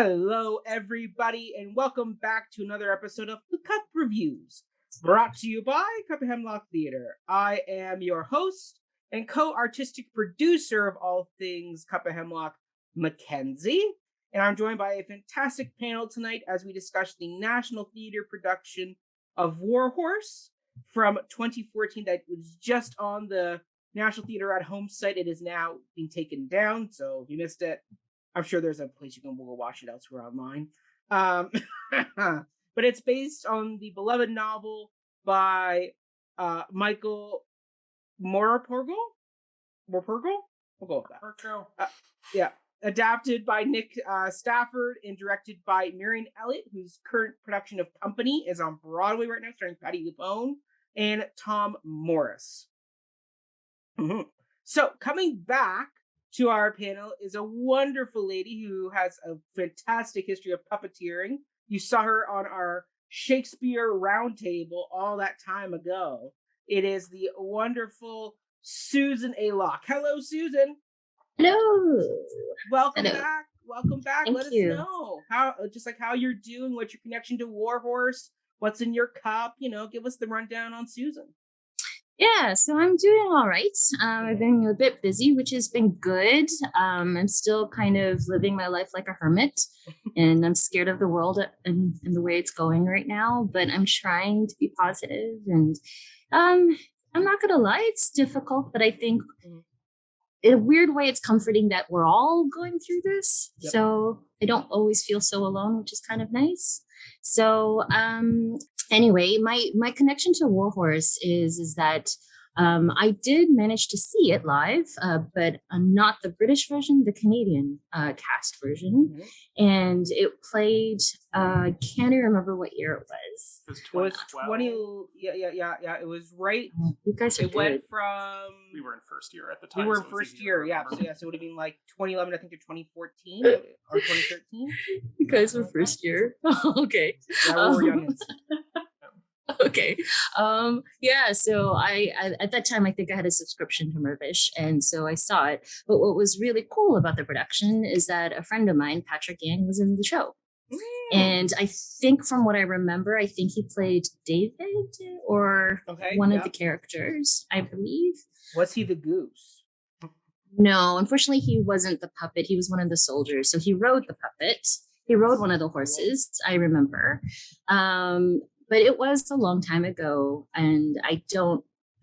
Hello, everybody, and welcome back to another episode of the Cup Reviews, brought to you by Cup of Hemlock Theatre. I am your host and co-artistic producer of all things Cup of Hemlock, Mackenzie, and I'm joined by a fantastic panel tonight as we discuss the National Theatre production of Warhorse from 2014 that was just on the National Theatre at Home site. It is now being taken down, so if you missed it, I'm sure there's a place you can go watch it elsewhere online. But it's based on the beloved novel by Michael Morpurgo? We'll go with that. Yeah. Adapted by Nick Stafford and directed by Marianne, Elliot, whose current production of Company is on Broadway right now, starring Patti LuPone and Tom Morris. Mm-hmm. So, coming back to our panel is a wonderful lady who has a fantastic history of puppeteering. You saw her on our Shakespeare Roundtable all that time ago. It is the wonderful Susan A. Locke. Hello, Susan. Hello. Welcome back. Welcome back. Thank Let you. us know how you're doing, what's your connection to Warhorse, what's in your cup, give us the rundown on Susan. Yeah, so I'm doing all right. I've been a bit busy, which has been good. I'm still kind of living my life like a hermit, and I'm scared of the world and the way it's going right now, but I'm trying to be positive. And I'm not going to lie, it's difficult, but I think in a weird way, it's comforting that we're all going through this. Yep. So I don't always feel so alone, which is kind of nice. So anyway, my connection to Warhorse is that I did manage to see it live, but not the British version, the Canadian cast version. Mm-hmm. And it played, I can't even remember what year it was. It was 20, yeah. It was right. You guys are It good. went from... We were in first year at the time. We were in first year, yeah. So it would have been like 2011, I think, to 2014 or 2013. You guys were first year? Okay. Yeah, we were youngins. Okay. Yeah, so I at that time I think I had a subscription to Mervish, and so I saw it. But what was really cool about the production is that a friend of mine, Patrick Yang, was in the show. And I think from what I remember, I think he played David or one of the characters, I believe. Was he the goose? No, unfortunately he wasn't the puppet. He was one of the soldiers. So he rode the puppet. He rode one of the horses, I remember. But it was a long time ago, and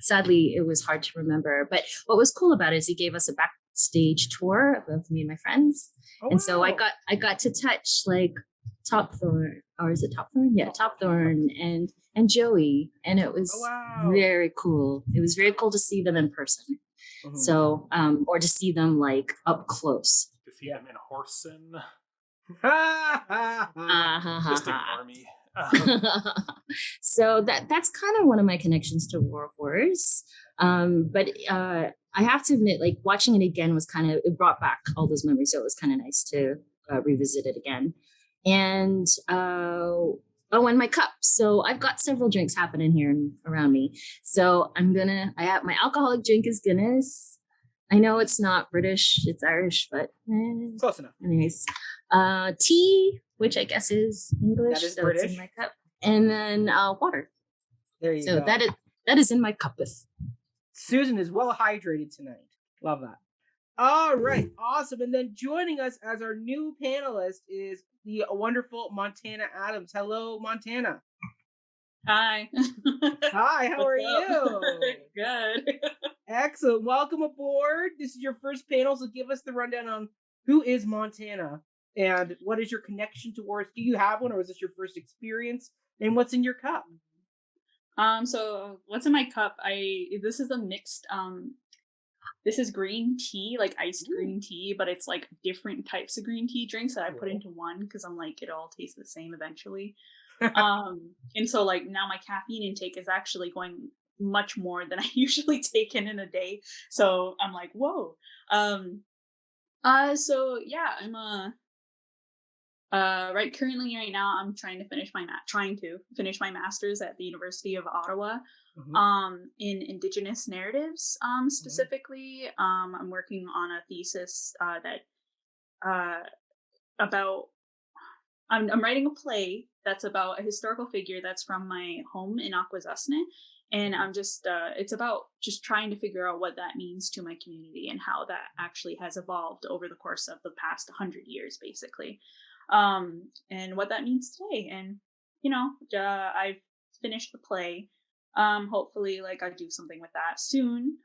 sadly, it was hard to remember. But what was cool about it is he gave us a backstage tour of me and my friends. So I got to touch like Topthorn, or is it Topthorn? Yeah, Topthorn and Joey. And it was very cool. It was very cool to see them in person. Mm-hmm. So, or to see them like up close. To see them in Horsen. Just ignore me. So that's kind of one of my connections to Warhorse. But I have to admit, like watching it again was it brought back all those memories. So it was kind of nice to revisit it again. And and my cup. So I've got several drinks happening here around me. So I have my alcoholic drink is Guinness. I know it's not British, it's Irish, but close enough. Anyways, tea, which I guess is English, that is so British. It's in my cup, and then water. There you go. So that is in my cup. Susan is well hydrated tonight. Love that. All right, awesome. And then joining us as our new panelist is the wonderful Montana Adams. Hello, Montana. Hi. Hi, how are you? Good. Excellent. Welcome aboard. This is your first panel, so give us the rundown on who is Montana and what is your connection to Warhorse. Do you have one, or is this your first experience? And what's in your cup? So what's in my cup? This is a mixed this is green tea, like iced green tea, but it's like different types of green tea drinks that I put into one because I'm like, it all tastes the same eventually. And so like now my caffeine intake is actually going much more than I usually take in a day. So I'm like, whoa. So yeah, I'm right now I'm trying to finish my master's at the University of Ottawa, in Indigenous narratives, specifically. I'm working on a thesis that about I'm writing a play that's about a historical figure that's from my home in Akwesasne. And I'm just, it's about just trying to figure out what that means to my community and how that actually has evolved over the course of the past 100 years, basically. And what that means today. And, I've finished the play. Hopefully, like, I do something with that soon.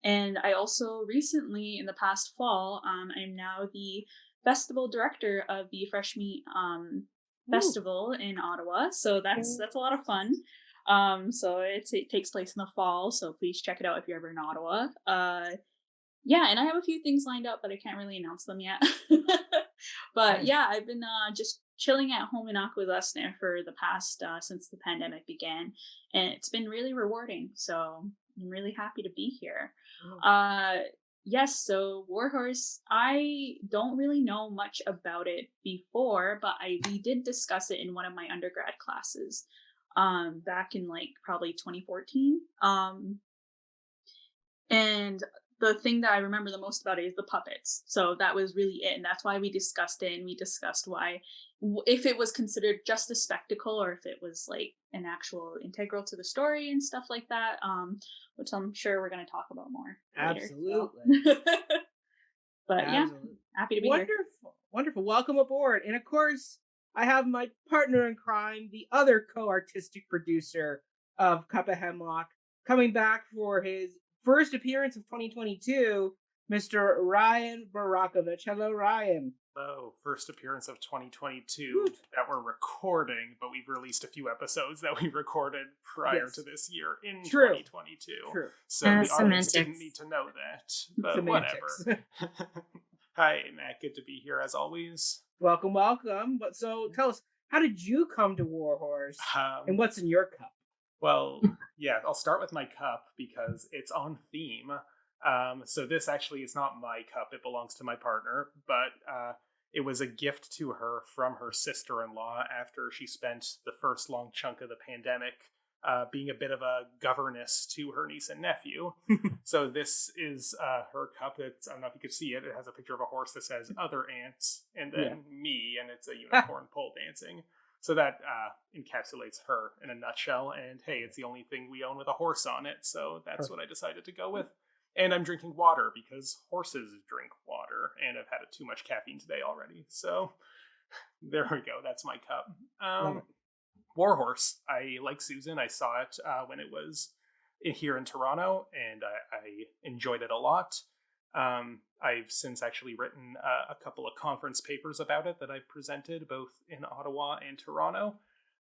And I also recently, in the past fall, I'm now the festival director of the Fresh Meat Festival in Ottawa. So that's a lot of fun. So it takes place in the fall, so please check it out if you're ever in Ottawa. Yeah, and I have a few things lined up, but I can't really announce them yet. But yeah, I've been just chilling at home in Akwesasne for the past since the pandemic began, and it's been really rewarding. So I'm really happy to be here. Yes, so Warhorse, I don't really know much about it before, but we did discuss it in one of my undergrad classes. Back in like probably 2014. And the thing that I remember the most about it is the puppets. So that was really it. And that's why we discussed it. And we discussed why, if it was considered just a spectacle or if it was like an actual integral to the story and stuff like that, which I'm sure we're going to talk about more later. Absolutely. So. But Absolutely. yeah, happy to be here. Wonderful. Welcome aboard. And of course, I have my partner in crime, the other co-artistic producer of Cup of Hemlock, coming back for his first appearance of 2022, Mr. Ryan Borochovitz. Hello, Ryan. Hello. First appearance of 2022 that we're recording, but we've released a few episodes that we recorded prior to this year in 2022. True. So the audience didn't need to know that, but whatever. Hi, Matt. Good to be here as always. Welcome. But so tell us, how did you come to Warhorse, and what's in your cup? Well, yeah, I'll start with my cup because it's on theme. So this actually is not my cup. It belongs to my partner, but it was a gift to her from her sister-in-law after she spent the first long chunk of the pandemic being a bit of a governess to her niece and nephew. So this is her cup. I don't know if you can see it. It has a picture of a horse that says other ants and then me, and it's a unicorn pole dancing. So that encapsulates her in a nutshell. And hey, it's the only thing we own with a horse on it. So that's what I decided to go with. And I'm drinking water because horses drink water. And I've had too much caffeine today already. So there we go. That's my cup. Warhorse. I like Susan. I saw it when it was here in Toronto, and I enjoyed it a lot. I've since actually written a couple of conference papers about it that I've presented both in Ottawa and Toronto,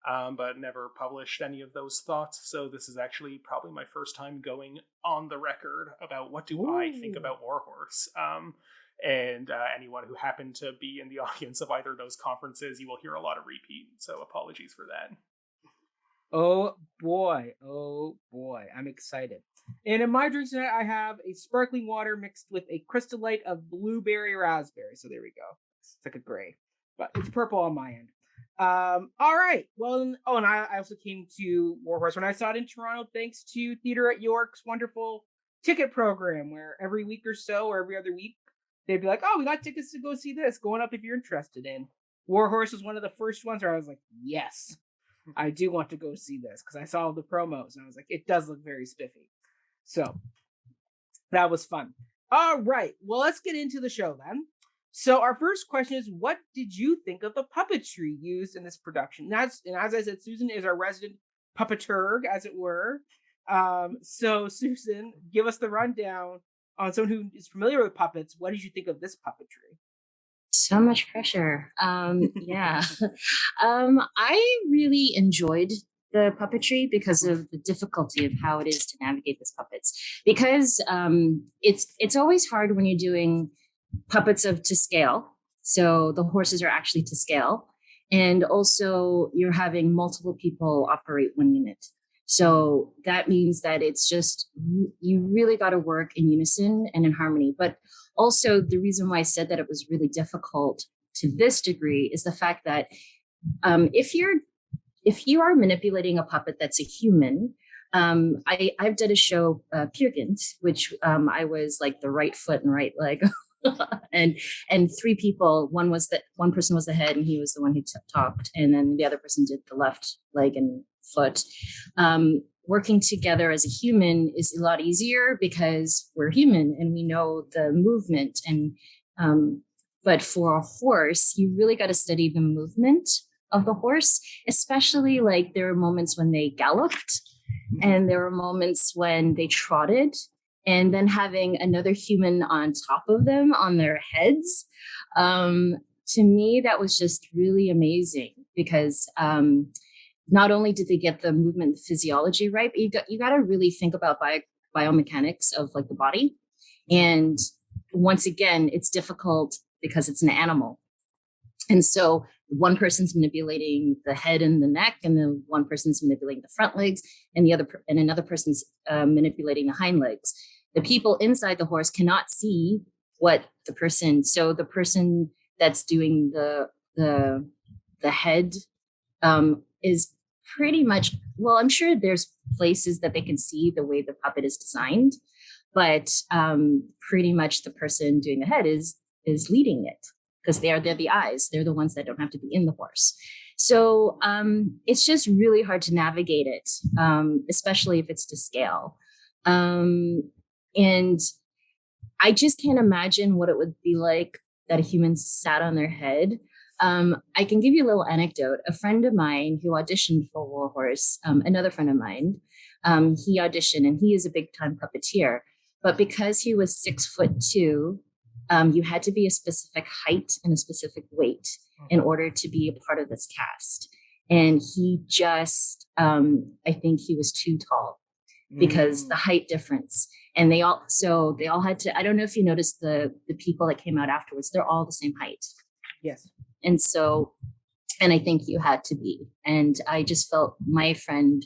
but never published any of those thoughts. So this is actually probably my first time going on the record about what do I think about Warhorse. And anyone who happened to be in the audience of either of those conferences, you will hear a lot of repeat. So apologies for that. Oh boy, I'm excited. And in my drinks tonight, I have a sparkling water mixed with a Crystal Light of blueberry raspberry. So there we go. It's like a gray, but it's purple on my end. All right. Well, and I also came to Warhorse when I saw it in Toronto, thanks to Theatre at York's wonderful ticket program, where every week or so, or every other week, they'd be like, "Oh, we got tickets to go see this. Going up if you're interested." And Warhorse was one of the first ones where I was like, "Yes, I do want to go see this," because I saw the promos and I was like, "It does look very spiffy." So that was fun. All right. Well, let's get into the show then. So our first question is, what did you think of the puppetry used in this production? And as I said, Susan is our resident puppeteer, as it were. So Susan, give us the rundown on someone who is familiar with puppets. What did you think of this puppetry? So much pressure. Yeah. I really enjoyed the puppetry because of the difficulty of how it is to navigate these puppets. Because it's always hard when you're doing puppets to scale. So the horses are actually to scale. And also you're having multiple people operate one unit. So that means that it's just, you really got to work in unison and in harmony. But also the reason why I said that it was really difficult to this degree is the fact that if you are manipulating a puppet that's a human, I've done a show, Purgant, which I was like the right foot and right leg and three people. One person was the head, and he was the one who talked, and then the other person did the left leg and foot. Working together as a human is a lot easier because we're human and we know the movement. And but for a horse, you really got to study the movement of the horse, especially like there were moments when they galloped, and there were moments when they trotted. And then having another human on top of them on their heads, to me, that was just really amazing because not only did they get the movement physiology right, but you got to really think about biomechanics of like the body. And once again, it's difficult because it's an animal. And so one person's manipulating the head and the neck, and then one person's manipulating the front legs, and another person's manipulating the hind legs. The people inside the horse cannot see what the person. So the person that's doing the head is pretty much, well, I'm sure there's places that they can see the way the puppet is designed, but pretty much the person doing the head is leading it because they're the eyes. They're the ones that don't have to be in the horse. So it's just really hard to navigate it, especially if it's to scale. And I just can't imagine what it would be like that a human sat on their head. I can give you a little anecdote. A friend of mine who auditioned for Warhorse, another friend of mine, he auditioned, and he is a big time puppeteer. But because he was 6'2", you had to be a specific height and a specific weight in order to be a part of this cast. And he just, I think he was too tall because the height difference. And they all had to, I don't know if you noticed the people that came out afterwards, they're all the same height. Yes. And so, and I think you had to be. And I just felt my friend,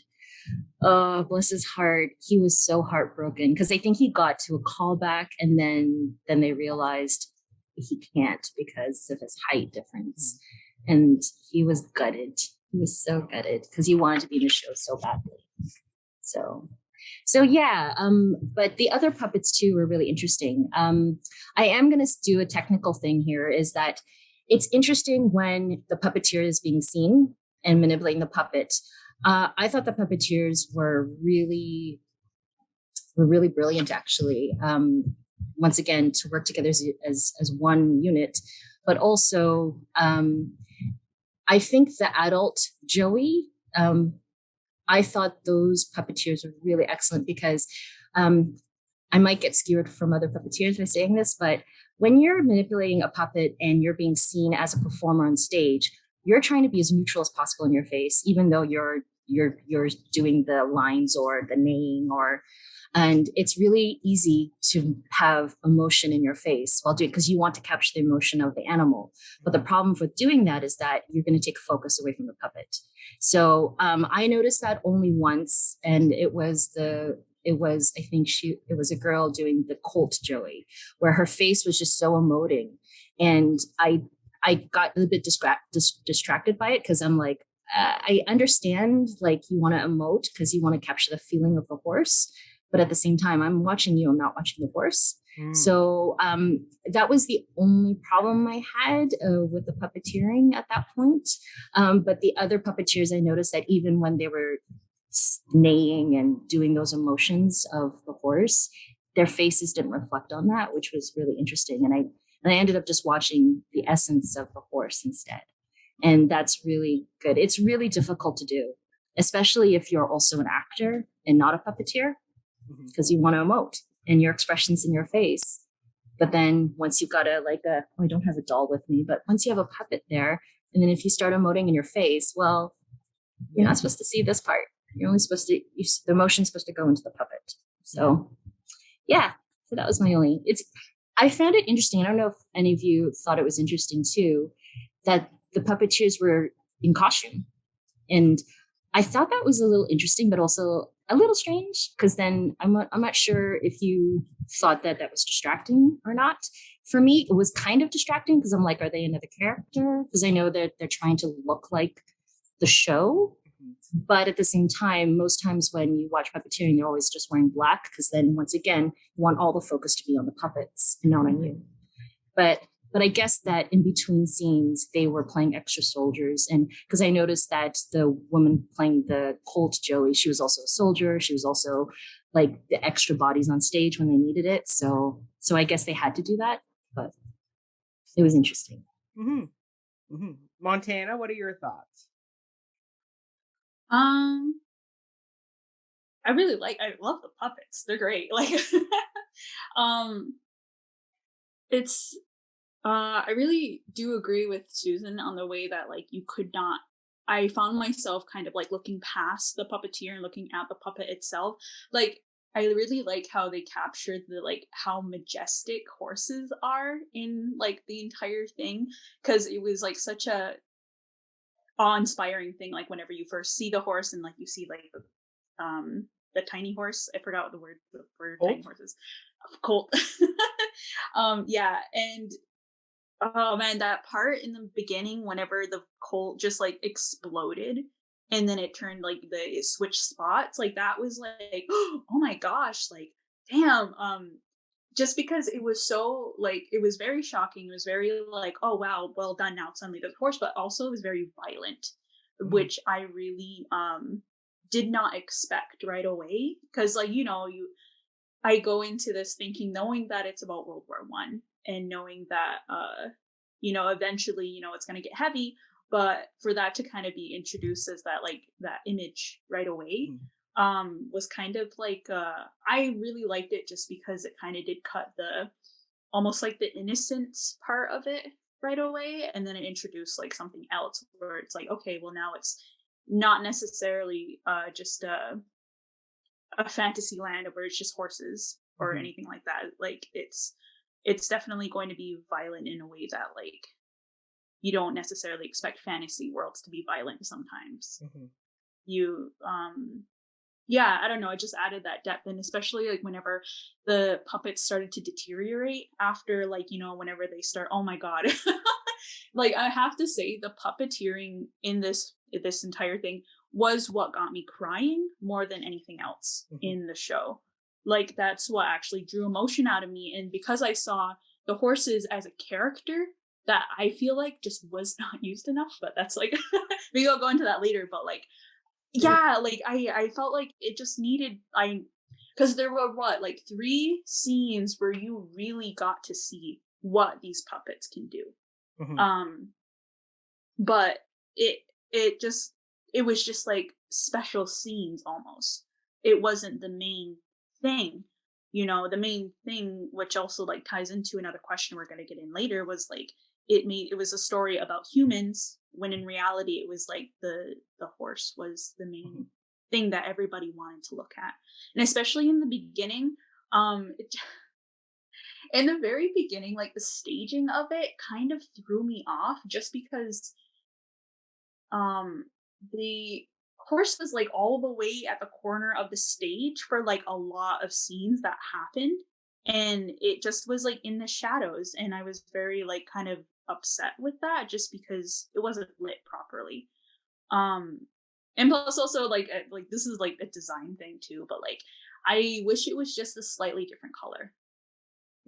oh, bless his heart, he was so heartbroken because I think he got to a callback and then they realized he can't because of his height difference. And he was gutted. He was so gutted because he wanted to be in the show so badly. So yeah, but the other puppets too were really interesting. I am going to do a technical thing here, is that it's interesting when the puppeteer is being seen and manipulating the puppet. I thought the puppeteers were really brilliant, actually. Once again, to work together as one unit, but also I think the adult Joey, I thought those puppeteers were really excellent because I might get skewered from other puppeteers by saying this, but when you're manipulating a puppet and you're being seen as a performer on stage, you're trying to be as neutral as possible in your face, even though you're doing the lines or the neighing, and it's really easy to have emotion in your face while doing, because you want to capture the emotion of the animal. But the problem with doing that is that you're going to take focus away from the puppet. So I noticed that only once, and it was a girl doing the Colt Joey, where her face was just so emoting, and I got a bit distracted by it because I'm like, I understand, like, you want to emote because you want to capture the feeling of the horse, but at the same time, I'm watching you, I'm not watching the horse. So that was the only problem I had with the puppeteering at that point. But the other puppeteers, I noticed that even when they were neighing and doing those emotions of the horse, their faces didn't reflect on that, which was really interesting. And I ended up just watching the essence of the horse instead. And that's really good. It's really difficult to do, especially if you're also an actor and not a puppeteer, because you want to emote and your expressions in your face. But then once you've got I don't have a doll with me, but once you have a puppet there, and then if you start emoting in your face, well, you're not supposed to see this part. You're only supposed to, the emotion's supposed to go into the puppet. So yeah, so that was I found it interesting. I don't know if any of you thought it was interesting too, that the puppeteers were in costume. And I thought that was a little interesting, but also a little strange, because then I'm not sure if you thought that was distracting or not. For me, it was kind of distracting because I'm like, are they another character? Because I know that they're trying to look like the show. But at the same time, most times when you watch puppeteering, they're always just wearing black, because then once again, you want all the focus to be on the puppets and not on you. But I guess that in between scenes, they were playing extra soldiers. And because I noticed that the woman playing the Colt Joey, she was also a soldier. She was also like the extra bodies on stage when they needed it. So I guess they had to do that, but it was interesting. Mm-hmm. Mm-hmm. Montana, what are your thoughts? I love the puppets. They're great. Like, it's, I really do agree with Susan on the way that like I found myself kind of like looking past the puppeteer and looking at the puppet itself. Like, I really like how they captured the like how majestic horses are in like the entire thing, because it was like such a awe-inspiring thing. Like whenever you first see the horse and like you see like the tiny horse, I forgot what the word for tiny horses, colt. Yeah, and oh man, that part in the beginning whenever the colt just like exploded and then it turned like it switched spots, like that was like oh my gosh, like damn. Just because it was so like it was very shocking, it was very like oh wow, well done, now suddenly there's a horse, but also it was very violent, which I really did not expect right away, because like I go into this thinking, knowing that it's about World War I and knowing that eventually it's going to get heavy, but for that to kind of be introduced as that like that image right away was kind of like I really liked it, just because it kind of did cut the almost like the innocence part of it right away, and then it introduced like something else where it's like okay, well now it's not necessarily just a fantasy land where it's just horses or anything like that. Like it's definitely going to be violent in a way that like you don't necessarily expect fantasy worlds to be violent sometimes. You yeah, I don't know, it just added that depth. And especially like whenever the puppets started to deteriorate after like whenever they start, oh my god. Like I have to say the puppeteering in this entire thing was what got me crying more than anything else in the show. Like that's what actually drew emotion out of me. And because I saw the horses as a character that I feel like just was not used enough, but that's like maybe I'll go into that later. But like yeah, like I felt like it just needed because there were like 3 scenes where you really got to see what these puppets can do. But it was just like special scenes almost. It wasn't the main thing. The main thing, which also like ties into another question we're going to get in later, was like it was a story about humans, when in reality it was like the horse was the main thing that everybody wanted to look at. And especially in the beginning, in the very beginning, like the staging of it kind of threw me off, just because the horse was like all the way at the corner of the stage for like a lot of scenes that happened, and it just was like in the shadows, and I was very like kind of upset with that, just because it wasn't lit properly. And plus also like this is like a design thing too, but like I wish it was just a slightly different color,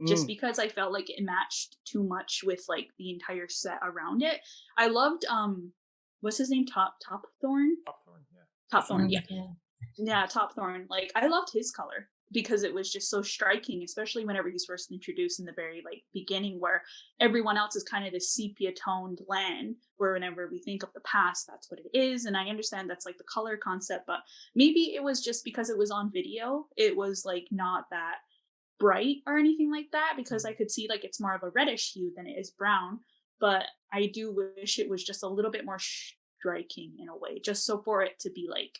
just because I felt like it matched too much with like the entire set around it. I loved what's his name? Topthorn? Topthorn, yeah. Yeah, Topthorn. Like I loved his color because it was just so striking, especially whenever he's first introduced in the very like beginning, where everyone else is kind of this sepia toned land, where whenever we think of the past, that's what it is. And I understand that's like the color concept, but maybe it was just because it was on video, it was like not that bright or anything like that, because I could see like it's more of a reddish hue than it is brown. But I do wish it was just a little bit more striking in a way, just so for it to be like,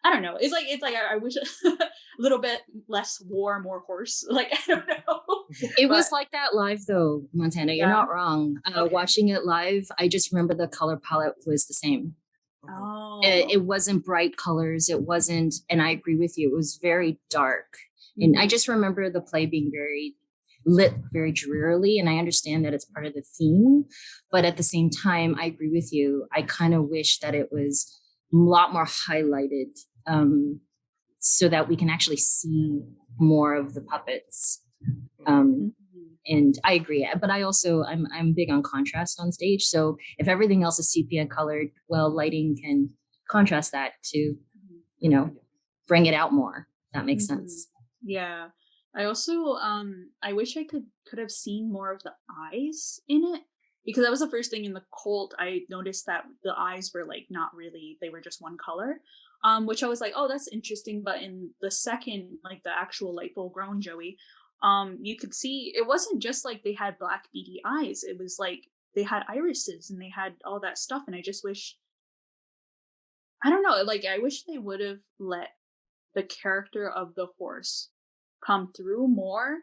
I don't know. It's like I wish a little bit less war, more horse. Like I don't know. It was like that live though, Montana. You're not wrong. Okay. Watching it live, I just remember the color palette was the same. Oh. It wasn't bright colors. It wasn't, and I agree with you. It was very dark, and I just remember the play being very lit, very drearily. And I understand that it's part of the theme, but at the same time, I agree with you. I kind of wish that it was a lot more highlighted, so that we can actually see more of the puppets. And And I agree, but I'm big on contrast on stage. So if everything else is sepia colored, well, lighting can contrast that to, bring it out more. If that makes sense. Yeah. I also I wish I could have seen more of the eyes in it, because that was the first thing in the cult. I noticed that the eyes were like not really, they were just one color. Which I was like, oh, that's interesting. But in the second, like the actual like full grown Joey, you could see it wasn't just like they had black beady eyes. It was like they had irises and they had all that stuff. And I just wish, I don't know, like I wish they would have let the character of the horse come through more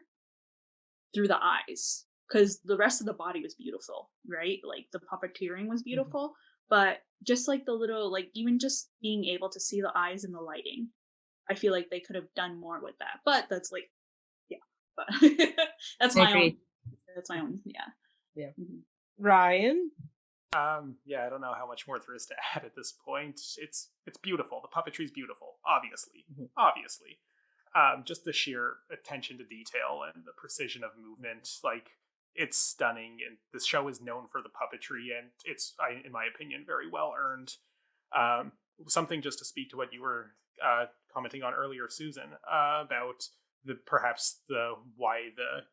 through the eyes, because the rest of the body was beautiful, right? Like the puppeteering was beautiful, but just like the little, like even just being able to see the eyes in the lighting, I feel like they could have done more with that. But that's like, yeah, but that's my own. That's my own. Yeah. Ryan. Yeah, I don't know how much more there is to add at this point. It's beautiful. The puppetry's beautiful, obviously. Obviously. Just the sheer attention to detail and the precision of movement, like, it's stunning. And this show is known for the puppetry, and it's, in my opinion, very well earned. Something just to speak to what you were commenting on earlier, Susan, about perhaps why the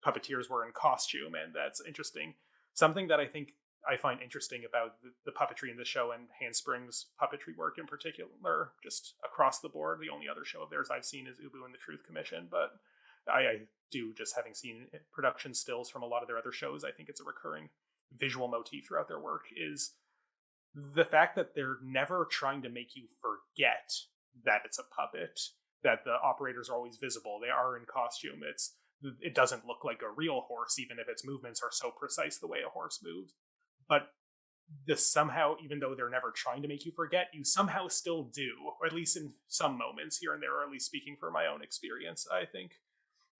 puppeteers were in costume, and that's interesting. Something that I find interesting about the puppetry in the show, and Handspring's puppetry work in particular, just across the board. The only other show of theirs I've seen is Ubu and the Truth Commission, but I do, just having seen production stills from a lot of their other shows, I think it's a recurring visual motif throughout their work, is the fact that they're never trying to make you forget that it's a puppet, that the operators are always visible, they are in costume, it doesn't look like a real horse, even if its movements are so precise the way a horse moves. But this somehow, even though they're never trying to make you forget, you somehow still do, or at least in some moments here and there, or at least speaking for my own experience, I think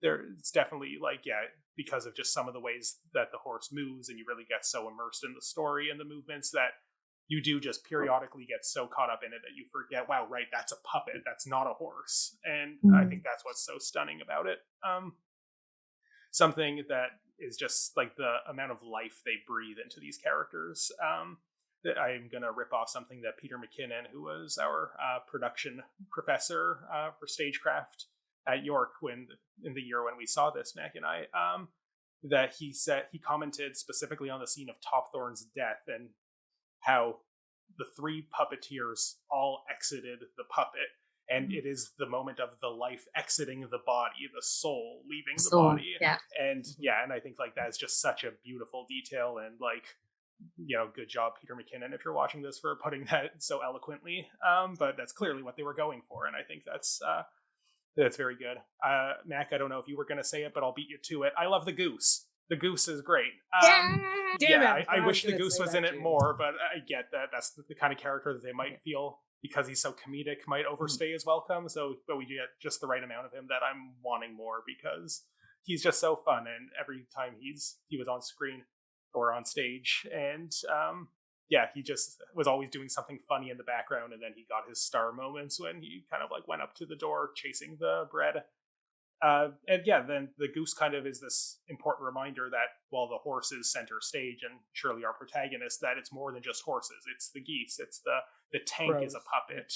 it's definitely like, yeah, because of just some of the ways that the horse moves, and you really get so immersed in the story and the movements that you do just periodically get so caught up in it that you forget, wow, right, that's a puppet, that's not a horse. And I think that's what's so stunning about it. Something that is just like the amount of life they breathe into these characters. That I'm going to rip off something that Peter McKinnon, who was our production professor for stagecraft at York in the year when we saw this, Mac and I, that he commented specifically on the scene of Topthorn's death and how the three puppeteers all exited the puppet. And it is the moment of the life exiting the body, the soul leaving the body. Yeah. And I think like that's just such a beautiful detail, and like, good job, Peter McKinnon, if you're watching this, for putting that so eloquently. But that's clearly what they were going for, and I think that's very good. Mac, I don't know if you were going to say it, but I'll beat you to it. I love the goose. The goose is great. I wish the goose was in it more, but I get that that's the kind of character that they might feel, because he's so comedic, might overstay his welcome. But we get just the right amount of him that I'm wanting more, because he's just so fun. And every time he was on screen or on stage, and he just was always doing something funny in the background. And then he got his star moments when he kind of like went up to the door chasing the bread. Then the goose kind of is this important reminder that while the horse is center stage and surely our protagonist, that it's more than just horses. It's the geese. It's the tank crows. Is a puppet.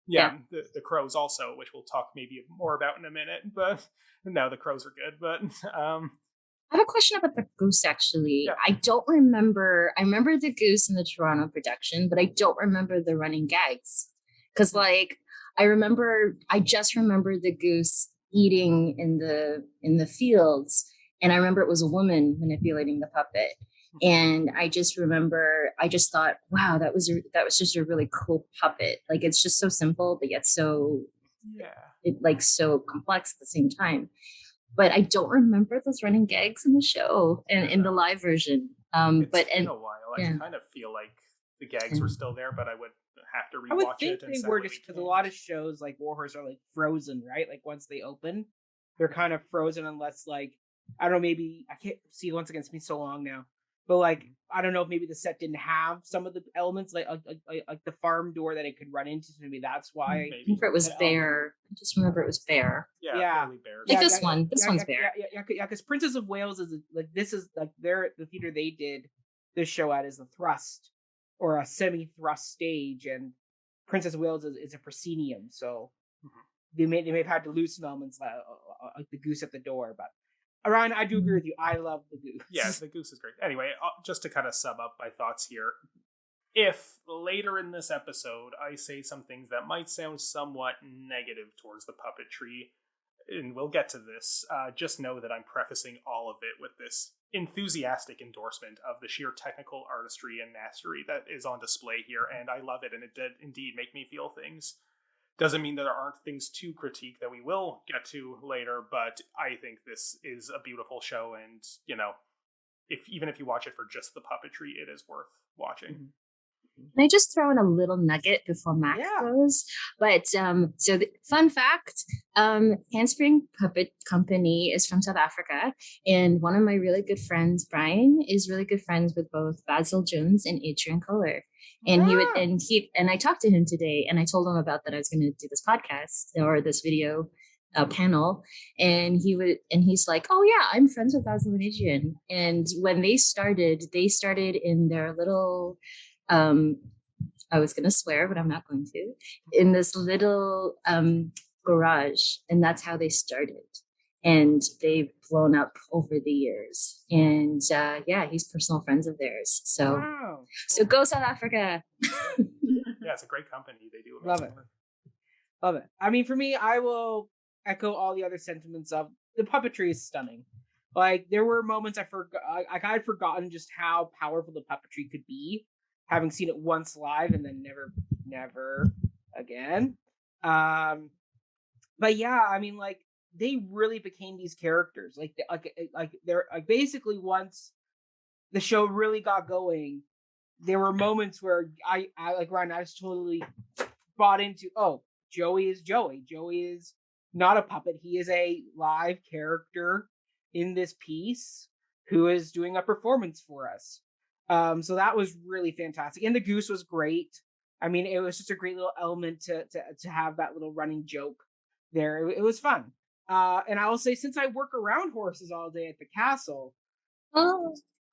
The crows also, which we'll talk maybe more about in a minute. But no, the crows are good. But I have a question about the goose, actually. Yeah. I don't remember. I remember the goose in the Toronto production, but I don't remember the running gags. Because I just remember the goose eating in the fields, and I remember it was a woman manipulating the puppet, and I just thought, wow, that was just a really cool puppet. Like, it's just so simple, but yet so so complex at the same time. But I don't remember those running gags in the show and in the live version. It's been a while. I kind of feel like the gags were still there, but I would have to rewatch it. I would think they were, just because a lot of shows like Warhorse are like frozen, right? Like once they open, they're kind of frozen unless, like, I don't know, maybe I can't see, once again, it's been so long now. but like I don't know if maybe the set didn't have some of the elements like the farm door that it could run into. So maybe that's why. I remember it was bare. I just remember it was bare. Yeah. Fairly bare. Like this one. This one's bare. Yeah. Because Princess of Wales is like this is like the theater they did this show at is the thrust or a semi-thrust stage, and Princess of Wales is a proscenium, so they may have had to loosen elements like the goose at the door. But Ryan, I do agree with you. I love the goose. Yeah, the goose is great. Anyway, just to kind of sum up my thoughts here, if later in this episode I say some things that might sound somewhat negative towards the puppetry, and we'll get to this, just know that I'm prefacing all of it with this enthusiastic endorsement of the sheer technical artistry and mastery that is on display here, and I love it, and it did indeed make me feel things. Doesn't mean that there aren't things to critique that we will get to later, but I think this is a beautiful show, and, you know, even if you watch it for just the puppetry, it is worth watching. Can I just throw in a little nugget before Max goes? But so the fun fact, Handspring Puppet Company is from South Africa, and one of my really good friends, Brian, is really good friends with both Basil Jones and Adrian Kohler. And I talked to him today, and I told him about that I was going to do this podcast or this video panel, and he's like, oh yeah, I'm friends with Basil and Adrian. And when they started in their little I was going to swear, but I'm not going to, in this little garage, and that's how they started. And they've blown up over the years. And he's personal friends of theirs. So, So go South Africa. Yeah, it's a great company. They do love it. Love it. I mean, for me, I will echo all the other sentiments of the puppetry is stunning. Like there were moments I had forgotten just how powerful the puppetry could be, having seen it once live and then never again. But yeah, I mean, like they really became these characters. Like they're like basically once the show really got going, there were moments where I like Ryan, I was totally bought into. Oh, Joey is Joey. Joey is not a puppet. He is a live character in this piece who is doing a performance for us. So that was really fantastic. And the goose was great. I mean, it was just a great little element to have that little running joke there. It was fun. And I will say, since I work around horses all day at the castle,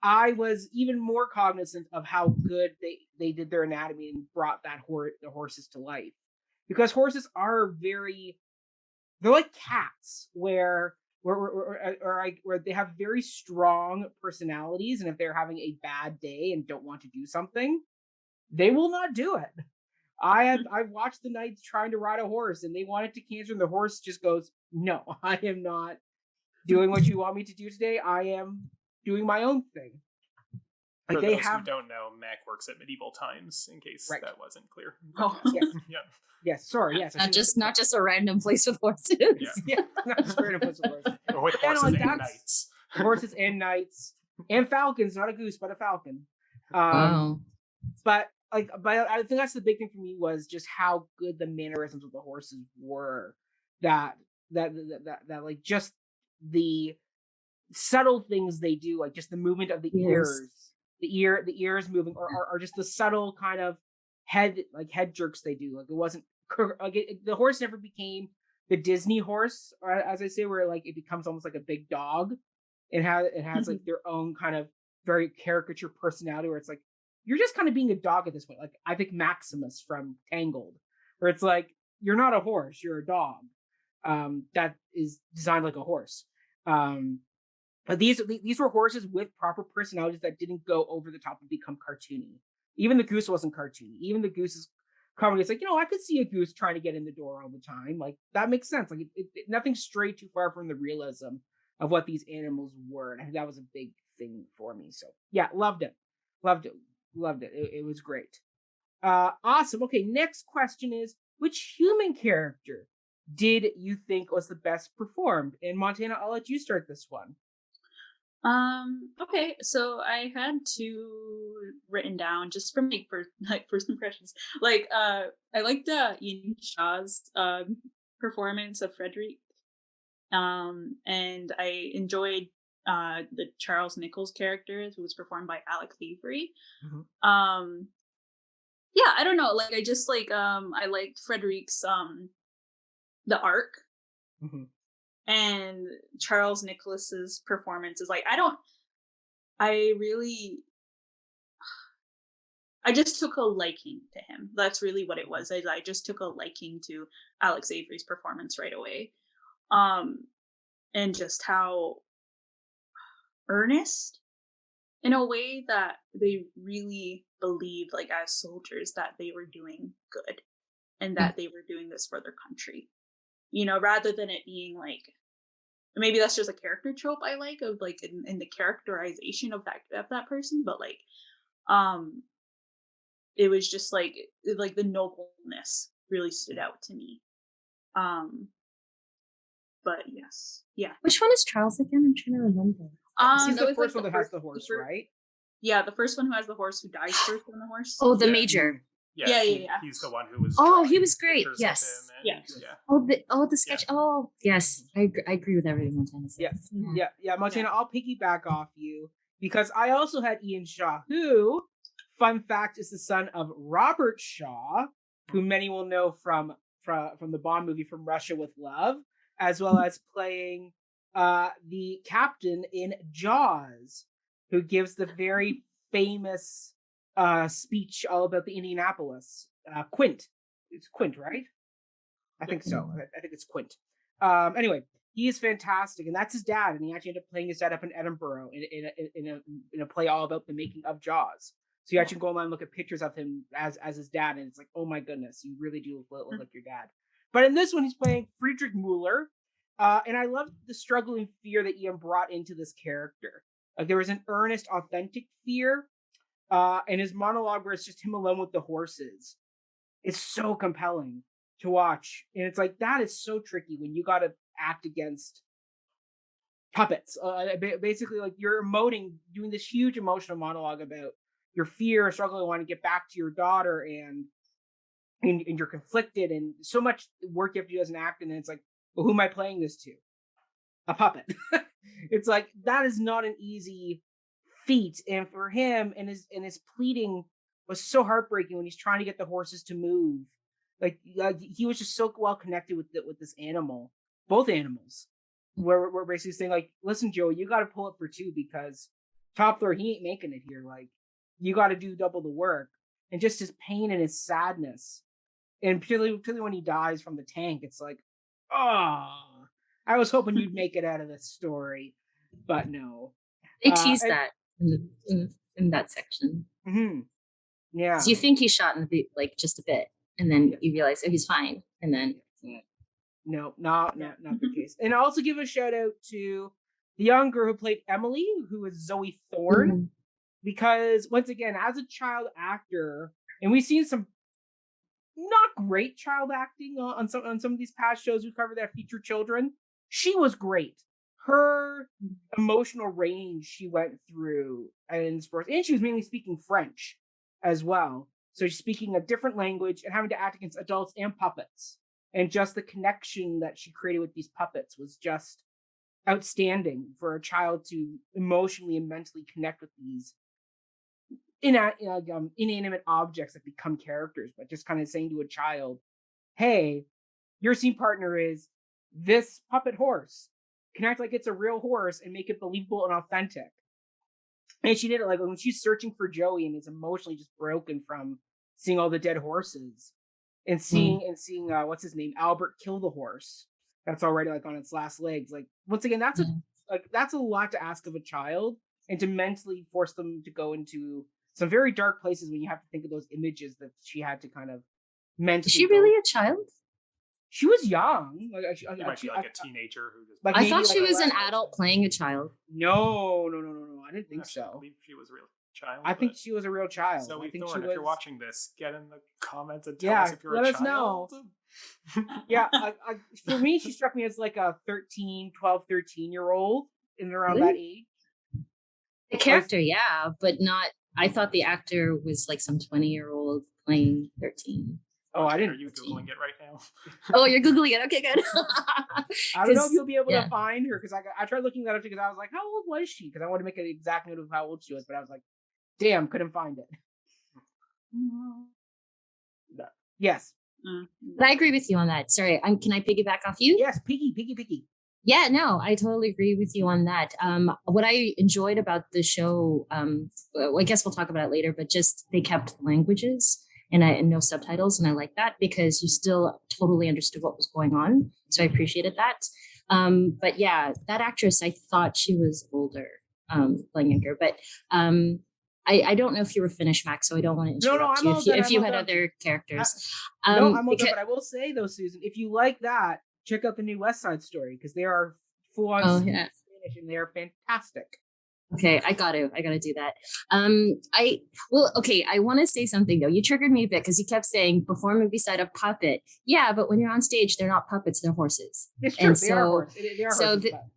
I was even more cognizant of how good they did their anatomy and brought the horses to life. Because horses are they're like cats where they have very strong personalities, and if they're having a bad day and don't want to do something, they will not do it. I've watched the knights trying to ride a horse, and they wanted to canter, and the horse just goes, "No, I am not doing what you want me to do today. I am doing my own thing." For those who don't know, Mac works at Medieval Times, in case that wasn't clear. Oh, yes. Yeah. Yes, sorry, yes. Not just a random place with horses. Yeah, not just a random place with horses. Or with horses and knights. Horses and knights. And falcons, not a goose, but a falcon. Wow. But I think that's the big thing for me was just how good the mannerisms of the horses were. That like just the subtle things they do, like just the movement of the ears, the ears moving, or just the subtle kind of head jerks they do. Like it wasn't the horse never became the Disney horse, or as I say, where like it becomes almost like a big dog. It has like their own kind of very caricature personality, where it's like you're just kind of being a dog at this point. Like I think Maximus from Tangled, where it's like you're not a horse, you're a dog that is designed like a horse. But these were horses with proper personalities that didn't go over the top and become cartoony. Even the goose wasn't cartoony. Even the goose's comedy, it's like, I could see a goose trying to get in the door all the time. Like that makes sense. Like nothing strayed too far from the realism of what these animals were. And I think that was a big thing for me. So yeah, loved it. It was great. Awesome. Okay, next question is, which human character did you think was the best performed? And Montana, I'll let you start this one. Okay, so I had two written down just from first impressions. I liked Ian Shaw's performance of Frederick. And I enjoyed the Charles Nichols character, who was performed by Alex Avery. Mhm. Yeah, I don't know. Like, I just like I liked Frederick's the arc, Mhm. and Charles Nicholas's performance is like I just took a liking to him. That's really what it was. I just took a liking to Alex Avery's performance right away. And just how earnest, in a way that they really believed, like, as soldiers, that they were doing good and that they were doing this for their country. You know, rather than it being like, maybe that's just a character trope I like, of like in the characterization of that person, but like it was just like the nobleness really stood out to me. But yes, yeah. Which one is Charles again? I'm trying to remember. He's That the was, first like, one that has the horse, right? Yeah, the first one who has the horse, who dies first on the horse. Oh, the Yeah. major. Yeah. He's the one who was. Oh, he drawing was great. pictures of Yes. him and- Yeah. yeah. The sketch. Oh, yes. I agree with everything Montana said. Yeah, Montana, I'll piggyback off you because I also had Ian Shaw, who, fun fact, is the son of Robert Shaw, who many will know from the Bond movie From Russia with Love, as well as playing the captain in Jaws, who gives the very famous speech all about the Indianapolis. Quint. It's Quint, right? I think so. I think it's Quint. Anyway, he is fantastic, and that's his dad. And he actually ended up playing his dad up in Edinburgh in a play all about the making of Jaws. So you actually go online and look at pictures of him as his dad, and it's like, oh my goodness, you really do look like your dad. But in this one, he's playing Friedrich Müller, and I love the struggle and fear that Ian brought into this character. Like, there was an earnest, authentic fear, and his monologue where it's just him alone with the horses. It's so compelling to watch, and it's like, that is so tricky when you got to act against puppets. Basically, like, you're emoting, doing this huge emotional monologue about your fear, struggle, want to get back to your daughter, and you're conflicted, and so much work you have to do as an actor. And then it's like, well, who am I playing this to? A puppet. It's like, that is not an easy feat, and for him, and his pleading was so heartbreaking when he's trying to get the horses to move. Like, he was just so well connected with this animal, both animals. We're basically saying, like, listen, Joey, you got to pull up for two, because Top Thrower, he ain't making it here. Like, you got to do double the work. And just his pain and his sadness, and particularly when he dies from the tank, it's like, oh, I was hoping you'd make it out of this story, but no. They tease that in that section. Mm-hmm. Yeah. So you think he's shot in just a bit, and then you realize, oh, he's fine, and then no, not the case. And I'll also give a shout out to the young girl who played Emily, who is Zoe Thorne, because once again, as a child actor, and we've seen some not great child acting on some of these past shows we covered that feature children, she was great. Her emotional range she went through and she was mainly speaking French as well. So she's speaking a different language and having to act against adults and puppets. And just the connection that she created with these puppets was just outstanding for a child to emotionally and mentally connect with these inanimate objects that become characters, but just kind of saying to a child, hey, your scene partner is this puppet horse. Connect like it's a real horse and make it believable and authentic. And she did it, like, when she's searching for Joey and is emotionally just broken from seeing all the dead horses and seeing what's his name, Albert, kill the horse that's already like on its last legs. Like, once again, that's a lot to ask of a child, and to mentally force them to go into some very dark places when you have to think of those images that she had to kind of mentally. Is she really a child? She was young. She might be like a teenager who just. Like, I thought she was an adult playing a child. No. I didn't think so. I believe she was a real child. I think she was a real child. So, I think Thorne, if you're watching this, get in the comments and tell us if you're let a us child. know. Yeah, for me, she struck me as like a 12, 13-year-old in and around that age. The character, yeah, but not. I thought the actor was like some 20-year-old playing 13. Oh, I didn't. Are you Googling it right now? Oh, you're Googling it. Okay, good. I don't know if you'll be able yeah. to find her because I tried looking that up because I was like, how old was she? Because I wanted to make an exact note of how old she was, but I was like, damn, couldn't find it. No. Yes. But I agree with you on that. Sorry, can I piggyback off you? Yes, Piggy. Yeah, no, I totally agree with you on that. What I enjoyed about the show, well, I guess we'll talk about it later, but just they kept languages and no subtitles, and I like that because you still totally understood what was going on. So I appreciated that. But yeah, that actress, I thought she was older, playing younger, but I don't know if you were finished, Max, so I don't want to interrupt you if you had other characters. No, I'm all good, but I will say though, Susan, if you like that, check out the new West Side Story because they are full on Spanish and they are fantastic. Okay, I gotta do that. I want to say something though. You triggered me a bit because you kept saying performing beside a puppet. Yeah, but when you're on stage, they're not puppets; they're horses. It's true. And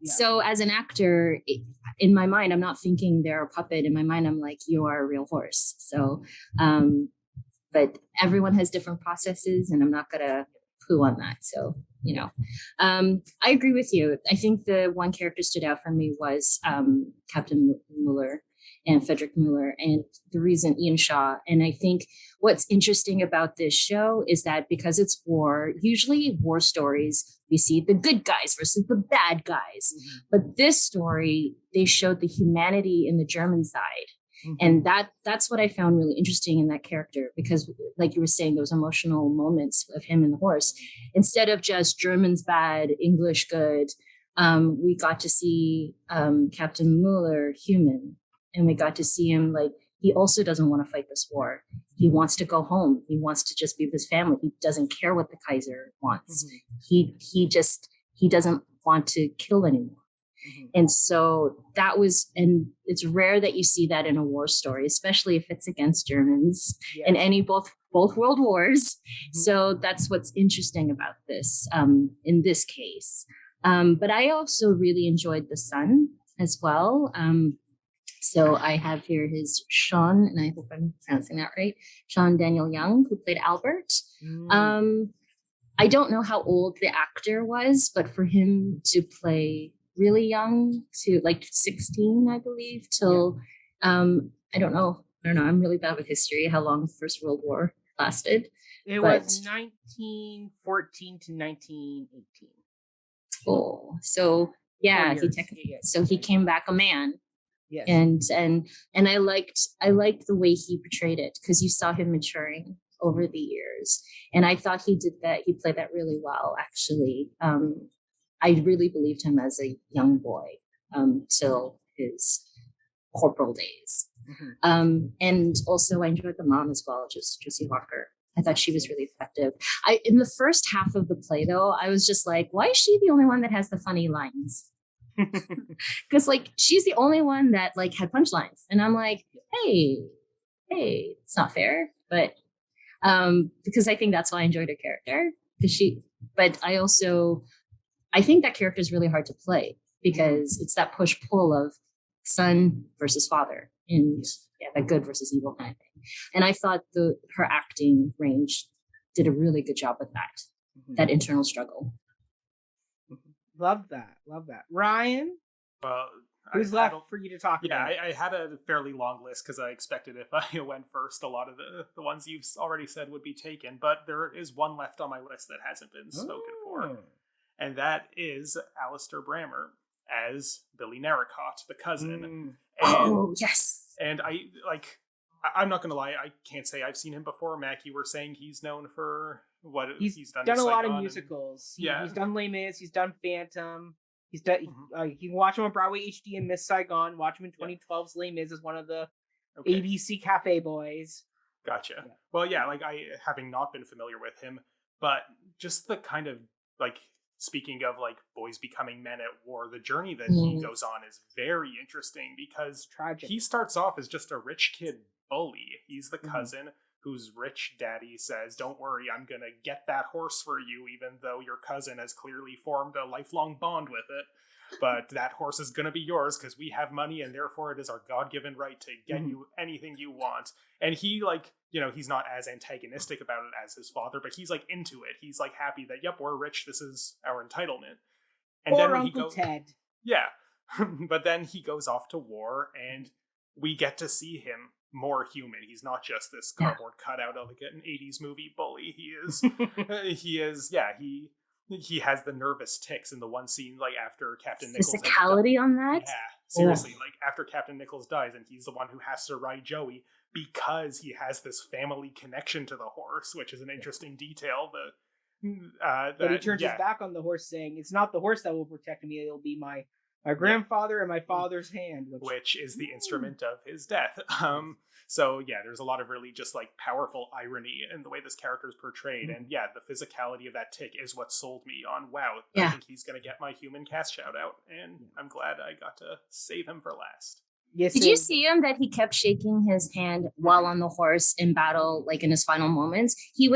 so as an actor, in my mind, I'm not thinking they're a puppet. In my mind, I'm like, you are a real horse. So, but everyone has different processes, and I'm not gonna poo on that. So, I agree with you. I think the one character stood out for me was Captain Mueller and Frederick Mueller, and the reason Ian Shaw. And I think what's interesting about this show is that because it's war, usually war stories, we see the good guys versus the bad guys. Mm-hmm. But this story, they showed the humanity in the German side. Mm-hmm. And that's what I found really interesting in that character, because like you were saying, those emotional moments of him and the horse, instead of just Germans bad, English good, we got to see Captain Mueller human, and we got to see him like, he also doesn't want to fight this war. He wants to go home. He wants to just be with his family. He doesn't care what the Kaiser wants. Mm-hmm. He doesn't want to kill anymore. Mm-hmm. And so that was, and it's rare that you see that in a war story, especially if it's against Germans in both world wars. Mm-hmm. So that's what's interesting about this in this case. But I also really enjoyed the son as well. So I have here his Sean, and I hope I'm pronouncing that right, Sean Daniel Young, who played Albert. Mm. I don't know how old the actor was, but for him to play really young, to like 16, I believe, till I don't know. I'm really bad with history, how long the First World War lasted. It was 1914 to 1918. Oh, so yeah, he came back a man. Yes. And I liked the way he portrayed it, because you saw him maturing over the years, and I thought he played that really well, actually. I really believed him as a young boy till his corporal days. Mm-hmm. And also I enjoyed the mom as well, just Josie Walker. I thought she was really effective. In the first half of the play, though, I was just like, why is she the only one that has the funny lines? Because like she's the only one that like had punchlines, and I'm like, hey, it's not fair. But because I think that's why I enjoyed her character, but I think that character is really hard to play, because it's that push pull of son versus father, and that good versus evil kind of thing. And I thought her acting range did a really good job with that internal struggle. Love that. Ryan? Well, who's left for you to talk about? Yeah, I had a fairly long list because I expected if I went first, a lot of the ones you've already said would be taken. But there is one left on my list that hasn't been spoken for. And that is Alistair Brammer as Billy Narracott, the cousin. Yes. And I'm not going to lie, I can't say I've seen him before. Mac, you were saying he's known for what he's done a lot of musicals. He's done Les Mis, he's done Phantom. He's done. You can watch him on Broadway HD and Miss Saigon. Watch him in 2012's Les Mis as one of the ABC Cafe boys. Gotcha. Yeah. Well, yeah, I having not been familiar with him, but just the kind of speaking of boys becoming men at war, the journey that he goes on is very interesting, because tragic. He starts off as just a rich kid bully. He's the cousin whose rich daddy says, don't worry, I'm gonna get that horse for you, even though your cousin has clearly formed a lifelong bond with it. But that horse is gonna be yours because we have money, and therefore it is our God-given right to get you anything you want. And he, like, you know, he's not as antagonistic about it as his father, but he's like into it. He's like happy that, yep, we're rich, this is our entitlement. And or then when Uncle Ted. Yeah. But then he goes off to war, and we get to see him more human. He's not just this cardboard cutout of like an 80s movie bully. He has the nervous tics in the one scene, like after Captain Nichols. Physicality on that? Yeah, seriously, like after Captain Nichols dies, and he's the one who has to ride Joey because he has this family connection to the horse, which is an interesting detail. But he turns his back on the horse, saying, "It's not the horse that will protect me; it'll be my grandfather and my father's hand," which is the instrument of his death. So yeah, there's a lot of really just like powerful irony in the way this character is portrayed. And yeah, the physicality of that tick is what sold me on, wow, I think he's going to get my human cast shout out. And I'm glad I got to save him for last. Yes, did you see him that he kept shaking his hand while on the horse in battle, like in his final moments? He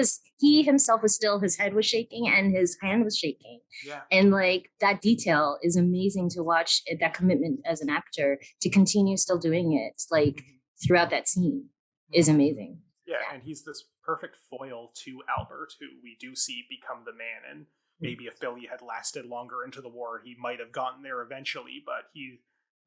himself was still, his head was shaking and his hand was shaking. Yeah. And like that detail is amazing to watch, that commitment as an actor to continue still doing it, like throughout that scene is amazing. Yeah, and he's this perfect foil to Albert, who we do see become the man. And maybe if Billy had lasted longer into the war, he might have gotten there eventually, but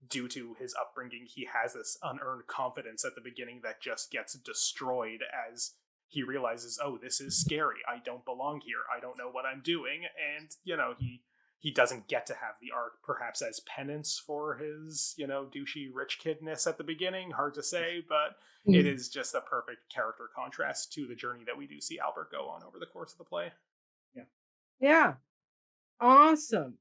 due to his upbringing, he has this unearned confidence at the beginning that just gets destroyed as he realizes, oh, this is scary. I don't belong here. I don't know what I'm doing. And, you know, he doesn't get to have the arc perhaps as penance for his, you know, douchey rich kidness at the beginning. Hard to say, but it is just a perfect character contrast to the journey that we do see Albert go on over the course of the play. Yeah. Awesome.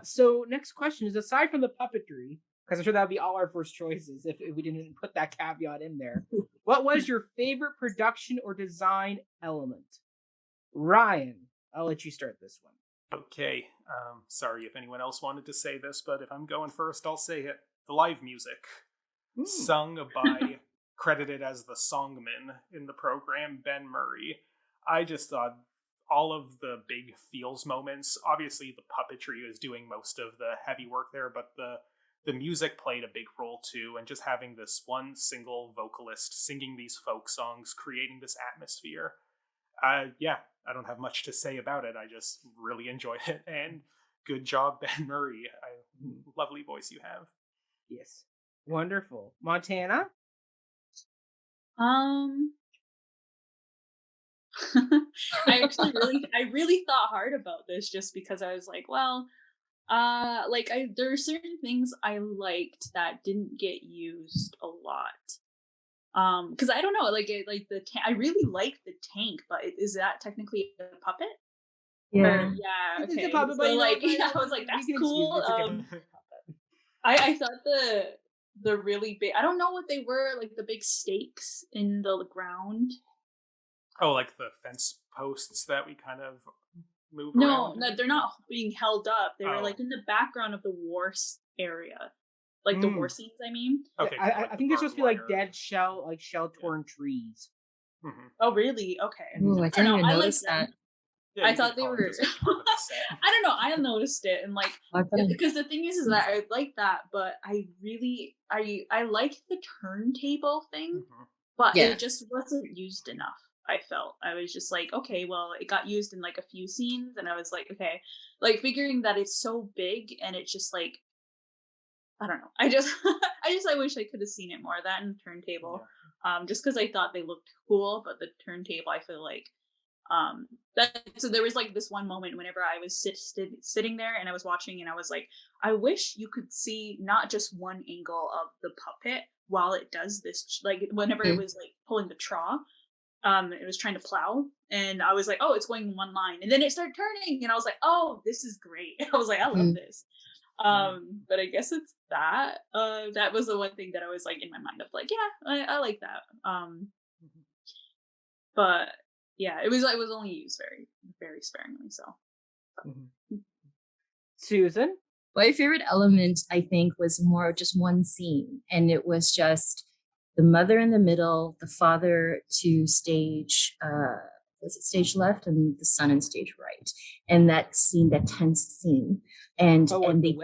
So next question is, aside from the puppetry, because I'm sure that would be all our first choices if we didn't put that caveat in there, what was your favorite production or design element? Ryan, I'll let you start this one. Okay. Sorry if anyone else wanted to say this, but if I'm going first, I'll say it. The live music, sung by, credited as the songman in the program, Ben Murray. I just thought all of the big feels moments, obviously the puppetry is doing most of the heavy work there, but the music played a big role too, and just having this one single vocalist singing these folk songs, creating this atmosphere. I don't have much to say about it. I just really enjoyed it, and good job, Ben Murray. Lovely voice you have. Yes. Wonderful. Montana? I really thought hard about this, just because I was like, well, there are certain things I liked that didn't get used a lot. Because I don't know, I really liked the tank, but is that technically a puppet? Yeah. It's Okay. a puppet, So, but I was like, that's cool. I thought the really big, I don't know what they were, like the big stakes in the ground. Oh, like the fence posts that we kind of move around? No, they're not being held up. They were like in the background of the war area. Like the war scenes, I mean. Okay. I think they're supposed to be like dead shell torn trees. Mm-hmm. Oh, really? Okay. Ooh, I didn't even notice that. Yeah, I thought they were. I don't know. I noticed it, and because the thing is that I like that, but I like the turntable thing, but it just wasn't used enough. I felt I was just like, okay, well, it got used in like a few scenes, and I was like, okay, like figuring that it's so big, and it's just like, I don't know. I wish I could have seen it more. That and the turntable, just because I thought they looked cool, but the turntable, I feel like. So there was like this one moment whenever I was sitting there and I was watching, and I was like, I wish you could see not just one angle of the puppet while it does this, like whenever it was like pulling the trough, it was trying to plow, and I was like, oh, it's going in one line, and then it started turning, and I was like, oh, this is great. I was like, I love this. But I guess it's that that was the one thing that I was like in my mind of like, yeah, I like that. But yeah, it was only used very, very sparingly. So, Susan? My favorite element, I think, was more just one scene, and it was just the mother in the middle, the father to stage was it stage left, and the son in stage right, and that scene, that tense scene, and they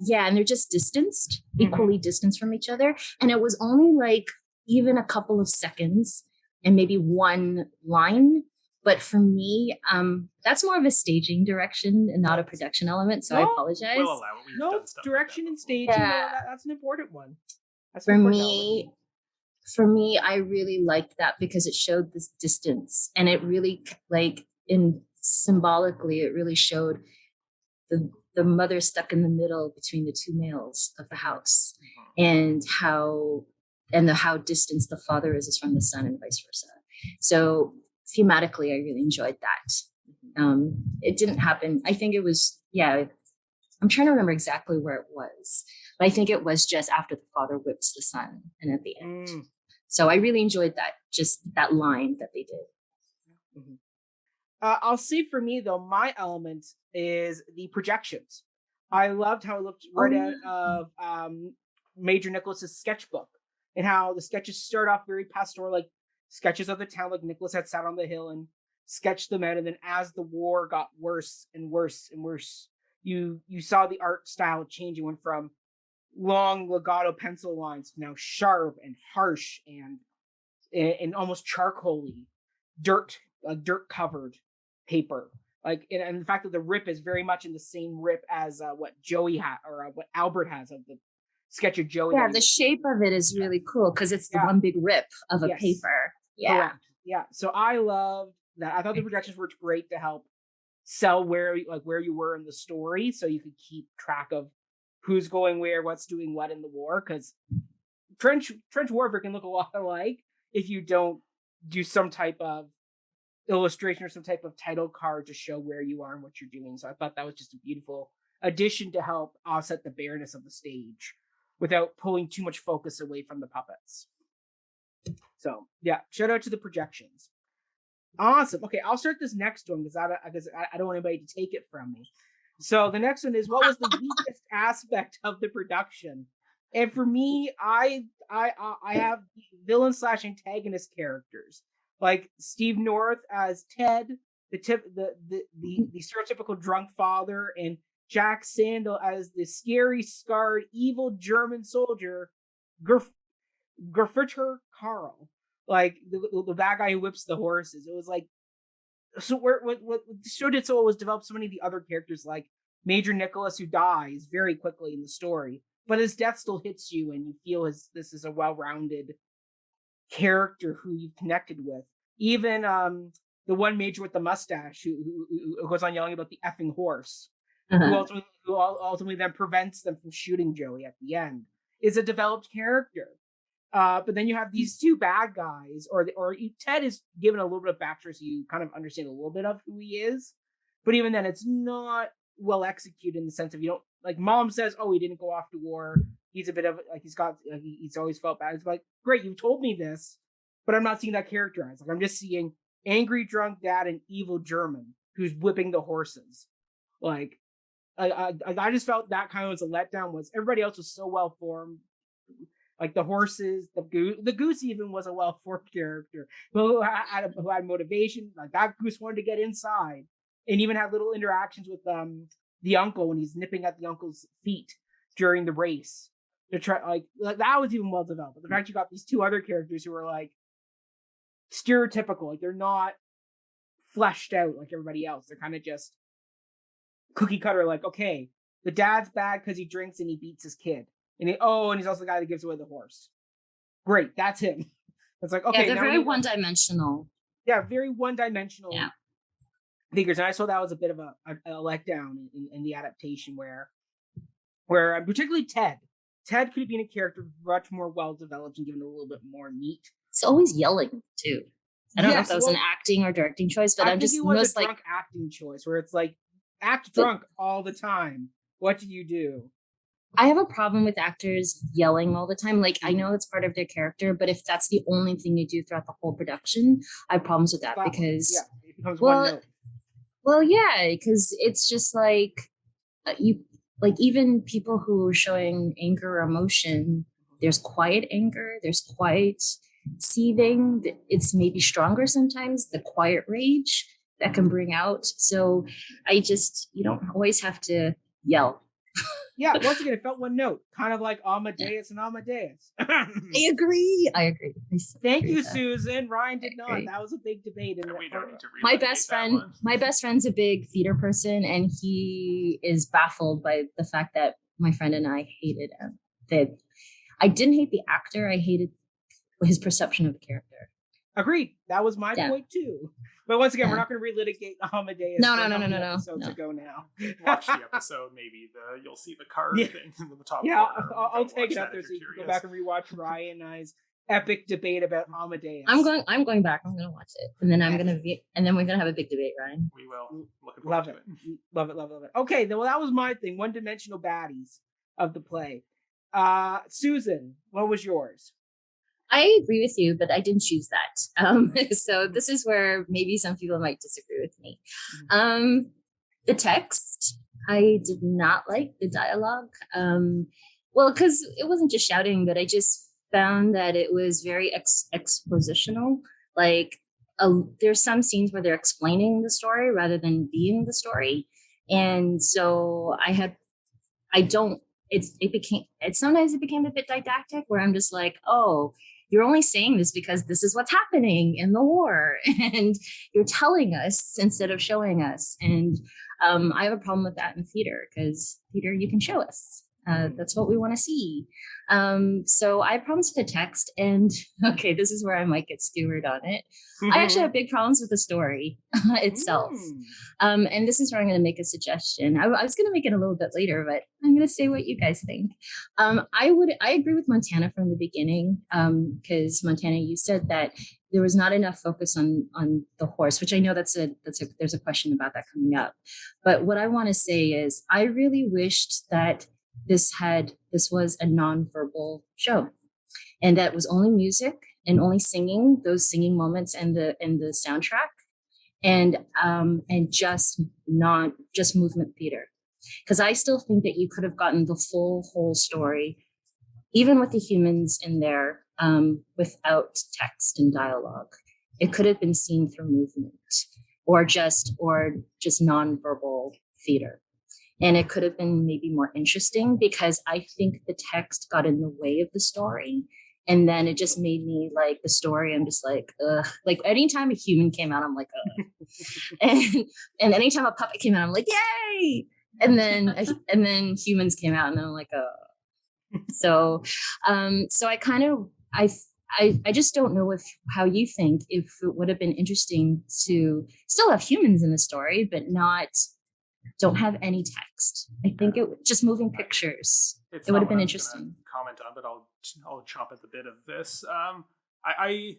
yeah, and they're just distanced, equally distanced from each other, and it was only like even a couple of seconds and maybe one line. But for me, that's more of a staging direction and not a production element. So I apologize. We'll allow it. No, direction and staging. Yeah. That's an important one. That's for me, I really liked that because it showed this distance, and it really, like, in symbolically, it really showed the mother stuck in the middle between the two males of the house, and how distant the father is from the son, and vice versa. So thematically, I really enjoyed that. It didn't happen. I think it was, I'm trying to remember exactly where it was, but I think it was just after the father whips the son and at the end. So I really enjoyed that, just that line that they did. I'll say for me, though, my element is the projections. I loved how it looked right out of Major Nicholas's sketchbook, and how the sketches start off very pastoral, like sketches of the town, like Nicholas had sat on the hill and sketched them out. And then as the war got worse and worse and worse, you saw the art style changing, went from long legato pencil lines to now sharp and harsh and almost charcoaly, dirt covered paper. Like, and the fact that the rip is very much in the same rip as what Joey had, or what Albert has of the sketch of Joey. Yeah, the shape of it is really cool because it's the one big rip of a paper. Yeah. Correct. Yeah. So I loved that. I thought the projections were great to help sell where you were in the story, so you could keep track of who's going where, what's doing what in the war. Because trench warfare can look a lot alike if you don't do some type of illustration or some type of title card to show where you are and what you're doing. So I thought that was just a beautiful addition to help offset the bareness of the stage without pulling too much focus away from the puppets. So yeah, shout out to the projections. Awesome. Okay, I'll start this next one because I don't want anybody to take it from me. So the next one is, what was the weakest aspect of the production? And for me, I have villain / antagonist characters like Steve North as Ted, the stereotypical drunk father, and Jack Sandel as the scary, scarred, evil German soldier, Gerfurter Karl, like the bad guy who whips the horses. It was like, so what the show did so was develop so many of the other characters, like Major Nicholas, who dies very quickly in the story, but his death still hits you, and you feel this is a well-rounded character who you've connected with. Even the one major with the mustache who goes on yelling about the effing horse, who ultimately then prevents them from shooting Joey at the end, is a developed character. But then you have these two bad guys, or Ted is given a little bit of backstory, so you kind of understand a little bit of who he is. But even then, it's not well executed in the sense of, you don't, like, Mom says, oh, he didn't go off to war. He's a bit of, like, he's always felt bad. It's like, great, you told me this, but I'm not seeing that characterized. Like, I'm just seeing angry drunk dad and evil German who's whipping the horses. Like, I just felt that kind of was a letdown. Was everybody else was so well formed. Like the horses, the goose even was a well-formed character who had motivation. Like that goose wanted to get inside, and even had little interactions with the uncle when he's nipping at the uncle's feet during the race to try. Like that was even well developed. But the fact you got these two other characters who are like stereotypical, like they're not fleshed out like everybody else. They're kind of just cookie cutter. Like, okay, the dad's bad because he drinks and he beats his kid. And he's also the guy that gives away the horse. Great, that's him. It's like, okay, they're very one-dimensional. Yeah, very one-dimensional figures. And I saw that was a bit of a letdown in the adaptation, where particularly Ted could have been a character much more well-developed and given a little bit more meat. It's always yelling too. I don't know if that was an acting or directing choice, but I'm just most like drunk acting choice, where it's like act drunk all the time. What do you do? I have a problem with actors yelling all the time. Like, I know it's part of their character, but if that's the only thing you do throughout the whole production, I have problems with that because it becomes one note. Well, yeah, because it's just like even people who are showing anger or emotion, there's quiet anger, there's quiet seething. It's maybe stronger sometimes, the quiet rage that can bring out. So you don't always have to yell. Yeah, once again, it felt one note, kind of like Amadeus and Amadeus. I agree. Thank you, Susan. Ryan did not. That was a big debate. My best friend's a big theater person, and he is baffled by the fact that my friend and I hated him. That I didn't hate the actor, I hated his perception of the character. Agreed. That was my point too. But once again, we're not going to relitigate Amadeus. No. To go now. Watch the episode. Maybe you'll see the card thing in the top. Yeah, I'll take it up there so you can go back and rewatch Ryan and I's epic debate about Amadeus. I'm going back. I'm going to watch it, and then we're going to have a big debate, Ryan. We will. Looking forward to it. Love it. Okay, well that was my thing. One-dimensional baddies of the play. Susan, what was yours? I agree with you, but I didn't choose that. So this is where maybe some people might disagree with me. The text, I did not like the dialogue. Well, because it wasn't just shouting, but I just found that it was very expositional. Like there's some scenes where they're explaining the story rather than being the story. And so sometimes it became a bit didactic where I'm just like, oh, you're only saying this because this is what's happening in the war and you're telling us instead of showing us. And I have a problem with that in theater because theater, you can show us. That's what we want to see. So I have problems with the text, and okay, this is where I might get skewered on it. I actually have big problems with the story itself. And this is where I'm going to make a suggestion. I was going to make it a little bit later, but I'm going to say what you guys think. I agree with Montana from the beginning, because Montana, you said that there was not enough focus on the horse, which I know there's a question about that coming up. But what I want to say is I really wished that this was a non-verbal show, and that was only music and only singing, those singing moments and the soundtrack, and just movement theater. Because I still think that you could have gotten the whole story, even with the humans in there, without text and dialogue. It could have been seen through movement or just non-verbal theater. And it could have been maybe more interesting because I think the text got in the way of the story. And then it just made me like the story. I'm just like, ugh. Like anytime a human came out, I'm like, ugh. and anytime a puppet came out, I'm like, yay. And then humans came out and I'm like, oh. So I just don't know how you think if it would have been interesting to still have humans in the story, but don't have any text. I think it just moving pictures. It would have been interesting. Comment on, but I'll chomp at the bit of this. I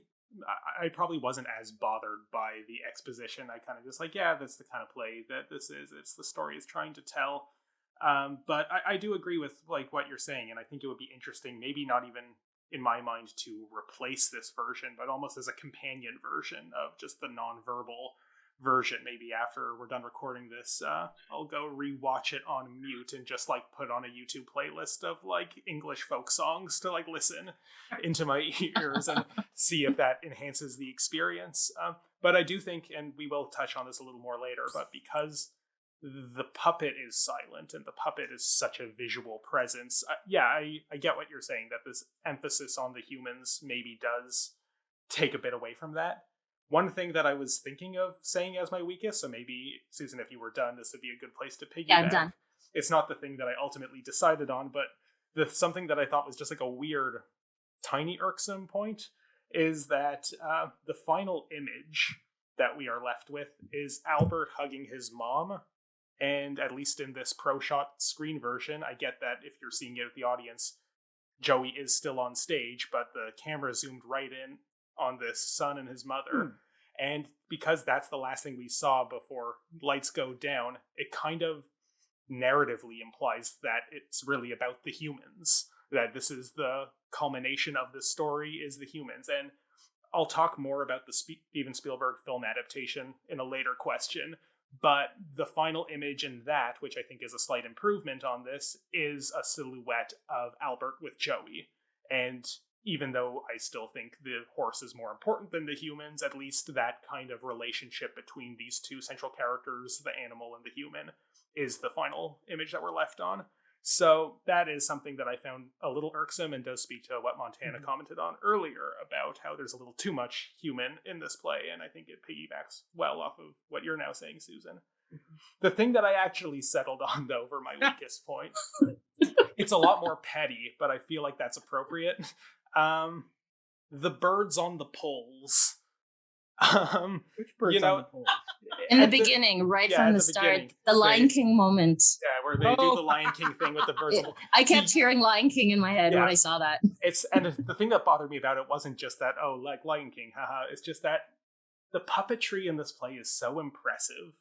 probably wasn't as bothered by the exposition. I kind of just like, yeah, that's the kind of play that this is. It's the story it's trying to tell. But I do agree with like what you're saying, and I think it would be interesting, maybe not even in my mind to replace this version, but almost as a companion version of just the non-verbal version. Maybe after we're done recording this, I'll go rewatch it on mute and just like put on a YouTube playlist of like English folk songs to like listen into my ears and see if that enhances the experience. But I do think, and we will touch on this a little more later, but because the puppet is silent and the puppet is such a visual presence, I get what you're saying, that this emphasis on the humans maybe does take a bit away from that. One thing that I was thinking of saying as my weakest, so maybe, Susan, if you were done, this would be a good place to piggyback. Yeah, I'm done. It's not the thing that I ultimately decided on, but something that I thought was just like a weird, tiny irksome point is that the final image that we are left with is Albert hugging his mom. And at least in this pro shot screen version, I get that if you're seeing it with the audience, Joey is still on stage, but the camera zoomed right in on this son and his mother. And because that's the last thing we saw before lights go down, it kind of narratively implies that it's really about the humans, that this is the culmination of the story is the humans. And I'll talk more about the Steven Spielberg film adaptation in a later question, but the final image in that, which I think is a slight improvement on this, is a silhouette of Albert with Joey. And even though I still think the horse is more important than the humans, at least that kind of relationship between these two central characters, the animal and the human, is the final image that we're left on. So that is something that I found a little irksome, and does speak to what Montana commented on earlier about how there's a little too much human in this play, and I think it piggybacks well off of what you're now saying, Susan. The thing that I actually settled on, though, for my weakest point, it's a lot more petty, but I feel like that's appropriate. The birds on the poles. Which birds on the poles? In the beginning, right from the start, the Lion King moment. Yeah, where they do the Lion King thing with the birds on the poles. I kept hearing Lion King in my head when I saw that. And the thing that bothered me about it wasn't just that, like Lion King, haha. It's just that the puppetry in this play is so impressive.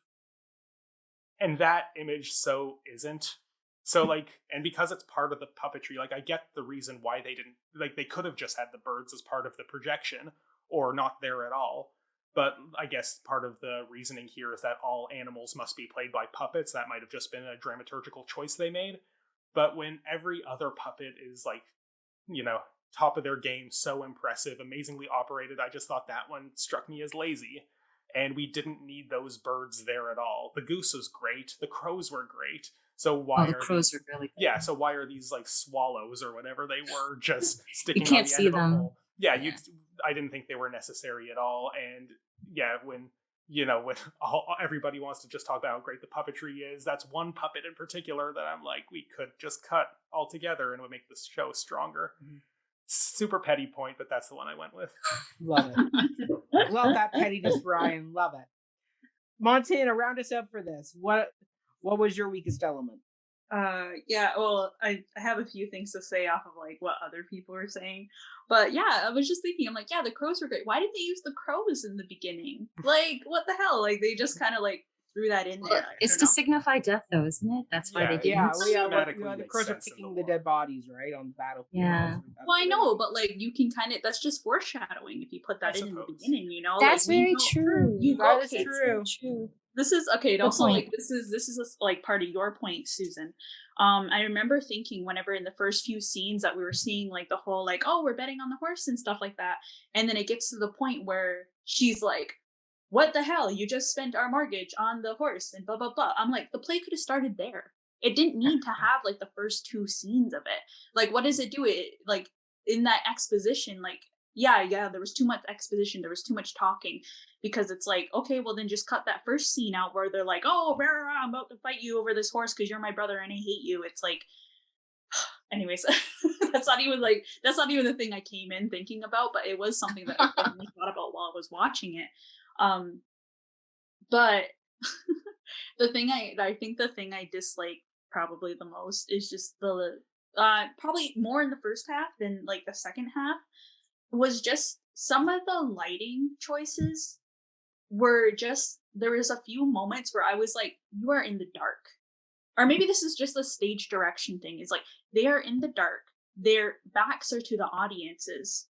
And that image so isn't. So, like, and because it's part of the puppetry, like, I get the reason why they didn't, like, they could have just had the birds as part of the projection, or not there at all. But I guess part of the reasoning here is that all animals must be played by puppets. That might have just been a dramaturgical choice they made. But when every other puppet is, like, you know, top of their game, so impressive, amazingly operated, I just thought that one struck me as lazy. And we didn't need those birds there at all. The goose was great. The crows were great. So why the crows are really good. Yeah, so why are these, like, swallows or whatever they were just sticking you can't on the see end of a them. pole? Yeah, I didn't think they were necessary at all. And yeah, when everybody wants to just talk about how great the puppetry is, that's one puppet in particular that I'm like, we could just cut altogether and it would make this show stronger. Mm-hmm. Super petty point, but that's the one I went with. Love it. Love that pettiness, Brian. Love it. Montana, round us up for this. What was your weakest element? Yeah, well, I have a few things to say off of, like, what other people are saying. But yeah, I was just thinking, I'm like, yeah, the crows were great. Why did they use the crows in the beginning? Like, what the hell? Like, they just kind of, like, threw that in there. It's to signify death, though, isn't it? That's why they did it. Yeah, the crows are picking the dead bodies, right, on the battlefield. Yeah. Well, I know, but, like, you can kind of, that's just foreshadowing if you put that in the beginning, you know? That's like, very true. That is true. This is okay. It also, like, this is like part of your point, Susan. I remember thinking whenever in the first few scenes that we were seeing, like, the whole, like, oh, we're betting on the horse and stuff like that, and then it gets to the point where she's like, what the hell? You just spent our mortgage on the horse and blah blah blah. I'm like, the play could have started there. It didn't need to have, like, the first two scenes of it. Like, what does it do? It, like, in that exposition, like, yeah, there was too much exposition, there was too much talking, because it's like, okay, well, then just cut that first scene out where they're like, oh, I'm about to fight you over this horse because you're my brother and I hate you. It's like, anyways, that's not even the thing I came in thinking about, but it was something that I definitely thought about while I was watching it. But the thing I dislike probably the most is just the probably more in the first half than, like, the second half, was just some of the lighting choices were just, there was a few moments where I was like, you are in the dark. Or maybe this is just a stage direction thing. It's like, they are in the dark. Their backs are to the audiences.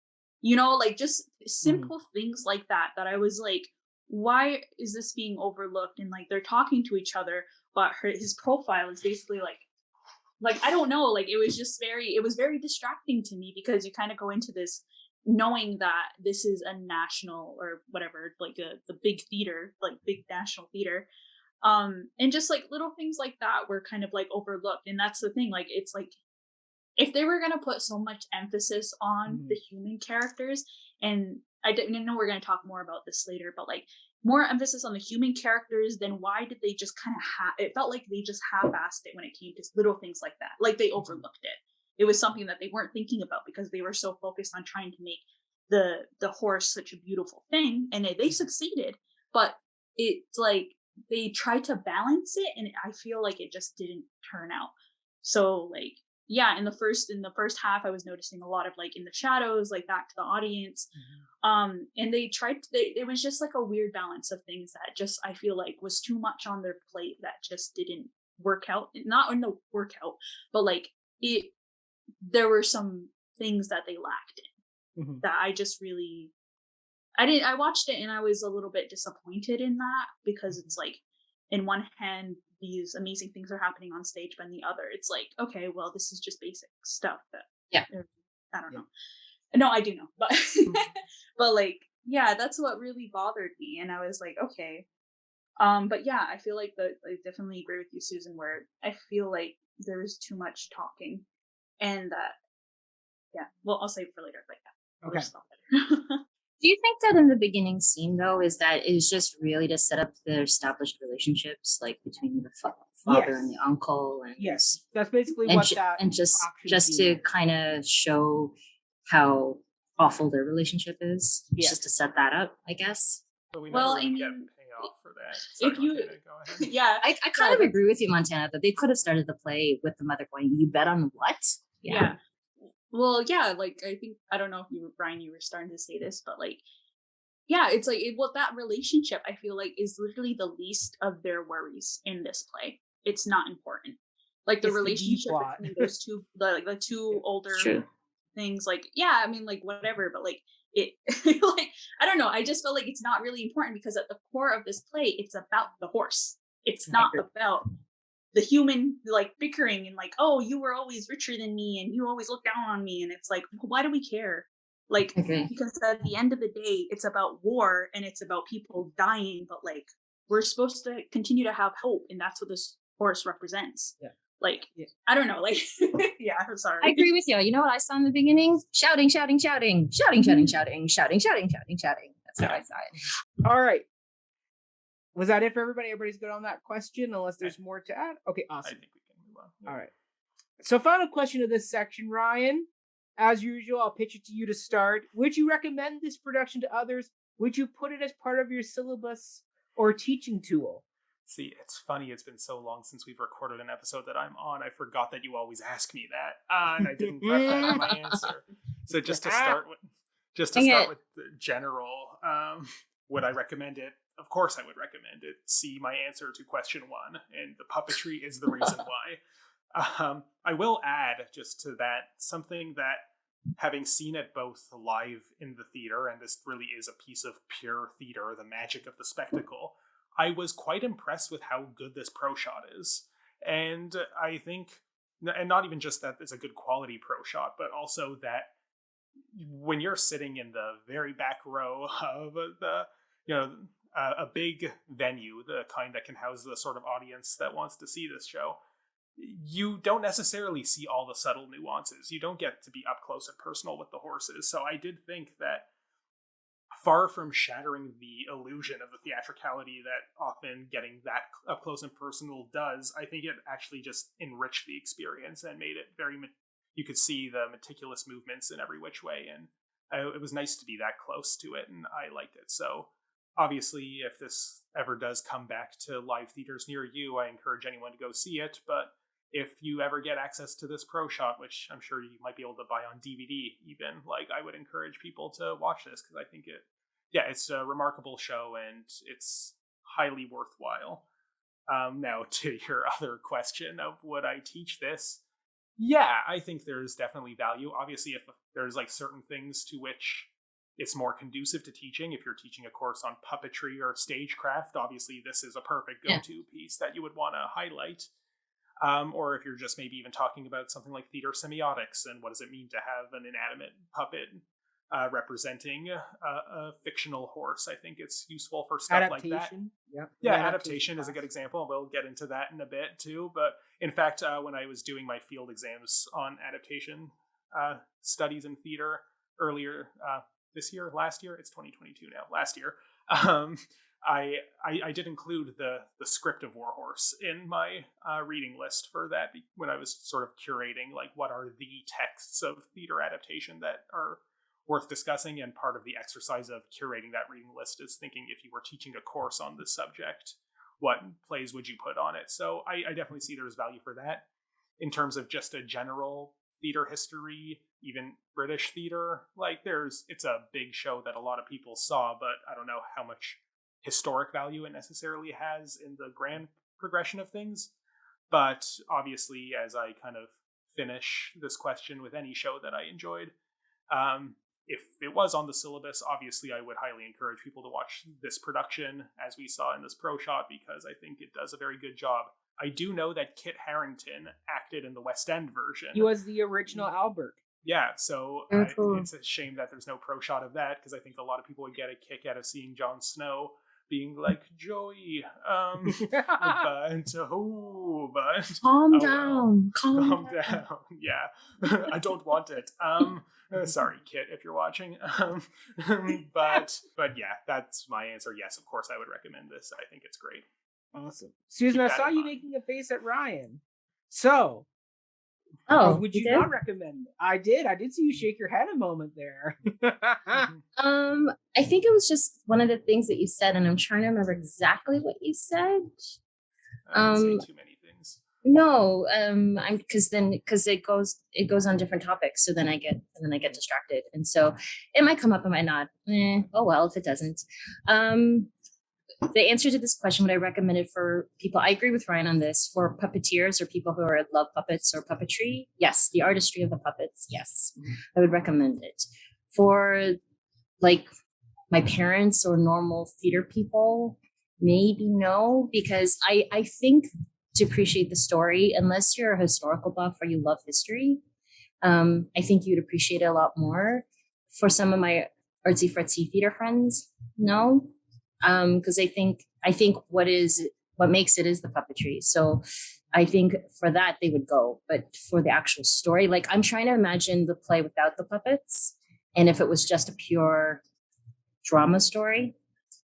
You know, like, just simple things like that I was like, why is this being overlooked? And, like, they're talking to each other, but his profile is basically like, I don't know, like, it was very distracting to me, because you kind of go into this knowing that this is a national or whatever, like, the big theater, like, big national theater. And just, like, little things like that were kind of, like, overlooked. And that's the thing, like, it's like, if they were going to put so much emphasis on the human characters, and I know we're going to talk more about this later, but, like, more emphasis on the human characters, then why did they just kind of it felt like they just half-assed it when it came to little things like that. Like, they overlooked it. It was something that they weren't thinking about because they were so focused on trying to make the horse such a beautiful thing, and they succeeded, but it's like they tried to balance it, and I feel like it just didn't turn out. So, like, yeah, in the first half, I was noticing a lot of, like, in the shadows, like, back to the audience. And it was just, like, a weird balance of things that just, I feel like, was too much on their plate that just didn't work out. Not in the workout, but, like, there were some things that they lacked in that I just really, I watched it and I was a little bit disappointed in that, because it's like, in one hand, these amazing things are happening on stage, but in the other, it's like, okay, well, this is just basic stuff that I don't know. No, I do know, but but like, yeah, that's what really bothered me, and I was like, okay. But yeah, I feel like I definitely agree with you, Susan, where I feel like there's too much talking, and that, yeah. Well, I'll save it for later, but yeah. Okay. Stop there. Do you think that in the beginning scene, though, is that is just really to set up the established relationships, like between the father and the uncle, and yes, that's basically and what that and just auction to scene is. kind of show how awful their relationship is, just to set that up, I guess. But we Well, never I really get mean, payoff for that. Sorry, if you, Montana, go ahead. yeah, I kind of agree with you, Montana, that they could have started the play with the mother going, "You bet on what?" Yeah. Well, yeah, like I think, I don't know if you, Brian, you were starting to say this, but like, yeah, it's like that relationship, I feel like, is literally the least of their worries in this play. It's not important. Like the It's the B relationship plot. between those two, the two older things, like, yeah, I mean, like, whatever, but like it, like, I don't know, I just felt like it's not really important, because at the core of this play, it's about the horse. It's not about the human, like, bickering and like, oh, you were always richer than me and you always look down on me, and it's like, why do we care? Like, because at the end of the day, it's about war and it's about people dying, but like, we're supposed to continue to have hope, and that's what this horse represents. Like, I don't know, like, yeah, I'm sorry. I agree with you. You know what I saw in the beginning? Shouting, shouting, shouting, shouting, shouting, shouting, shouting, shouting, shouting, shouting. That's how I saw it. All right. Was that it for everybody? Everybody's good on that question, unless there's more to add? Okay, awesome. I think we can move on. All right. So final question of this section, Ryan. As usual, I'll pitch it to you to start. Would you recommend this production to others? Would you put it as part of your syllabus or teaching tool? See, it's funny. It's been so long since we've recorded an episode that I'm on. I forgot that you always ask me that, and I didn't prep that in my answer. So just to start with the general, would I recommend it? Of course, I would recommend it. See my answer to question 1, and the puppetry is the reason why. I will add just to that something that, having seen it both live in the theater, and this really is a piece of pure theater, the magic of the spectacle, I was quite impressed with how good this pro shot is. And I think, and not even just that it's a good quality pro shot, but also that when you're sitting in the very back row of a big venue, the kind that can house the sort of audience that wants to see this show, you don't necessarily see all the subtle nuances. You don't get to be up close and personal with the horses. So I did think that, far from shattering the illusion of the theatricality that often getting that up close and personal does, I think it actually just enriched the experience and made it very, you could see the meticulous movements in every which way. And it was nice to be that close to it, and I liked it. So obviously, if this ever does come back to live theaters near you, I encourage anyone to go see it. But if you ever get access to this pro shot, which I'm sure you might be able to buy on DVD even, like, I would encourage people to watch this, because I think it's a remarkable show and it's highly worthwhile. Now, to your other question of would I teach this? Yeah, I think there's definitely value. Obviously, if there's like certain things to which it's more conducive to teaching, if you're teaching a course on puppetry or stagecraft, obviously this is a perfect go-to piece that you would want to highlight. Or if you're just maybe even talking about something like theater semiotics and what does it mean to have an inanimate puppet representing a fictional horse, I think it's useful for stuff like that. Adaptation is a good example. We'll get into that in a bit too. But in fact, when I was doing my field exams on adaptation studies in theater earlier last year, it's 2022 now, last year, I did include the script of Warhorse in my reading list for that when I was sort of curating, like, what are the texts of theater adaptation that are worth discussing. And part of the exercise of curating that reading list is thinking, if you were teaching a course on this subject, what plays would you put on it? So I definitely see there's value for that. In terms of just a general theater history, even British theater, like, it's a big show that a lot of people saw, but I don't know how much historic value it necessarily has in the grand progression of things. But obviously, as I kind of finish this question with any show that I enjoyed, if it was on the syllabus, obviously I would highly encourage people to watch this production, as we saw in this pro shot, because I think it does a very good job. I do know that Kit Harington acted in the West End version. He was the original Albert. yeah, so cool. it's a shame that there's no pro shot of that, because I think a lot of people would get a kick out of seeing Jon Snow being like, Joey, but calm down. Yeah, I don't want it. Sorry, Kit, if you're watching. But yeah, that's my answer. Yes, of course, I would recommend this. I think it's great. Awesome, Susan. I saw you making a face at Ryan. So, would you not recommend it? I did see you shake your head a moment there. I think it was just one of the things that you said, and I'm trying to remember exactly what you said. I didn't say too many things. No, because it goes on different topics, so then I get distracted, and so it might come up, it might not. Oh well, if it doesn't. The answer to this question, what I recommended for people, I agree with Ryan on this, for puppeteers or people who love puppets or puppetry, yes, the artistry of the puppets, yes, I would recommend it. For like my parents or normal theater people, maybe no, because I think to appreciate the story, unless you're a historical buff or you love history, I think you'd appreciate it a lot more. For some of my artsy fartsy theater friends, no. Because I think what makes it is the puppetry. So I think for that they would go, but for the actual story, like I'm trying to imagine the play without the puppets, and if it was just a pure drama story,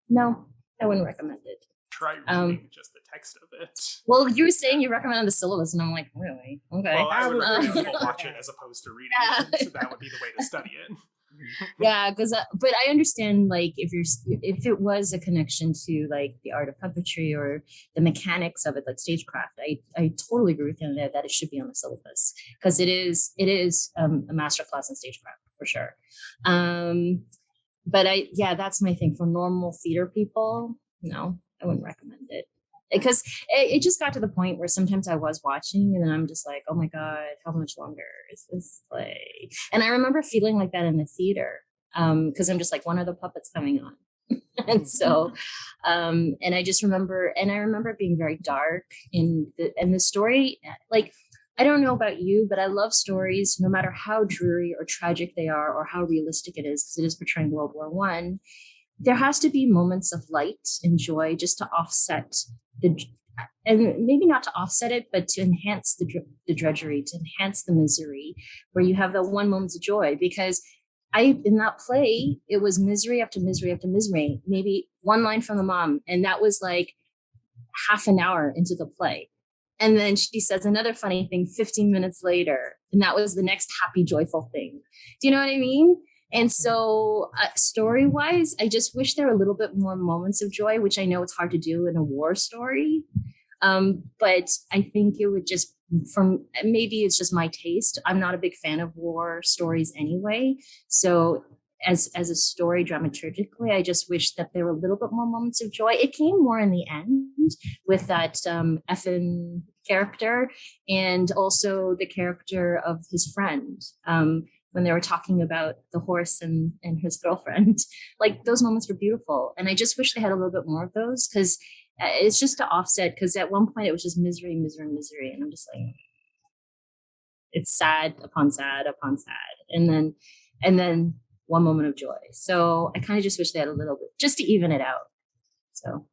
no, I wouldn't recommend it. Try reading just the text of it. Well, you were saying you recommended the syllabus, and I'm like, really? Okay. Well, I would recommend people watch it as opposed to reading it. So that would be the way to study it. Yeah, because but I understand, like, if it was a connection to like the art of puppetry or the mechanics of it, like stagecraft, I totally agree with you that it should be on the syllabus, because it is a masterclass in stagecraft for sure. But that's my thing. For normal theater people, no, I wouldn't recommend it, because it just got to the point where sometimes I was watching and then I'm just like, oh my God, how much longer is this play? And I remember feeling like that in the theater, because I'm just like, when are the puppets coming on? And so, and I remember it being very dark in the story. Like, I don't know about you, but I love stories, no matter how dreary or tragic they are or how realistic it is, because it is portraying World War I. There has to be moments of light and joy just to offset and maybe not to offset it, but to enhance the drudgery, to enhance the misery, where you have the one moment of joy. Because in that play, it was misery after misery after misery, maybe one line from the mom, and that was like half an hour into the play. And then she says another funny thing 15 minutes later, and that was the next happy, joyful thing. Do you know what I mean? And so story-wise, I just wish there were a little bit more moments of joy, which I know it's hard to do in a war story. But I think it would just, maybe it's just my taste. I'm not a big fan of war stories anyway. So as a story dramaturgically, I just wish that there were a little bit more moments of joy. It came more in the end with that Effin character, and also the character of his friend. When they were talking about the horse and his girlfriend, like those moments were beautiful. And I just wish they had a little bit more of those, because it's just to offset, because at one point it was just misery, misery, misery. And I'm just like, it's sad upon sad upon sad. And then one moment of joy. So I kind of just wish they had a little bit just to even it out. So.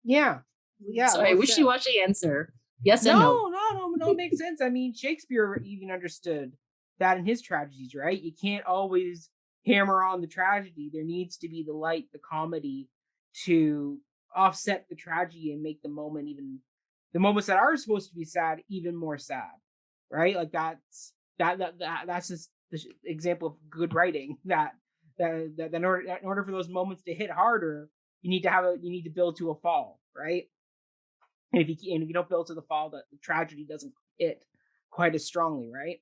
Yeah. Sorry, wishy-washy answer. Yes and no. No, it makes sense. I mean, Shakespeare even understood that in his tragedies, right? You can't always hammer on the tragedy. There needs to be the light, the comedy, to offset the tragedy and make the moments that are supposed to be sad even more sad, right? Like that's just the example of good writing. That in order for those moments to hit harder, you need to build to a fall, right? And if you don't build to the fall, the tragedy doesn't hit quite as strongly, right?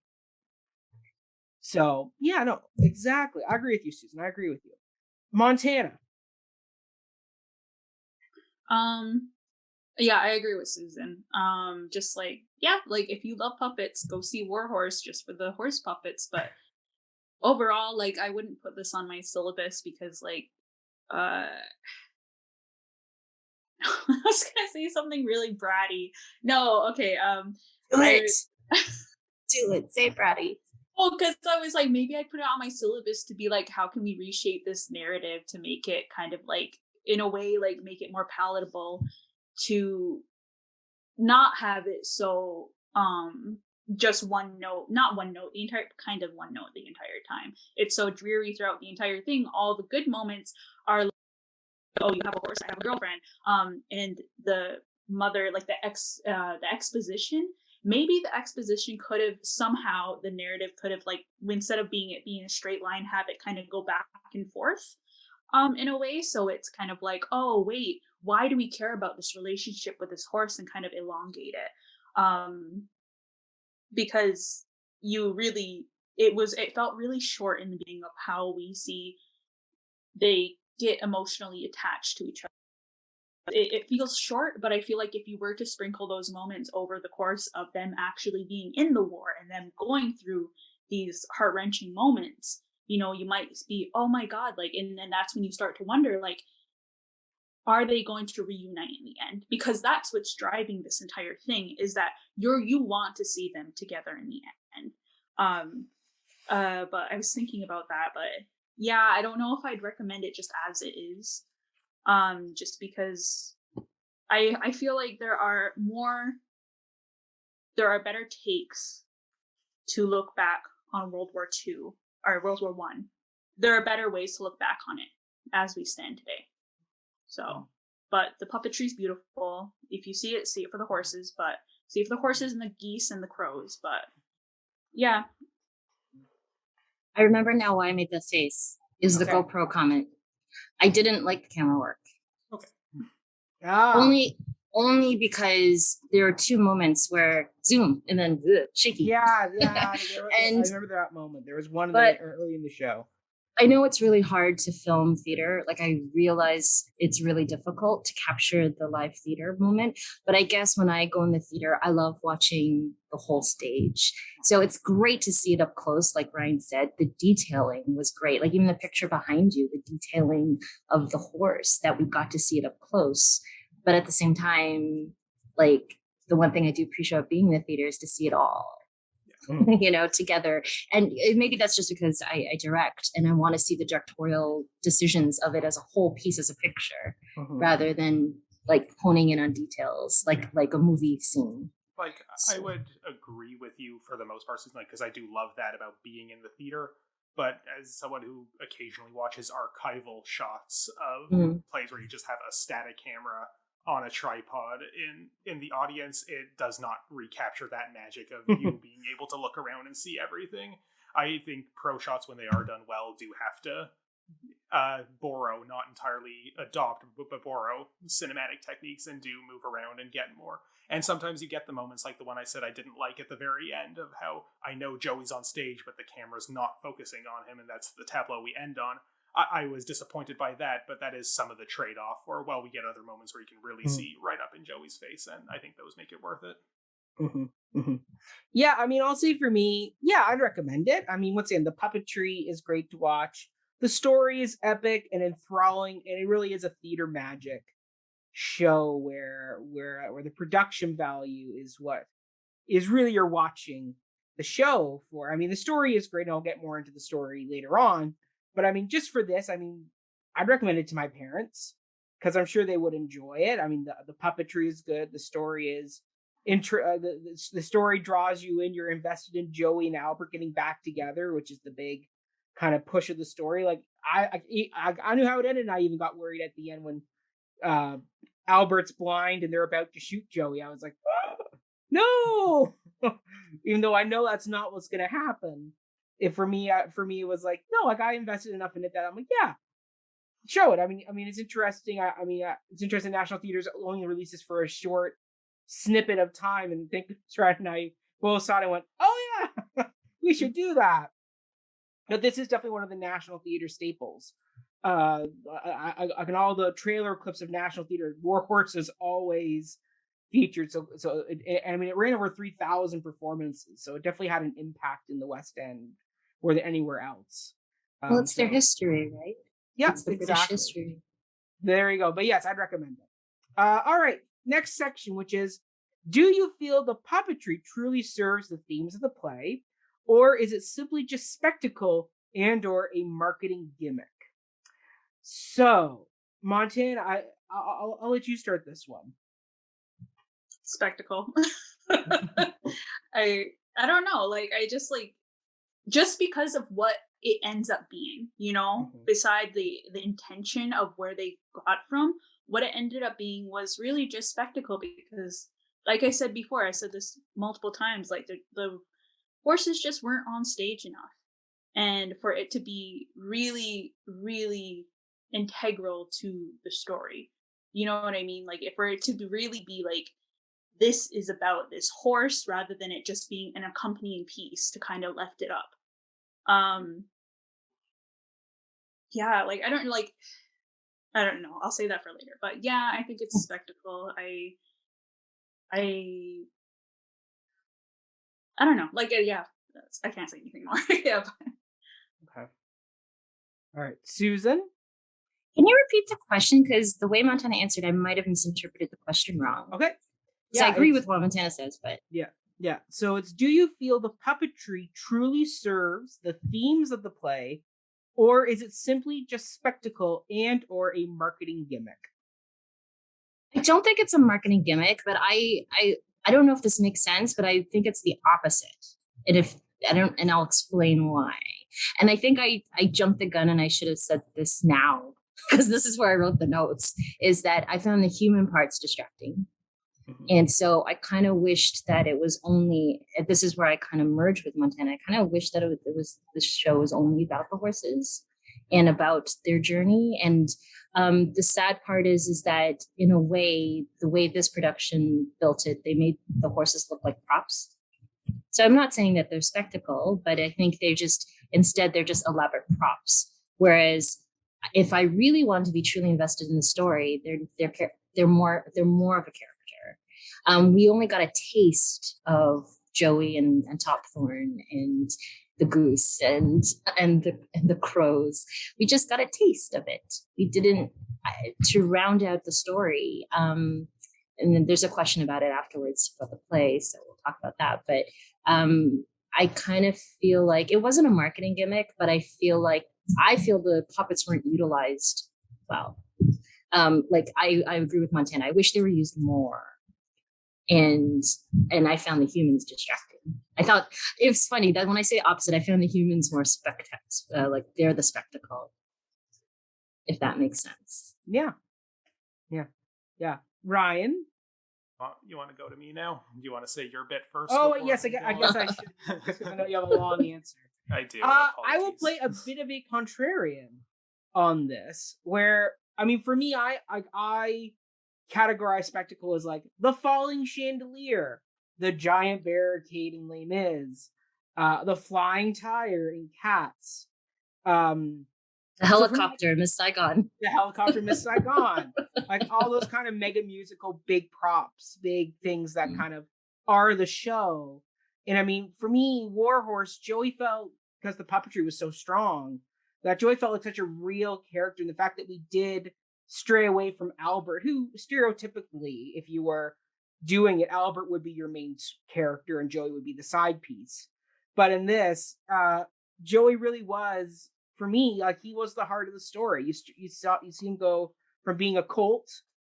So yeah, no, exactly. I agree with you, Susan. I agree with you. Montana. Yeah, I agree with Susan. Just like, yeah, like if you love puppets, go see Warhorse just for the horse puppets. But overall, like, I wouldn't put this on my syllabus because, like, I was gonna say something really bratty. No, okay. Do it. Do it. Say bratty. Well, because I was like, maybe I'd put it on my syllabus to be like, how can we reshape this narrative to make it kind of like, in a way, like make it more palatable to not have it so just one note, not one note, the entire kind of one note the entire time. It's so dreary throughout the entire thing. All the good moments are like, oh, you have a horse, I have a girlfriend. And the mother, like the exposition, maybe the exposition could have somehow, the narrative could have like, instead of being a straight line, have it kind of go back and forth in a way. So it's kind of like, oh wait, why do we care about this relationship with this horse, and kind of elongate it. Because it felt really short in the beginning of how we see they get emotionally attached to each other. It feels short, but I feel like if you were to sprinkle those moments over the course of them actually being in the war and them going through these heart-wrenching moments, you know, you might be, oh my God, like, and then that's when you start to wonder, like, are they going to reunite in the end? Because that's what's driving this entire thing, is that you want to see them together in the end. But I was thinking about that, but yeah, I don't know if I'd recommend it just as it is. Just because I feel like there are better takes to look back on World War II or World War One. There are better ways to look back on it as we stand today. So, but the puppetry is beautiful. If you see it for the horses, but see it for the horses and the geese and the crows. But yeah, I remember now why I made that face. Is the GoPro comment. I didn't like the camera work. Okay. Only because there are two moments where zoom and then shaky. Yeah. And I remember that moment. There was one early in the show. I know it's really hard to film theater. Like, I realize it's really difficult to capture the live theater moment. But I guess when I go in the theater, I love watching the whole stage. So it's great to see it up close. Like Ryan said, the detailing was great. Like, even the picture behind you, the detailing of the horse, that we got to see it up close. But at the same time, like, the one thing I do appreciate about being in the theater is to see it all. You know, together. And maybe that's just because I direct and I want to see the directorial decisions of it as a whole piece, as a picture, rather than like honing in on details like a movie scene. Like, I would agree with you for the most part, because I do love that about being in the theater. But as someone who occasionally watches archival shots of plays where you just have a static camera on a tripod in the audience, it does not recapture that magic of you being able to look around and see everything. I think pro shots, when they are done well, do have to borrow, not entirely adopt, but borrow cinematic techniques and do move around and get more. And sometimes you get the moments like the one I said I didn't like at the very end, of how I know Joey's on stage, but the camera's not focusing on him, and that's the tableau we end on. I was disappointed by that, but that is some of the trade-off. Or, well, we get other moments where you can really see right up in Joey's face, and I think those make it worth it. Yeah, I mean, I'll say for me, yeah, I'd recommend it. I mean, once again, the puppetry is great to watch. The story is epic and enthralling, and it really is a theater magic show where the production value is what is really you're watching the show for. I mean, the story is great, and I'll get more into the story later on. But I mean, just for this, I mean, I'd recommend it to my parents because I'm sure they would enjoy it. I mean, the puppetry is good. The story is the story draws you in. You're invested in Joey and Albert getting back together, which is the big kind of push of the story. Like I knew how it ended, and I even got worried at the end when Albert's blind and they're about to shoot Joey. I was like, oh, no, even though I know that's not what's going to happen. For me, it was like, no, like I invested enough in it that I'm like, yeah, show it. I mean, it's interesting. It's interesting. National Theaters only releases for a short snippet of time, and think Strad and I both saw it and went, oh yeah, we should do that. But this is definitely one of the National Theater staples. I can all the trailer clips of National Theater, War Horse is always featured. So it ran over 3,000 performances, so it definitely had an impact in the West End more than anywhere else. Well, it's their history, right? Yeah, it's the British history. There you go. But yes, I'd recommend it. All right, next section, which is, do you feel the puppetry truly serves the themes of the play, or is it simply just spectacle and or a marketing gimmick? So, Montana, I'll let you start this one. Spectacle. I don't know. Like, I just just because of what it ends up being, you know, beside the intention of where they got from, what it ended up being was really just spectacle. Because, like I said before, I said this multiple times, like the horses just weren't on stage enough, and for it to be really, really integral to the story, you know what I mean? Like, for it to really be like, this is about this horse rather than it just being an accompanying piece to kind of lift it up. Yeah, like I don't know. I'll say that for later. But yeah, I think it's a spectacle. I don't know. Like, yeah, I can't say anything more. Yeah. Okay. All right, Susan. Can you repeat the question? Because the way Montana answered, I might have misinterpreted the question wrong. Okay. So I agree with what Montana says, but yeah. So it's, do you feel the puppetry truly serves the themes of the play, or is it simply just spectacle and or a marketing gimmick? I don't think it's a marketing gimmick, but I don't know if this makes sense, but I think it's the opposite. And I'll explain why. And I think I jumped the gun and I should have said this now, because this is where I wrote the notes, is that I found the human parts distracting. And so I kind of wished that it was only, this is where I kind of merged with Montana. I kind of wished that the show was only about the horses and about their journey. And the sad part is that in a way, the way this production built it, they made the horses look like props. So I'm not saying that they're spectacle, but I think they're just elaborate props. Whereas if I really want to be truly invested in the story, they're more of a character. We only got a taste of Joey and Topthorn and the goose and the crows. We just got a taste of it. We didn't to round out the story. And then there's a question about it afterwards about the play, so we'll talk about that. But I kind of feel like it wasn't a marketing gimmick, but I feel the puppets weren't utilized well. Like I agree with Montana. I wish they were used more. And I found the humans distracting. I thought it was funny that when I say opposite, I found the humans more like they're the spectacle, if that makes sense. Yeah. Ryan, you want to go to me now? Do you want to say your bit first? Oh yes, I guess I should, because I know you have a long answer. I do. I will play a bit of a contrarian on this, where I mean, for me, I categorize spectacle as like the falling chandelier, the giant barricade in Les Mis, the flying tire in Cats, the helicopter, Miss Saigon. The helicopter, Miss Saigon. Like all those kind of mega musical, big props, big things that kind of are the show. And I mean, for me, Warhorse, Joey felt, because the puppetry was so strong, that Joey felt like such a real character. And the fact that we did stray away from Albert, who stereotypically, if you were doing it, Albert would be your main character and Joey would be the side piece. But in this, Joey really was, for me, like he was the heart of the story. You see him go from being a colt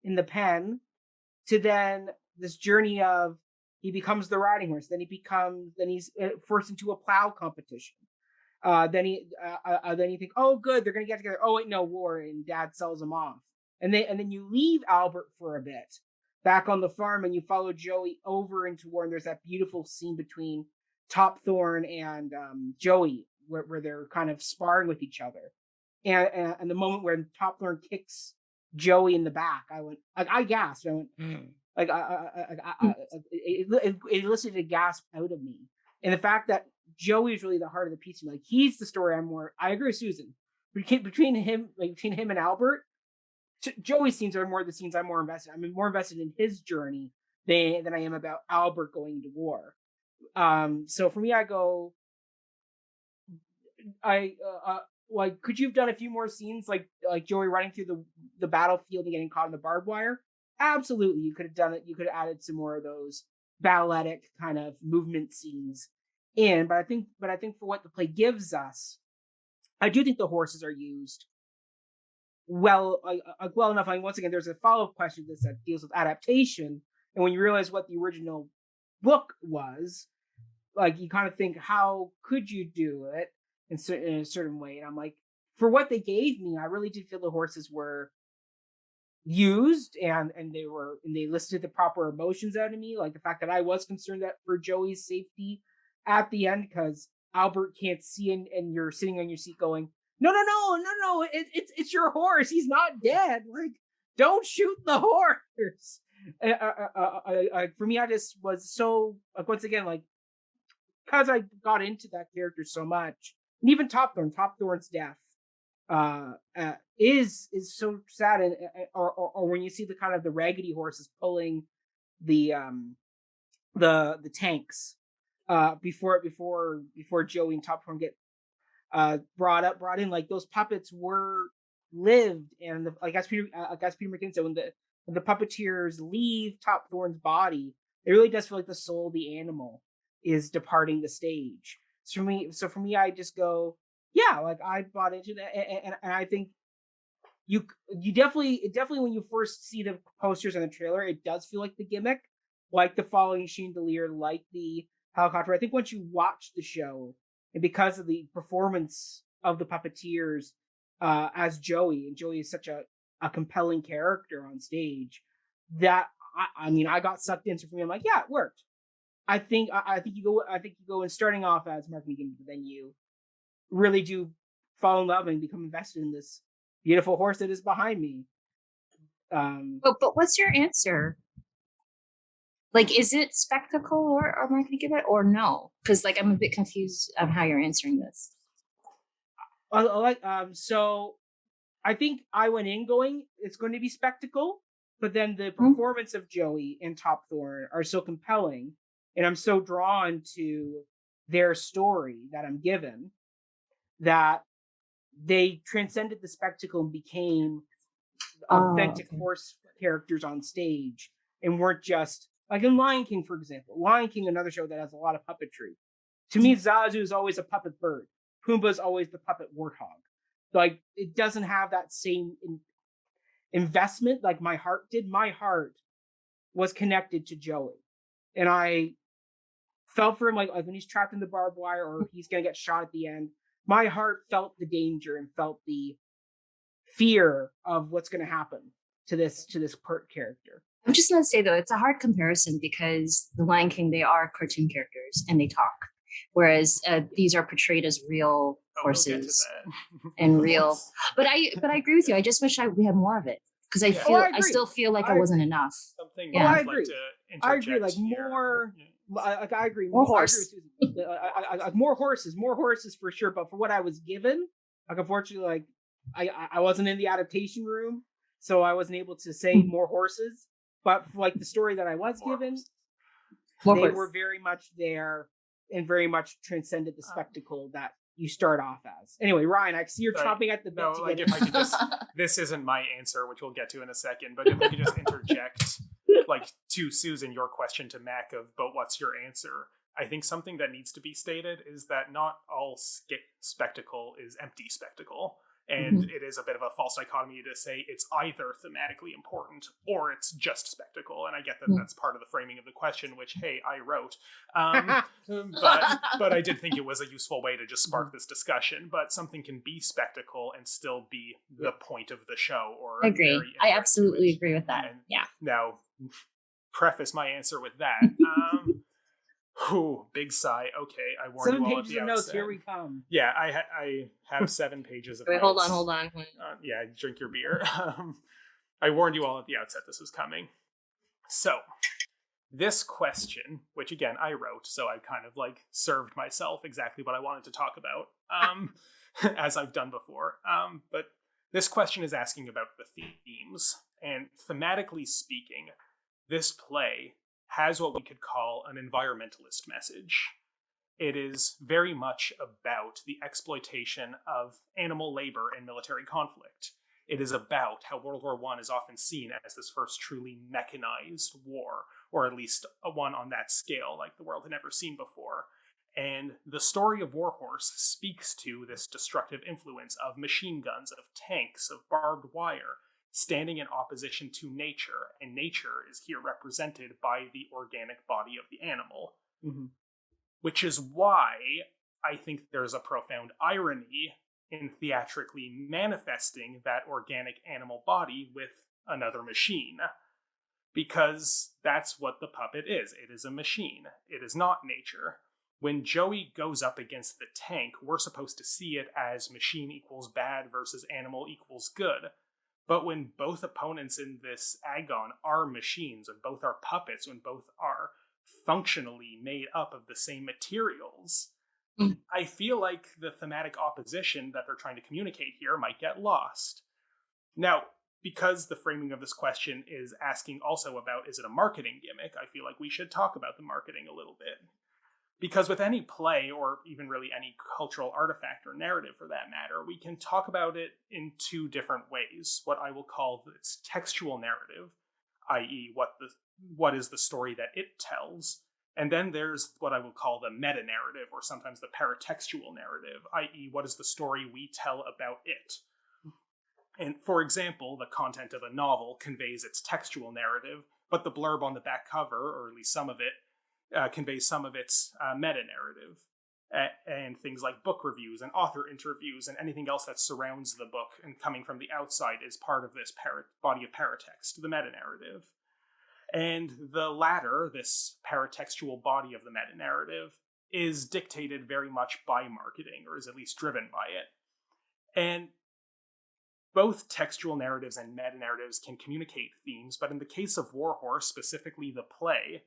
in the pen to then this journey of he becomes the riding horse. Then he's forced into a plow competition. Then you think, oh, good, they're gonna get together. Oh wait, no, war, and Dad sells him off. And then you leave Albert for a bit back on the farm, and you follow Joey over into war. And there's that beautiful scene between Topthorn and Joey, where they're kind of sparring with each other. And the moment where Topthorn kicks Joey in the back, I gasped. I went, it elicited a gasp out of me. And the fact that Joey is really the heart of the piece. Like he's the story I agree with Susan. Between him and Albert, Joey's scenes are more the scenes I'm more invested. I'm more invested in his journey than I am about Albert going to war. So for me, I go, like, could you have done a few more scenes like Joey running through the battlefield and getting caught in the barbed wire? Absolutely, you could have done it. You could have added some more of those balletic kind of movement scenes in, but I think for what the play gives us, I do think the horses are used well enough. I mean, once again, there's a follow-up question that deals with adaptation, and when you realize what the original book was, like, you kind of think, how could you do it in a certain way? And I'm like, for what they gave me, I really did feel the horses were used, and they elicited the proper emotions out of me, like the fact that I was concerned that for Joey's safety at the end, because Albert can't see, and you're sitting on your seat going, no, it's your horse, he's not dead, like, don't shoot the horse. For me, I just was so, like, once again, like, because I got into that character so much, and even Topthorn's death is so sad, and or when you see the kind of the raggedy horses pulling the tanks before Joey and Topthorn get brought in, like, those puppets were lived, and I guess Peter McKinnon said, when the puppeteers leave Topthorn's body, it really does feel like the soul of the animal is departing the stage. So for me, I just go, yeah, like, I bought into that, and I think you definitely when you first see the posters and the trailer, it does feel like the gimmick, like the falling chandelier, like the helicopter. I think once you watch the show, and because of the performance of the puppeteers as Joey, and Joey is such a compelling character on stage, that I mean, I got sucked in. So for me, I'm like, yeah, it worked. I think you go in starting off as Mark Megan, but then you really do fall in love and become invested in this beautiful horse that is behind me. But what's your answer? Like, is it spectacle or Mark Megan, or no? Because, like, I'm a bit confused on how you're answering this. So I think I went in going, it's going to be spectacle, but then the performance of Joey and Topthorn are so compelling, and I'm so drawn to their story that I'm given, that they transcended the spectacle and became authentic horse characters on stage, and weren't just, like, in Lion King, for example. Lion King, another show that has a lot of puppetry. To me, Zazu is always a puppet bird. Pumbaa is always the puppet warthog. Like, it doesn't have that same investment like my heart did. My heart was connected to Joey, and I felt for him, like when he's trapped in the barbed wire or he's gonna get shot at the end. My heart felt the danger and felt the fear of what's gonna happen to this Pert character. I'm just gonna say, though, it's a hard comparison because the Lion King, they are cartoon characters and they talk, whereas these are portrayed as real horses and real. But I agree with you. I just wish we had more of it, because I still feel like it wasn't enough. Something I agree. Like I agree. Like here. More. Like, I agree. More horse. More horses for sure. But for what I was given, like, unfortunately, like, I wasn't in the adaptation room, so I wasn't able to say more horses. But for, like, the story that I was given, they were very much there and very much transcended the spectacle that you start off as. Anyway, Ryan, I see you're chomping at the bit. No, like, if I could just, this isn't my answer, which we'll get to in a second, but if I could just interject, like, to Susan, your question to Mac but what's your answer? I think something that needs to be stated is that not all spectacle is empty spectacle. And it is a bit of a false dichotomy to say it's either thematically important or it's just spectacle. And I get that that's part of the framing of the question, which, hey, I wrote. But I did think it was a useful way to just spark this discussion. But something can be spectacle and still be the point of the show. Or I agree. I absolutely agree with that. And yeah. Now, preface my answer with that. Big sigh. Okay, I warned you all at the outset. 7 pages of notes. Here we come. Yeah, I have 7 pages of notes. Hold on. Yeah, drink your beer. I warned you all at the outset this was coming. So, this question, which again I wrote, so I kind of like served myself exactly what I wanted to talk about, as I've done before. But this question is asking about the themes, and thematically speaking, this play has what we could call an environmentalist message. It is very much about the exploitation of animal labor in military conflict. It is about how World War I is often seen as this first truly mechanized war, or at least a one on that scale like the world had never seen before. And the story of Warhorse speaks to this destructive influence of machine guns, of tanks, of barbed wire, standing in opposition to nature. And nature is here represented by the organic body of the animal. Mm-hmm. Which is why I think there's a profound irony in theatrically manifesting that organic animal body with another machine. Because that's what the puppet is. It is a machine. It is not nature. When Joey goes up against the tank, we're supposed to see it as machine equals bad versus animal equals good. But when both opponents in this agon are machines, when both are puppets, when both are functionally made up of the same materials, I feel like the thematic opposition that they're trying to communicate here might get lost. Now, because the framing of this question is asking also about, is it a marketing gimmick, I feel like we should talk about the marketing a little bit. Because with any play, or even really any cultural artifact or narrative for that matter, we can talk about it in two different ways. What I will call its textual narrative, i.e. what is the story that it tells. And then there's what I will call the meta-narrative, or sometimes the paratextual narrative, i.e. what is the story we tell about it. And for example, the content of a novel conveys its textual narrative, but the blurb on the back cover, or at least some of it, conveys some of its meta-narrative. And things like book reviews and author interviews and anything else that surrounds the book and coming from the outside is part of this body of paratext, the meta-narrative. And the latter, this paratextual body of the meta-narrative, is dictated very much by marketing, or is at least driven by it. And both textual narratives and meta-narratives can communicate themes, but in the case of Warhorse, specifically the play,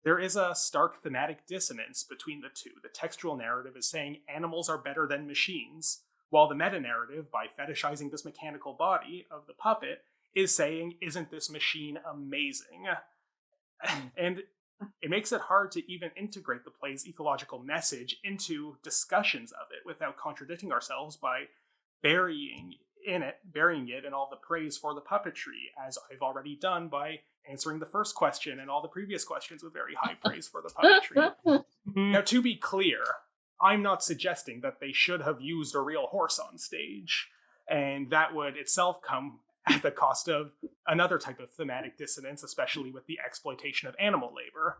there is a stark thematic dissonance between the two. The textual narrative is saying animals are better than machines, while the meta-narrative, by fetishizing this mechanical body of the puppet, is saying, isn't this machine amazing? And it makes it hard to even integrate the play's ecological message into discussions of it without contradicting ourselves by burying it in all the praise for the puppetry, as I've already done by answering the first question and all the previous questions with very high praise for the puppetry. Now, to be clear, I'm not suggesting that they should have used a real horse on stage, and that would itself come at the cost of another type of thematic dissonance, especially with the exploitation of animal labor.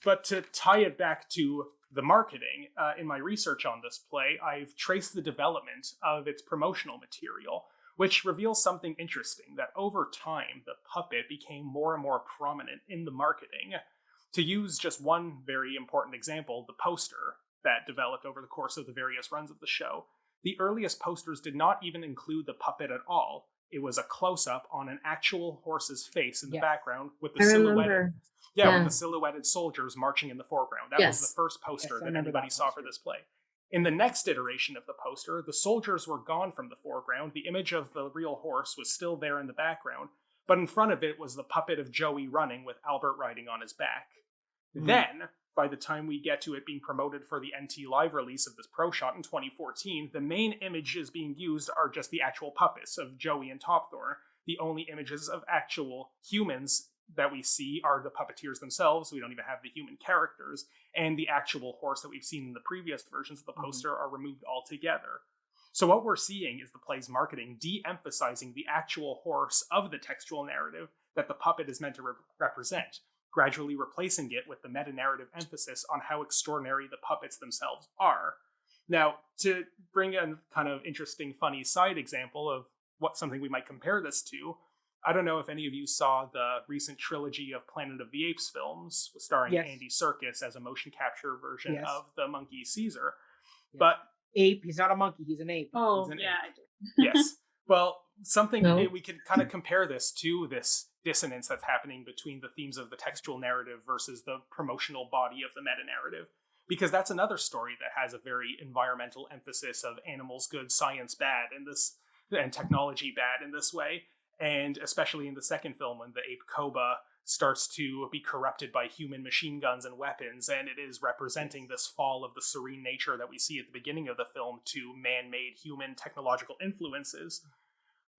But to tie it back to the marketing, in my research on this play, I've traced the development of its promotional material, which reveals something interesting, that over time, the puppet became more and more prominent in the marketing. To use just one very important example, the poster that developed over the course of the various runs of the show. The earliest posters did not even include the puppet at all. It was a close-up on an actual horse's face in the background with the silhouetted, with the silhouetted soldiers marching in the foreground. That was the first poster that anybody saw for this play. In the next iteration of the poster, the soldiers were gone from the foreground. The image of the real horse was still there in the background, but in front of it was the puppet of Joey running with Albert riding on his back. Mm-hmm. Then, by the time we get to it being promoted for the NT Live release of this Pro Shot in 2014, the main images being used are just the actual puppets of Joey and Topthorn. The only images of actual humans that we see are the puppeteers themselves. We don't even have the human characters. And the actual horse that we've seen in the previous versions of the poster are removed altogether. So what we're seeing is the play's marketing de-emphasizing the actual horse of the textual narrative that the puppet is meant to represent, gradually replacing it with the meta-narrative emphasis on how extraordinary the puppets themselves are. Now, to bring a kind of interesting, funny side example of something we might compare this to, I don't know if any of you saw the recent trilogy of Planet of the Apes films, starring Andy Serkis as a motion capture version of the monkey Caesar. Yeah. But ape, he's not a monkey, he's an ape. Oh, ape. Yes. Well, we could kind of compare this to this dissonance that's happening between the themes of the textual narrative versus the promotional body of the meta-narrative. Because that's another story that has a very environmental emphasis of animals good, science bad, and technology bad in this way. And especially in the second film, when the ape Koba starts to be corrupted by human machine guns and weapons, and it is representing this fall of the serene nature that we see at the beginning of the film to man-made human technological influences.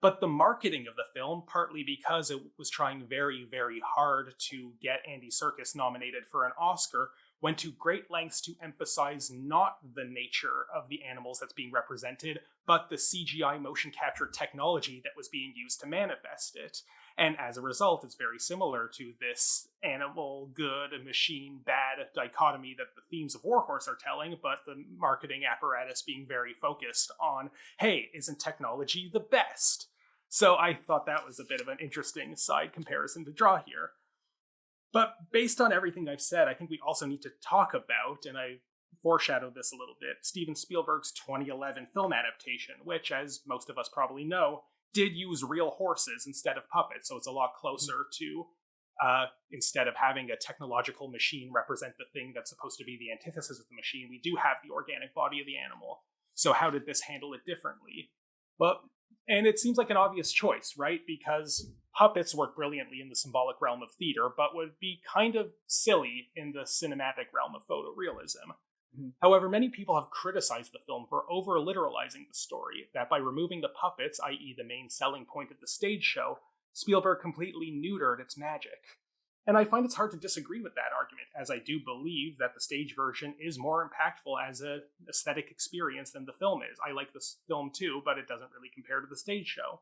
But the marketing of the film, partly because it was trying very, very hard to get Andy Serkis nominated for an Oscar, went to great lengths to emphasize not the nature of the animals that's being represented, but the CGI motion capture technology that was being used to manifest it. And as a result, it's very similar to this animal good, machine bad dichotomy that the themes of Warhorse are telling, but the marketing apparatus being very focused on, hey, isn't technology the best? So I thought that was a bit of an interesting side comparison to draw here. But based on everything I've said, I think we also need to talk about, and I foreshadowed this a little bit, Steven Spielberg's 2011 film adaptation, which, as most of us probably know, did use real horses instead of puppets. So it's a lot closer to, instead of having a technological machine represent the thing that's supposed to be the antithesis of the machine, we do have the organic body of the animal. So how did this handle it differently? Well, and it seems like an obvious choice, right? Because puppets work brilliantly in the symbolic realm of theater, but would be kind of silly in the cinematic realm of photorealism. Mm-hmm. However, many people have criticized the film for over-literalizing the story, that by removing the puppets, i.e. the main selling point of the stage show, Spielberg completely neutered its magic. And I find it's hard to disagree with that argument, as I do believe that the stage version is more impactful as an aesthetic experience than the film is. I like this film too, but it doesn't really compare to the stage show.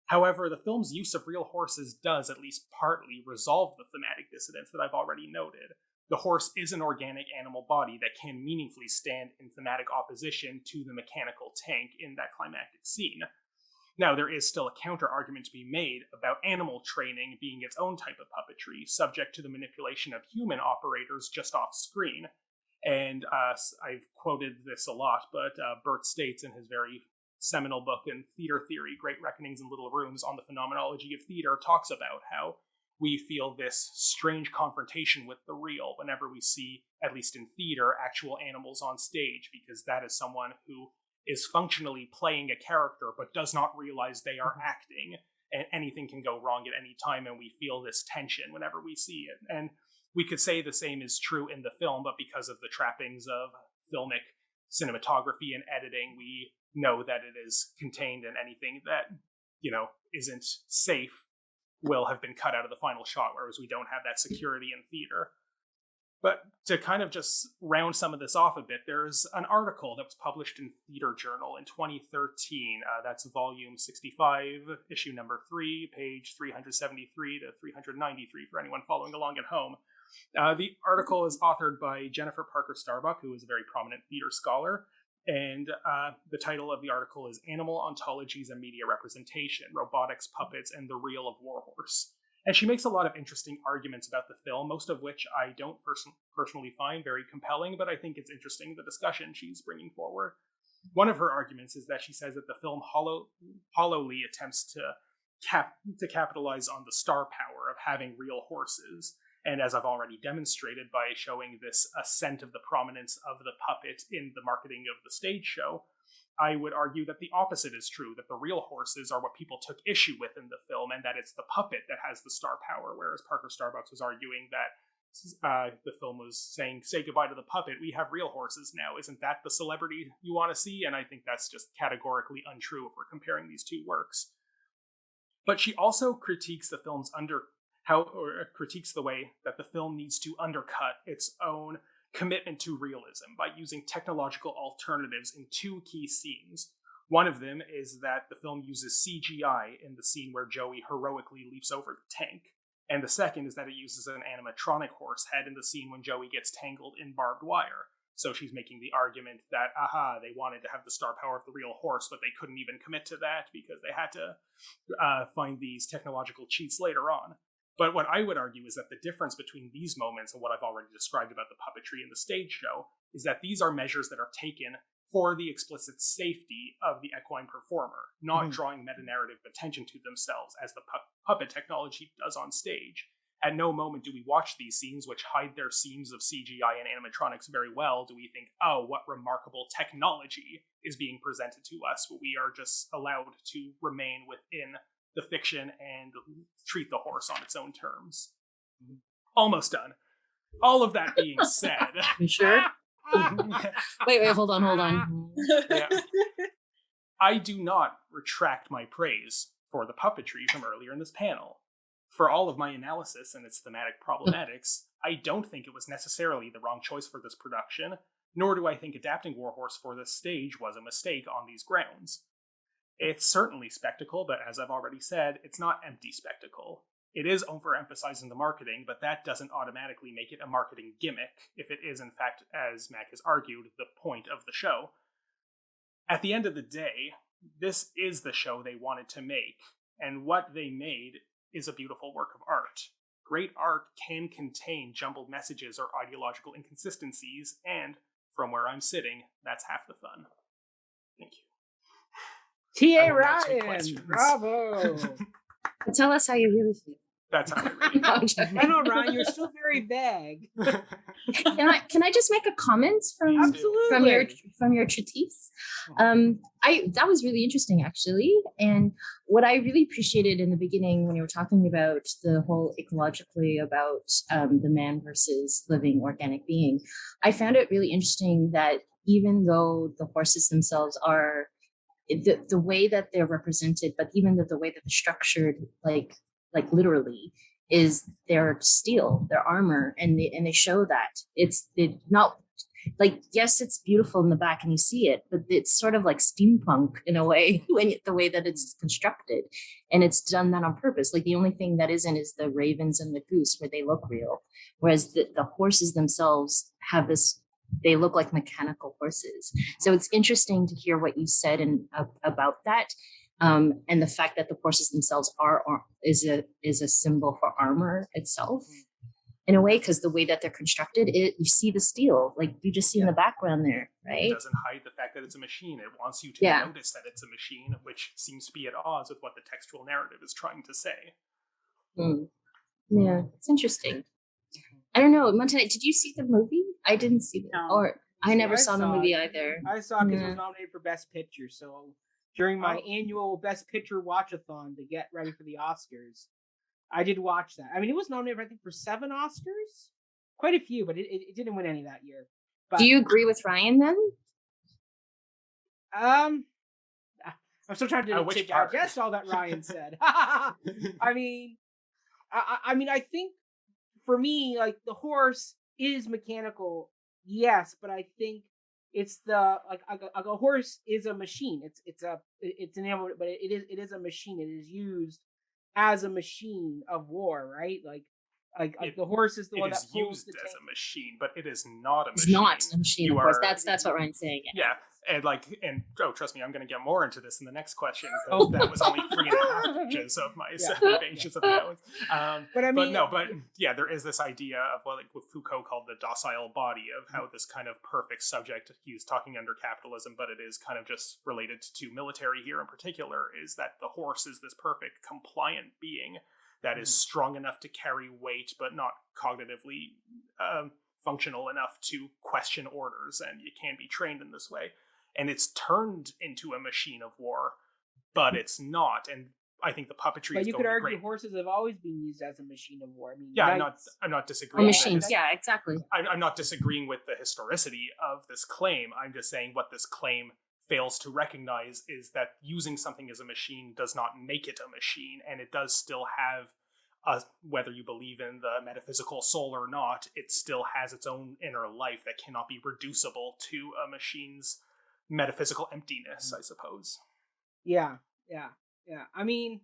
However, the film's use of real horses does at least partly resolve the thematic dissonance that I've already noted. The horse is an organic animal body that can meaningfully stand in thematic opposition to the mechanical tank in that climactic scene. Now, there is still a counter-argument to be made about animal training being its own type of puppetry, subject to the manipulation of human operators just off-screen. And I've quoted this a lot, but Bert States in his very seminal book in Theater Theory, Great Reckonings in Little Rooms on the Phenomenology of Theater, talks about how we feel this strange confrontation with the real whenever we see, at least in theater, actual animals on stage, because that is someone who is functionally playing a character but does not realize they are acting, and anything can go wrong at any time, and we feel this tension whenever we see it. And we could say the same is true in the film, but because of the trappings of filmic cinematography and editing, we know that it is contained, and anything that, isn't safe will have been cut out of the final shot, whereas we don't have that security in theater. But to kind of just round some of this off a bit, there's an article that was published in Theater Journal in 2013. That's volume 65, issue number 3, page 373 to 393 for anyone following along at home. The article is authored by Jennifer Parker Starbuck, who is a very prominent theater scholar. And the title of the article is Animal Ontologies and Media Representation, Robotics, Puppets, and the Reel of Warhorse. And she makes a lot of interesting arguments about the film, most of which I don't personally find very compelling, but I think it's interesting the discussion she's bringing forward. One of her arguments is that she says that the film hollowly attempts to capitalize on the star power of having real horses. And as I've already demonstrated by showing this ascent of the prominence of the puppet in the marketing of the stage show, I would argue that the opposite is true, that the real horses are what people took issue with in the film, and that it's the puppet that has the star power, whereas Parker Starbucks was arguing that the film was saying, say goodbye to the puppet, we have real horses now, isn't that the celebrity you want to see? And I think that's just categorically untrue if we're comparing these two works. But she also critiques the film's critiques the way that the film needs to undercut its own commitment to realism by using technological alternatives in two key scenes. One of them is that the film uses CGI in the scene where Joey heroically leaps over the tank. And the second is that it uses an animatronic horse head in the scene when Joey gets tangled in barbed wire. So she's making the argument that, they wanted to have the star power of the real horse, but they couldn't even commit to that because they had to find these technological cheats later on. But what I would argue is that the difference between these moments and what I've already described about the puppetry in the stage show is that these are measures that are taken for the explicit safety of the equine performer, not drawing meta-narrative attention to themselves as the puppet technology does on stage. At no moment do we watch these scenes, which hide their seams of CGI and animatronics very well, do we think, oh, what remarkable technology is being presented to us, but we are just allowed to remain within the fiction and treat the horse on its own terms. Almost done. All of that being said... You sure? wait, hold on. Yeah. I do not retract my praise for the puppetry from earlier in this panel. For all of my analysis and its thematic problematics, I don't think it was necessarily the wrong choice for this production, nor do I think adapting Warhorse for this stage was a mistake on these grounds. It's certainly spectacle, but as I've already said, it's not empty spectacle. It is overemphasizing the marketing, but that doesn't automatically make it a marketing gimmick, if it is in fact, as Mac has argued, the point of the show. At the end of the day, this is the show they wanted to make, and what they made is a beautiful work of art. Great art can contain jumbled messages or ideological inconsistencies, and from where I'm sitting, that's half the fun. Thank you. T.A. Ryan, bravo. Tell us how you really feel. That's how I really feel. I know, Ryan, you're still very vague. Can I just make a comment from your treatise? That was really interesting, actually. And what I really appreciated in the beginning when you were talking about the whole ecologically about the man versus living organic being, I found it really interesting that even though the horses themselves are the way that they're represented, but even the way that they're structured, like literally, is their steel, their armor, and they show that it's not like, yes, it's beautiful in the back and you see it, but it's sort of like steampunk in a way the way that it's constructed, and it's done that on purpose. Like the only thing that isn't is the ravens and the goose where they look real, whereas the horses themselves have this. They look like mechanical horses. So it's interesting to hear what you said about that. And the fact that the horses themselves is a symbol for armor itself in a way, because the way that they're constructed, you see the steel, like you just see in the background there, right? It doesn't hide the fact that it's a machine. It wants you to notice that it's a machine, which seems to be at odds with what the textual narrative is trying to say. Yeah, it's interesting. I don't know, Montana, did you see the movie? I didn't see it. No. Or I never saw the movie either. I saw it because it was nominated for Best Picture. So during my annual Best Picture watch-a-thon to get ready for the Oscars, I did watch that. I mean, it was nominated, I think, for 7 Oscars. Quite a few, but it didn't win any that year. But, do you agree with Ryan then? I'm still trying to digest all that Ryan said. I mean, I think for me, like, the horse is mechanical, yes, but I think it's a horse is a machine. It's an animal, but it is a machine. It is used as a machine of war, right? Like the horse is the one that pulls the tank. It is used as a machine, but it is not a machine. It's not a machine, of course. That's what Ryan's saying. Yeah. And trust me, I'm going to get more into this in the next question, because that was only 3.5 pages of my 7 pages of notes. There is this idea of what Foucault called the docile body, of how this kind of perfect subject, he's talking under capitalism, but it is kind of just related to military here in particular, is that the horse is this perfect compliant being that is strong enough to carry weight, but not cognitively functional enough to question orders, and you can't be trained in this way. And it's turned into a machine of war, but it's not. And I think the puppetry is going to be great. But you could argue horses have always been used as a machine of war. I mean, I'm not disagreeing. Machines, exactly. I'm not disagreeing with the historicity of this claim. I'm just saying what this claim fails to recognize is that using something as a machine does not make it a machine, and it does still have whether you believe in the metaphysical soul or not, it still has its own inner life that cannot be reducible to a machine's metaphysical emptiness, I suppose. Yeah. I mean,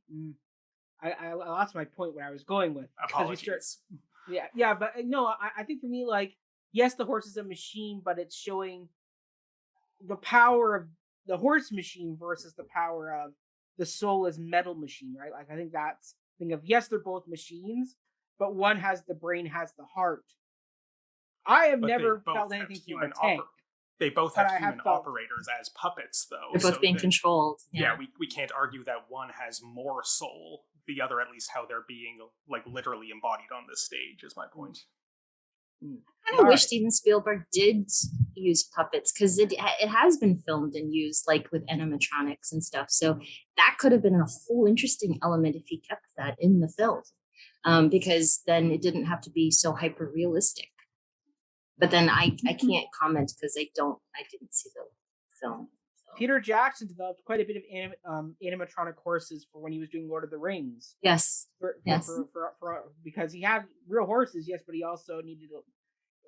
I lost my point where I was going with. Apologies. Yeah, but no, I think for me, like, yes, the horse is a machine, but it's showing the power of the horse machine versus the power of the soul as metal machine, right? Like, I think that's the thing of, yes, they're both machines, but one has the brain, has the heart. I have never felt anything from a tank. They both have human operators as puppets, though. They're both being controlled. Yeah, we can't argue that one has more soul. The other, at least, how they're being like literally embodied on this stage, is my point. I kind of wish Steven Spielberg did use puppets, because it has been filmed and used, like with animatronics and stuff. So that could have been a whole interesting element if he kept that in the film, because then it didn't have to be so hyper realistic. But then I can't comment because I didn't see the film. So. Peter Jackson developed quite a bit of animatronic horses for when he was doing Lord of the Rings. Yes. Because he had real horses, yes, but he also needed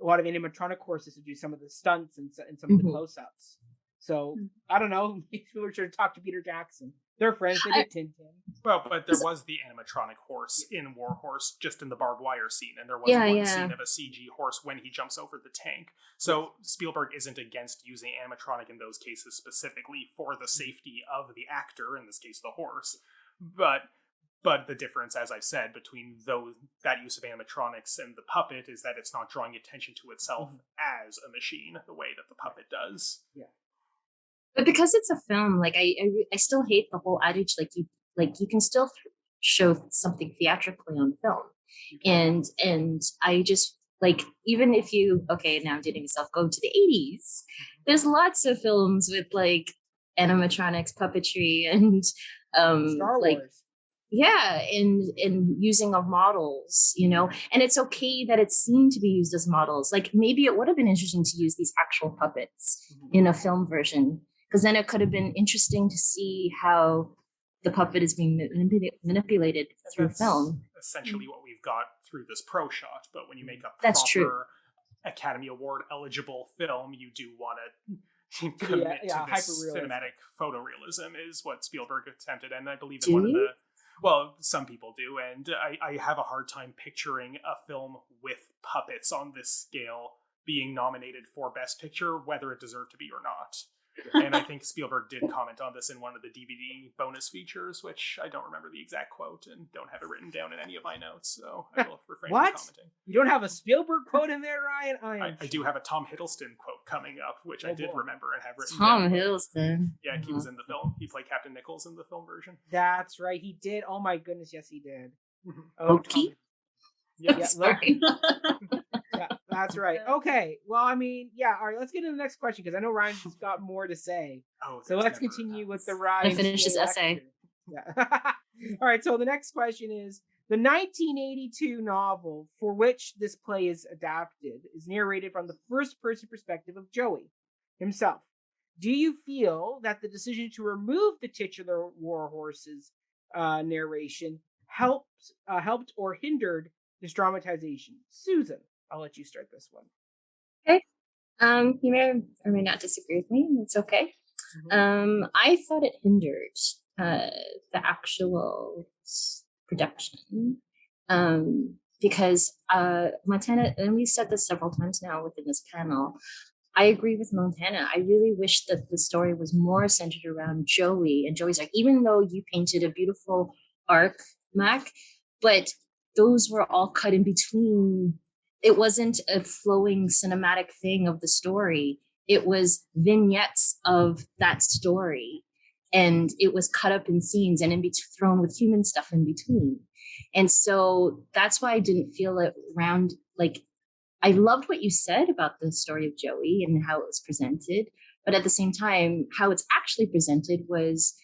a lot of animatronic horses to do some of the stunts and some of the close-ups. So, I don't know, maybe we should talk to Peter Jackson. They're friends, they did Tintin. Well, but there was the animatronic horse in War Horse, just in the barbed wire scene, and there was one scene of a CG horse when he jumps over the tank. So Spielberg isn't against using animatronic in those cases specifically for the safety of the actor, in this case the horse. But the difference, as I've said, between that use of animatronics and the puppet is that it's not drawing attention to itself as a machine the way that the puppet does. Yeah. But because it's a film, like I still hate the whole adage, you can still show something theatrically on film, and I just like, even if you now I'm dating myself, go to the 80s, there's lots of films with like animatronics, puppetry, and Star Wars. and using of models, and it's okay that it's seen to be used as models. Like maybe it would have been interesting to use these actual puppets in a film version, because then it could have been interesting to see how the puppet is being manipulated through film. Essentially what we've got through this pro shot, but when you make a That's proper true. Academy Award eligible film, you do want to commit to this cinematic photorealism is what Spielberg attempted, and I believe some people do, and I have a hard time picturing a film with puppets on this scale being nominated for Best Picture, whether it deserved to be or not. And I think Spielberg did comment on this in one of the DVD bonus features, which I don't remember the exact quote and don't have it written down in any of my notes, so I will refrain from commenting. You don't have a Spielberg quote in there, Ryan? I do have a Tom Hiddleston quote coming up, which I did remember and have written Tom down. Hiddleston. Yeah, he was in the film. He played Captain Nichols in the film version. That's right, he did. Oh my goodness, yes, he did. Loki? Loki. Yeah, that's right. Okay, well, I mean, all right, let's get to the next question, because I know Ryan's got more to say. So let's continue with the Ryan. I finished his essay. Yeah. All right, so the next question is, the 1982 novel for which this play is adapted is narrated from the first-person perspective of Joey himself. Do you feel that the decision to remove the titular War Horse's narration helped or hindered this dramatization? Susan, I'll let you start this one. Okay. You may or may not disagree with me. It's okay. I thought it hindered the actual production because Montana, and we said this several times now within this panel, I agree with Montana. I really wish that the story was more centered around Joey and Joey's arc, even though you painted a beautiful arc, Mac, but those were all cut in between. It wasn't a flowing cinematic thing of the story. It was vignettes of that story. And it was cut up in scenes and thrown with human stuff in between. And so that's why I didn't feel it round. Like, I loved what you said about the story of Joey and how it was presented. But at the same time, how it's actually presented was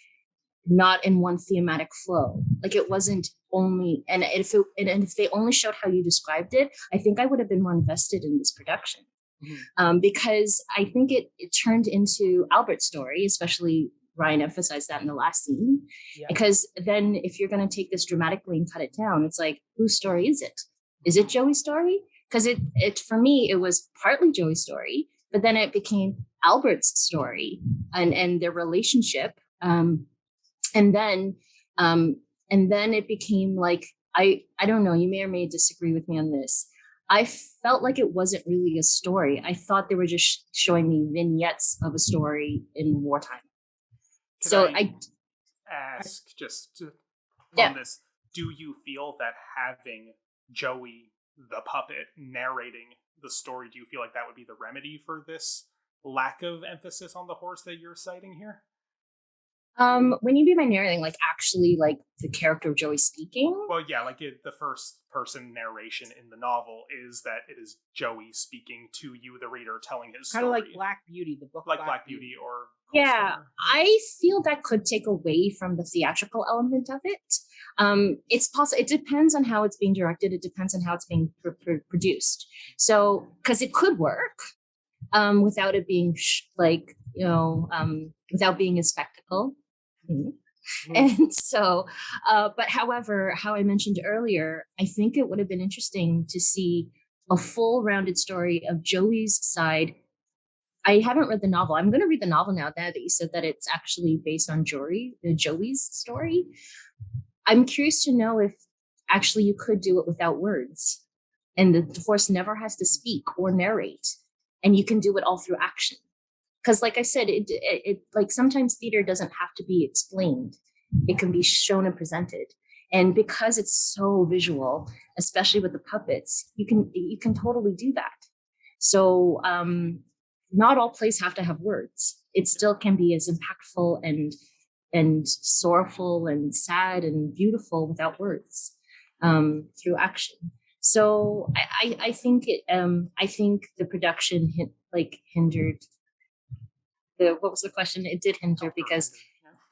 not in one thematic flow. Like, it wasn't only, and if they only showed how you described it, I think I would have been more invested in this production. Because I think it turned into Albert's story, especially Ryan emphasized that in the last scene. Because then if you're going to take this dramatically and cut it down, it's like, whose story is it? Is it Joey's story? Because it for me, it was partly Joey's story, but then it became Albert's story and their relationship. And then it became like, I don't know, you may or may disagree with me on this. I felt like it wasn't really a story. I thought they were just showing me vignettes of a story in wartime. I ask on this, do you feel that having Joey the puppet narrating the story, do you feel like that would be the remedy for this lack of emphasis on the horse that you're citing here? When you mean by narrating, like actually like the character of Joey speaking? Well, yeah, like the first person narration in the novel is that it is Joey speaking to you, the reader, telling his story. Kind of like Black Beauty, the book. Like Black Beauty or... Yeah, I feel that could take away from the theatrical element of it. It's possible. It depends on how it's being directed. It depends on how it's being produced. So, because it could work. without it being without being a spectacle. Mm-hmm. And so, but however, how I mentioned earlier, I think it would have been interesting to see a full rounded story of Joey's side. I haven't read the novel. I'm going to read the novel now that you said that it's actually based on Joey's story. I'm curious to know if actually you could do it without words and the horse never has to speak or narrate, and you can do it all through action. Because like I said, it like sometimes theater doesn't have to be explained. It can be shown and presented. And because it's so visual, especially with the puppets, you can totally do that. So not all plays have to have words. It still can be as impactful and sorrowful and sad and beautiful without words, through action. So I think the production hindered. What was the question? It did hinder because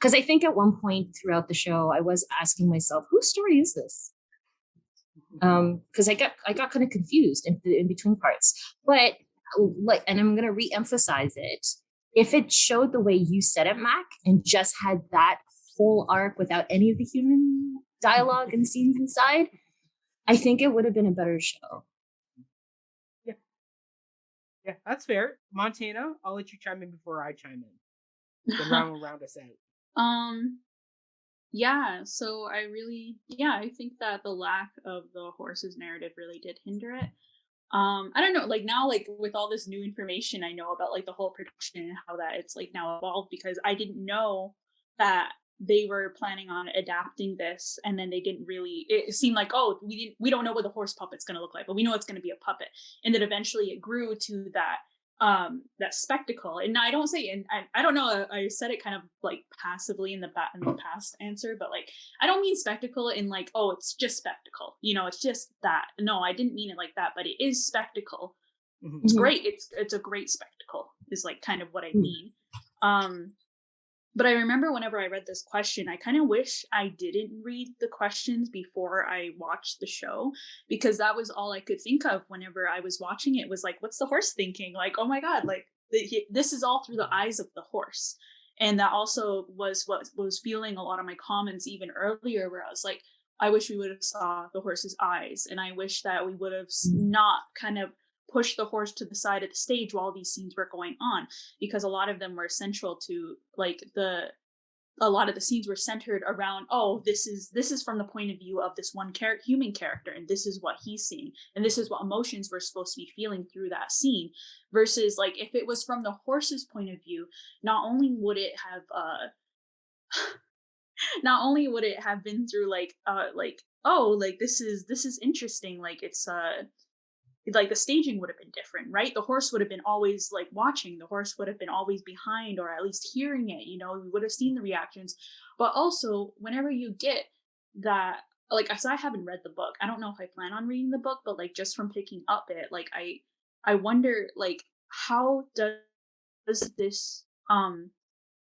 I think at one point throughout the show I was asking myself, whose story is this? Because I got kind of confused in between parts. But and I'm gonna re-emphasize it. If it showed the way you said it, Mac, and just had that full arc without any of the human dialogue and scenes inside, I think it would have been a better show. Yeah, that's fair. Montana, I'll let you chime in before I chime in. Then round us out. Yeah, so I think that the lack of the horse's narrative really did hinder it. I don't know, like now, like with all this new information I know about like the whole production and how that it's like now evolved, because I didn't know that they were planning on adapting this, and then they didn't really, it seemed like, oh, we don't know what the horse puppet's going to look like, but we know it's going to be a puppet. And then eventually it grew to that spectacle. And I don't say, and I don't know, I said it kind of like passively in the past answer, but like I don't mean spectacle in like, oh, it's just spectacle, it's just that. No, I didn't mean it like that, but it is spectacle. Mm-hmm. It's great. It's a great spectacle is like kind of what I mean. But I remember whenever I read this question, I kind of wish I didn't read the questions before I watched the show, because that was all I could think of whenever I was watching it, was like, what's the horse thinking? Like, oh my God, like this is all through the eyes of the horse. And that also was what was fueling a lot of my comments even earlier, where I was like, I wish we would have saw the horse's eyes. And I wish that we would have not kind of push the horse to the side of the stage while these scenes were going on, because a lot of them were central to like a lot of the scenes were centered around, oh, this is from the point of view of this one human character, and this is what he's seeing, and this is what emotions we're supposed to be feeling through that scene, versus like if it was from the horse's point of view, not only would it have been through like oh, like this is interesting, like it's like the staging would have been different, right? The horse would have been always like watching, the horse would have been always behind, or at least hearing it, we would have seen the reactions. But also whenever you get that, like, so I haven't read the book, I don't know if I plan on reading the book, but like just from picking up it, like I wonder, like, how does this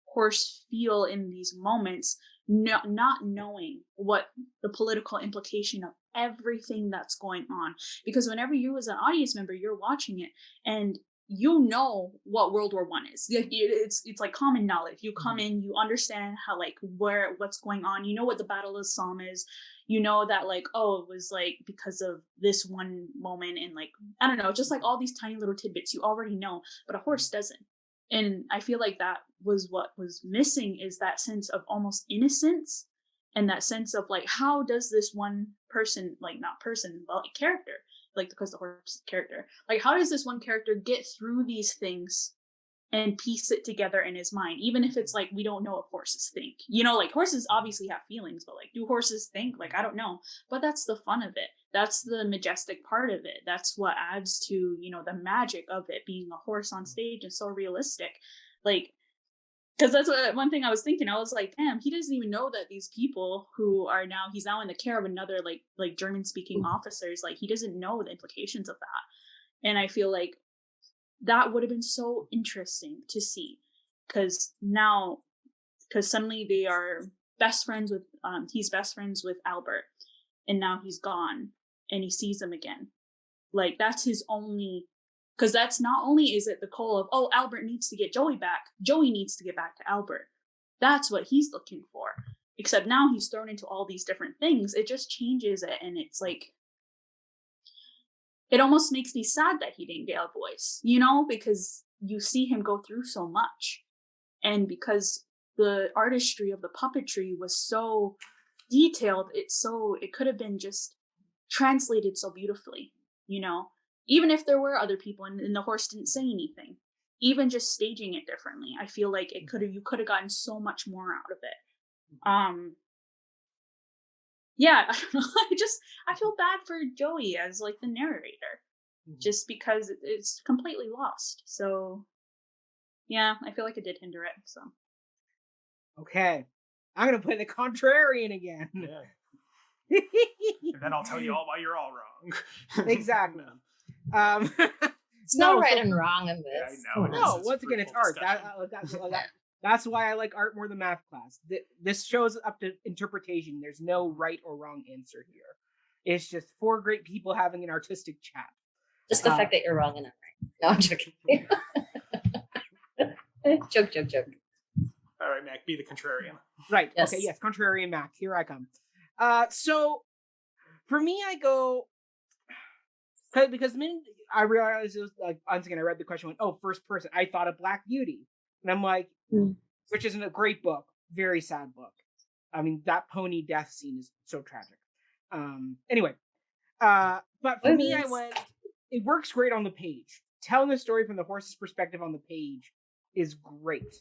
horse feel in these moments, not knowing what the political implication of everything that's going on? Because whenever you as an audience member, you're watching it and what World War I is. It's like common knowledge. You come in, you understand how, like, what's going on. You know what the Battle of Somme is. You know that, like, oh, it was like because of this one moment, and like, I don't know, just like all these tiny little tidbits you already know, but a horse doesn't. And I feel like that was what was missing, is that sense of almost innocence, and that sense of like, how does this one person, like not person, but like character, like because the horse character, like how does this one character get through these things and piece it together in his mind, even if it's like we don't know what horses think, like horses obviously have feelings, but like, do horses think? Like, I don't know. But that's the fun of it, that's the majestic part of it, that's what adds to the magic of it being a horse on stage and so realistic. Like, because that's one thing I was thinking. I was like, damn, he doesn't even know that these people who are he's now in the care of another like German speaking officers, like he doesn't know the implications of that. And I feel like that would have been so interesting to see, because suddenly they are best friends with he's best friends with Albert, and now he's gone and he sees him again. Like, that's his only Because that's not only is it the goal of, oh, Albert needs to get Joey back, Joey needs to get back to Albert. That's what he's looking for. Except now he's thrown into all these different things. It just changes it, and it's like, it almost makes me sad that he didn't get a voice, you know, because you see him go through so much. And because the artistry of the puppetry was so detailed, it could have been just translated so beautifully, you know, even if there were other people and the horse didn't say anything, even just staging it differently, I feel like you could have gotten so much more out of it. Yeah, I don't know. I feel bad for Joey as like the narrator, just because it's completely lost. So yeah, I feel like it did hinder it. So okay, I'm gonna play the contrarian again. Yeah. And then I'll tell you all why you're all wrong. Exactly. It's no right and wrong in this. Yeah, I know. No, once again, it's art. That's why I like art more than math class. This shows up to interpretation. There's no right or wrong answer here. It's just four great people having an artistic chat. Just the fact that you're wrong and not right. No, I'm joking. Joke. All right, Mac, be the contrarian. Right. Yes. Okay, yes, contrarian Mac. Here I come. So for me, I go because the minute I realized it was like, once again, I read the question, went, oh, first person. I thought of Black Beauty, and I'm like, which isn't a great book, very sad book. I mean, that pony death scene is so tragic. Anyway, but for me, I went. It works great on the page. Telling the story from the horse's perspective on the page is great.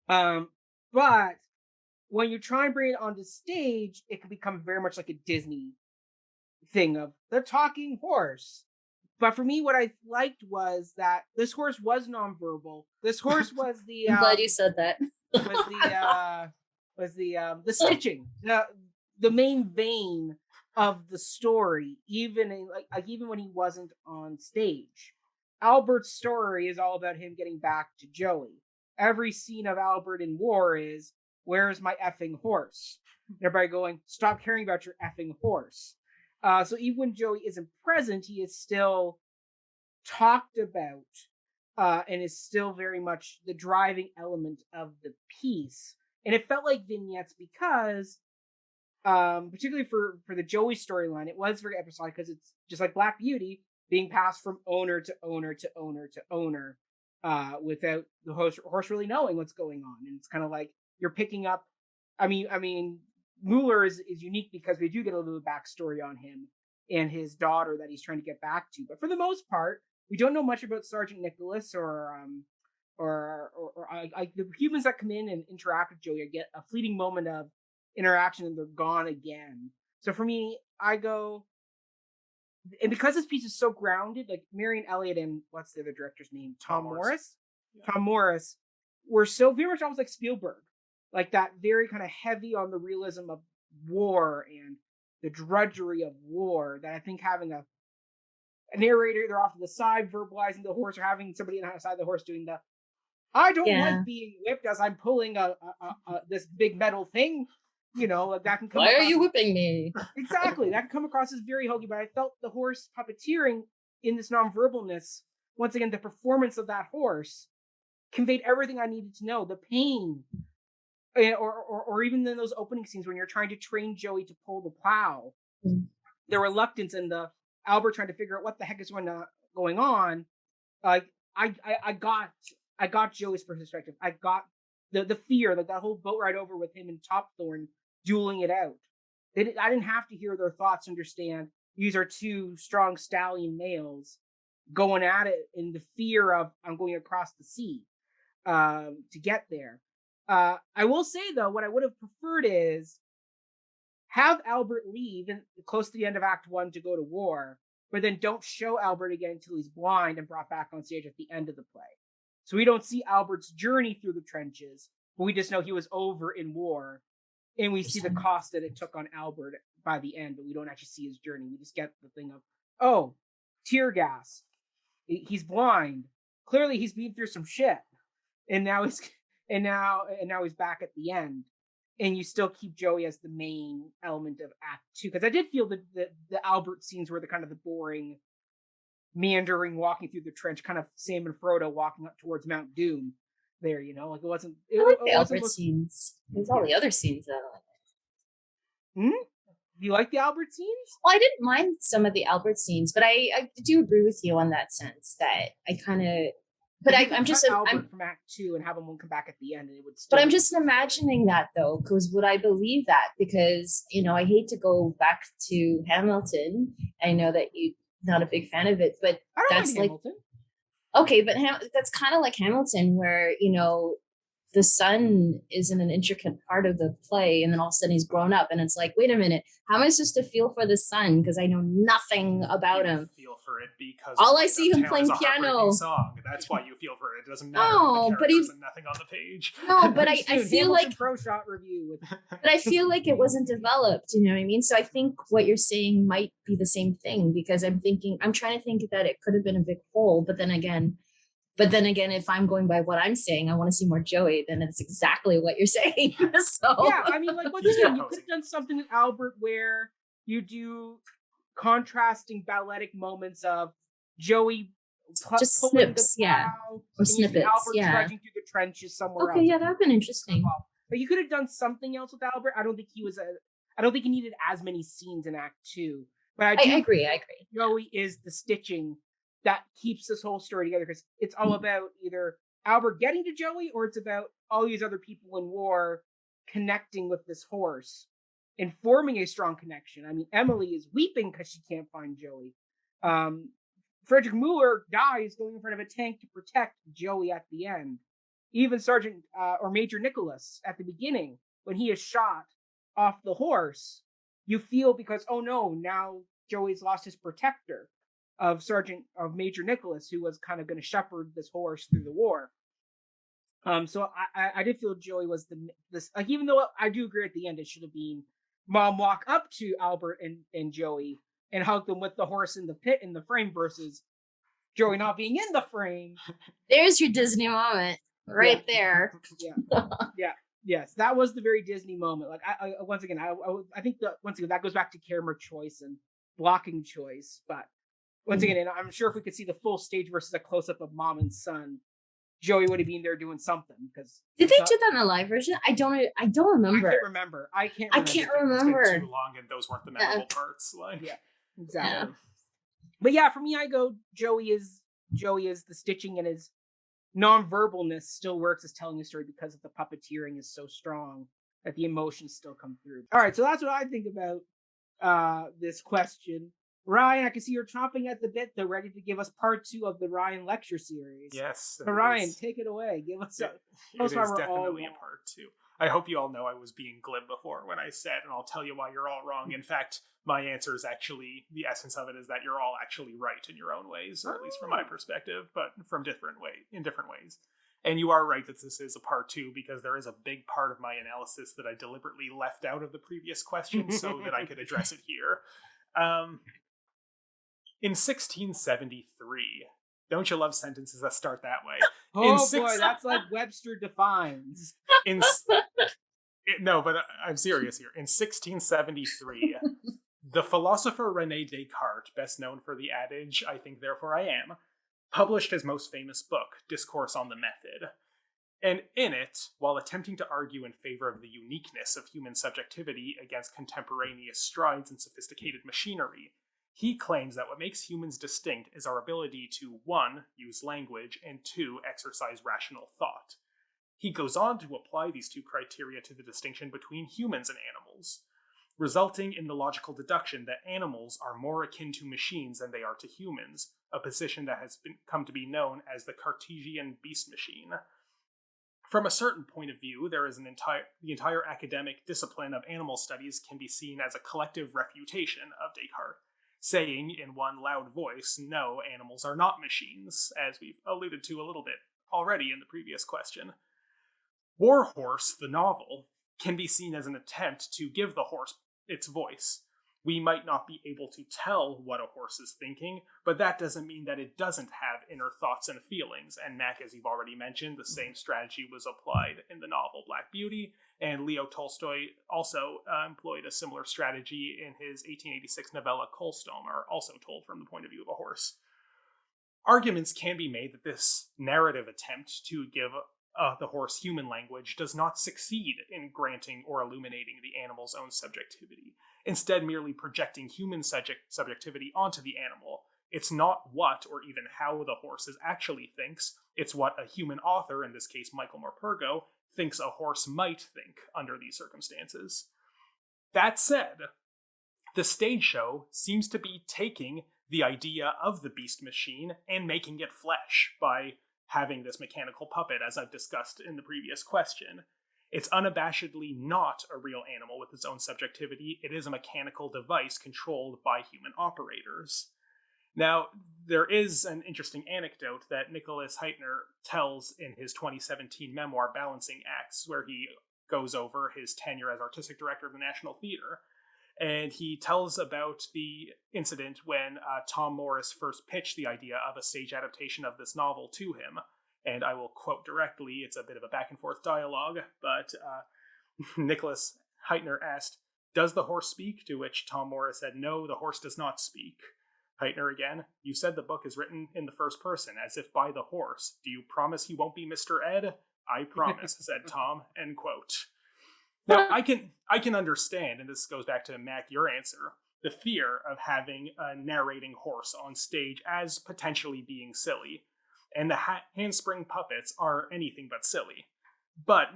But when you try and bring it onto stage, it can become very much like a Disney thing of the talking horse. But for me, what I liked was that this horse was nonverbal. This horse was the. I'm glad you said that. was the stitching, the main vein of the story, even even when he wasn't on stage. Albert's story is all about him getting back to Joey. Every scene of Albert in war is, where's my effing horse? And everybody going, stop caring about your effing horse. So even when Joey isn't present, he is still talked about and is still very much the driving element of the piece. And it felt like vignettes because, particularly for the Joey storyline, it was very episodic because it's just like Black Beauty being passed from owner to owner to owner to owner without the horse really knowing what's going on. And it's kind of like you're picking up. I mean, Mueller is unique because we do get a little backstory on him and his daughter that he's trying to get back to. But for the most part, we don't know much about Sergeant Nicholas or the humans that come in and interact with Joey. I get a fleeting moment of interaction and they're gone again. So for me, I go, and because this piece is so grounded, like Marianne, Elliot, and what's the other director's name? Tom Morris. Yeah. Tom Morris were so very much almost like Spielberg, like that very kind of heavy on the realism of war and the drudgery of war, that I think having a narrator either off to the side verbalizing the horse or having somebody on the side of the horse doing the I don't like being whipped as I'm pulling a this big metal thing, like that can come Why are you whipping me? Exactly. That can come across as very hokey, but I felt the horse puppeteering in this nonverbalness, once again, the performance of that horse conveyed everything I needed to know. The pain, or even in those opening scenes when you're trying to train Joey to pull the plow, the reluctance and the Albert trying to figure out what the heck is going on. I got Joey's perspective. I got the fear, that whole boat ride over with him and Topthorn dueling it out. I didn't have to hear their thoughts, understand these are two strong stallion males going at it in the fear of I'm going across the sea to get there. I will say, though, what I would have preferred is have Albert leave close to the end of Act 1 to go to war, but then don't show Albert again until he's blind and brought back on stage at the end of the play. So we don't see Albert's journey through the trenches, but we just know he was over in war, and we see the cost that it took on Albert by the end, but we don't actually see his journey. We just get the thing of, oh, tear gas. He's blind. Clearly he's been through some shit. And now he's back at the end. And you still keep Joey as the main element of Act 2. Because I did feel that the Albert scenes were the kind of the boring meandering, walking through the trench, kind of Sam and Frodo walking up towards Mount Doom. There, you know, like it wasn't. I like the Albert scenes. There's all the other scenes that I like. Do you like the Albert scenes? Well, I didn't mind some of the Albert scenes, but I do agree with you on that sense that I kind of. But I'm just Albert from Act 2 and have him come back at the end, and it would. But I'm just imagining that though, because would I believe that? Because I hate to go back to Hamilton. I know that you're not a big fan of it, but that's like Hamilton. Okay, but that's kind of like Hamilton, where the son isn't an intricate part of the play, and then all of a sudden he's grown up, and it's like, wait a minute, how am I supposed to feel for the son because I know nothing about him? Feel for it because all I see him playing piano. Song. That's why you feel for it. It doesn't matter. No, but he's nothing on the page. No, but I feel like pro shot review. But I feel like it wasn't developed. You know what I mean? So I think what you're saying might be the same thing, because I'm trying to think that it could have been a big hole, but then again, if I'm going by what I'm saying, I want to see more Joey, then it's exactly what you're saying. So yeah, I mean, like, you could have done something with Albert where you do contrasting balletic moments of Joey just snips, or snippets, Albert trudging through the trenches somewhere else. Okay, yeah, that'd been interesting. But you could have done something else with Albert. I don't think he needed as many scenes in Act 2. But I agree. Joey is the stitching that keeps this whole story together, because it's all about either Albert getting to Joey, or it's about all these other people in war connecting with this horse and forming a strong connection. I mean, Emily is weeping because she can't find Joey. Frederick Mueller dies going in front of a tank to protect Joey at the end. Even Sergeant or Major Nicholas at the beginning, when he is shot off the horse, you feel, because, oh no, now Joey's lost his protector of Major Nicholas, who was kind of going to shepherd this horse through the war. So I did feel Joey was this, like, even though I do agree at the end it should have been Mom walk up to Albert and Joey and hug them with the horse in the pit in the frame, versus Joey not being in the frame. There's your Disney moment right there. Yeah. Yes, that was the very Disney moment. Like, I think that goes back to camera choice and blocking choice, but once again, and I'm sure if we could see the full stage versus a close-up of mom and son, Joey would have been there doing something. Because did they do that in the live version? I don't remember. I can't remember. It's been too long, and those weren't the memorable parts. Like, yeah, exactly. Yeah. But yeah, for me, I go Joey is the stitching, and his non-verbalness still works as telling a story because of the puppeteering is so strong that the emotions still come through. All right, so that's what I think about this question. Ryan, I can see you're chomping at the bit, though, ready to give us part 2 of the Ryan lecture series. Yes. So Ryan, take it away. Give us it is definitely a part 2. I hope you all know I was being glib before when I said, and I'll tell you why you're all wrong. In fact, my answer is actually, the essence of it is that you're all actually right in your own ways, or at least from my perspective, but in different ways. And you are right that this is a part 2, because there is a big part of my analysis that I deliberately left out of the previous question so that I could address it here. In 1673, don't you love sentences that start that way? Boy, that's like Webster defines. No, but I'm serious here. In 1673, the philosopher René Descartes, best known for the adage, "I think, therefore I am," published his most famous book, Discourse on the Method. And in it, while attempting to argue in favor of the uniqueness of human subjectivity against contemporaneous strides in sophisticated machinery, he claims that what makes humans distinct is our ability to, 1, use language, and 2, exercise rational thought. He goes on to apply these 2 criteria to the distinction between humans and animals, resulting in the logical deduction that animals are more akin to machines than they are to humans, a position that has come to be known as the Cartesian beast machine. From a certain point of view, there is the entire academic discipline of animal studies can be seen as a collective refutation of Descartes, saying in one loud voice, no, animals are not machines, as we've alluded to a little bit already in the previous question. War Horse, the novel, can be seen as an attempt to give the horse its voice. We might not be able to tell what a horse is thinking, but that doesn't mean that it doesn't have inner thoughts and feelings. And Mac, as you've already mentioned, the same strategy was applied in the novel Black Beauty, and Leo Tolstoy also employed a similar strategy in his 1886 novella Kolstommer, also told from the point of view of a horse. Arguments can be made that this narrative attempt to give the horse human language does not succeed in granting or illuminating the animal's own subjectivity, instead merely projecting human subjectivity onto the animal. It's not what or even how the horse actually thinks, it's what a human author, in this case Michael Morpurgo, thinks a horse might think under these circumstances. That said, the stage show seems to be taking the idea of the beast machine and making it flesh by having this mechanical puppet, as I've discussed in the previous question. It's unabashedly not a real animal with its own subjectivity. It is a mechanical device controlled by human operators. Now, there is an interesting anecdote that Nicholas Heitner tells in his 2017 memoir, Balancing Acts, where he goes over his tenure as artistic director of the National Theatre. And he tells about the incident when Tom Morris first pitched the idea of a stage adaptation of this novel to him. And I will quote directly, it's a bit of a back and forth dialogue, but Nicholas Heitner asked, "Does the horse speak?" To which Tom Morris said, "No, the horse does not speak." Heitner again, "You said the book is written in the first person, as if by the horse. Do you promise he won't be Mr. Ed?" "I promise," said Tom, end quote. Now, I can understand, and this goes back to Mac, your answer, the fear of having a narrating horse on stage as potentially being silly. And the handspring puppets are anything but silly. But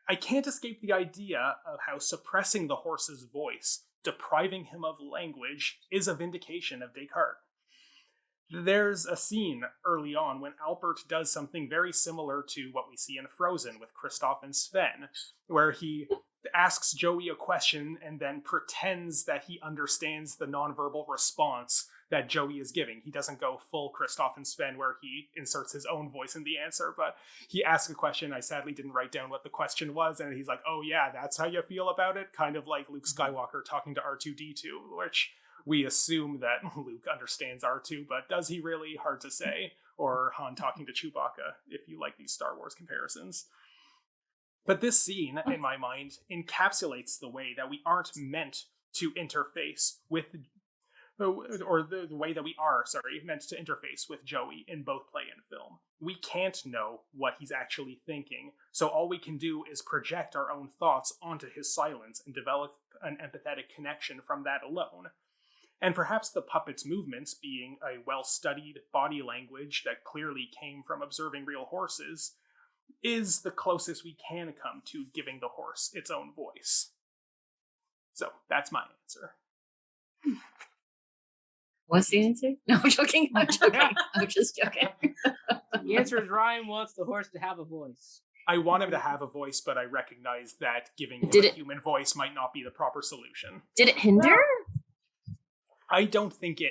I can't escape the idea of how suppressing the horse's voice, depriving him of language, is a vindication of Descartes. There's a scene early on when Albert does something very similar to what we see in Frozen with Kristoff and Sven, where he asks Joey a question and then pretends that he understands the nonverbal response that Joey is giving. He doesn't go full Kristoff and Sven where he inserts his own voice in the answer, but he asks a question. I sadly didn't write down what the question was, and he's like, "Oh yeah, that's how you feel about it?" Kind of like Luke Skywalker talking to R2-D2, which we assume that Luke understands R2, but does he really? Hard to say. Or Han talking to Chewbacca, if you like these Star Wars comparisons. But this scene, in my mind, encapsulates the way that we aren't meant to interface with, or the way that we are, meant to interface with Joey in both play and film. We can't know what he's actually thinking, so all we can do is project our own thoughts onto his silence and develop an empathetic connection from that alone. And perhaps the puppet's movements, being a well-studied body language that clearly came from observing real horses, is the closest we can come to giving the horse its own voice. So that's my answer. What's the answer? No, I'm joking. I'm just joking. The answer is Ryan wants the horse to have a voice. I want him to have a voice, but I recognize that giving him a human voice might not be the proper solution. Did it hinder? I don't think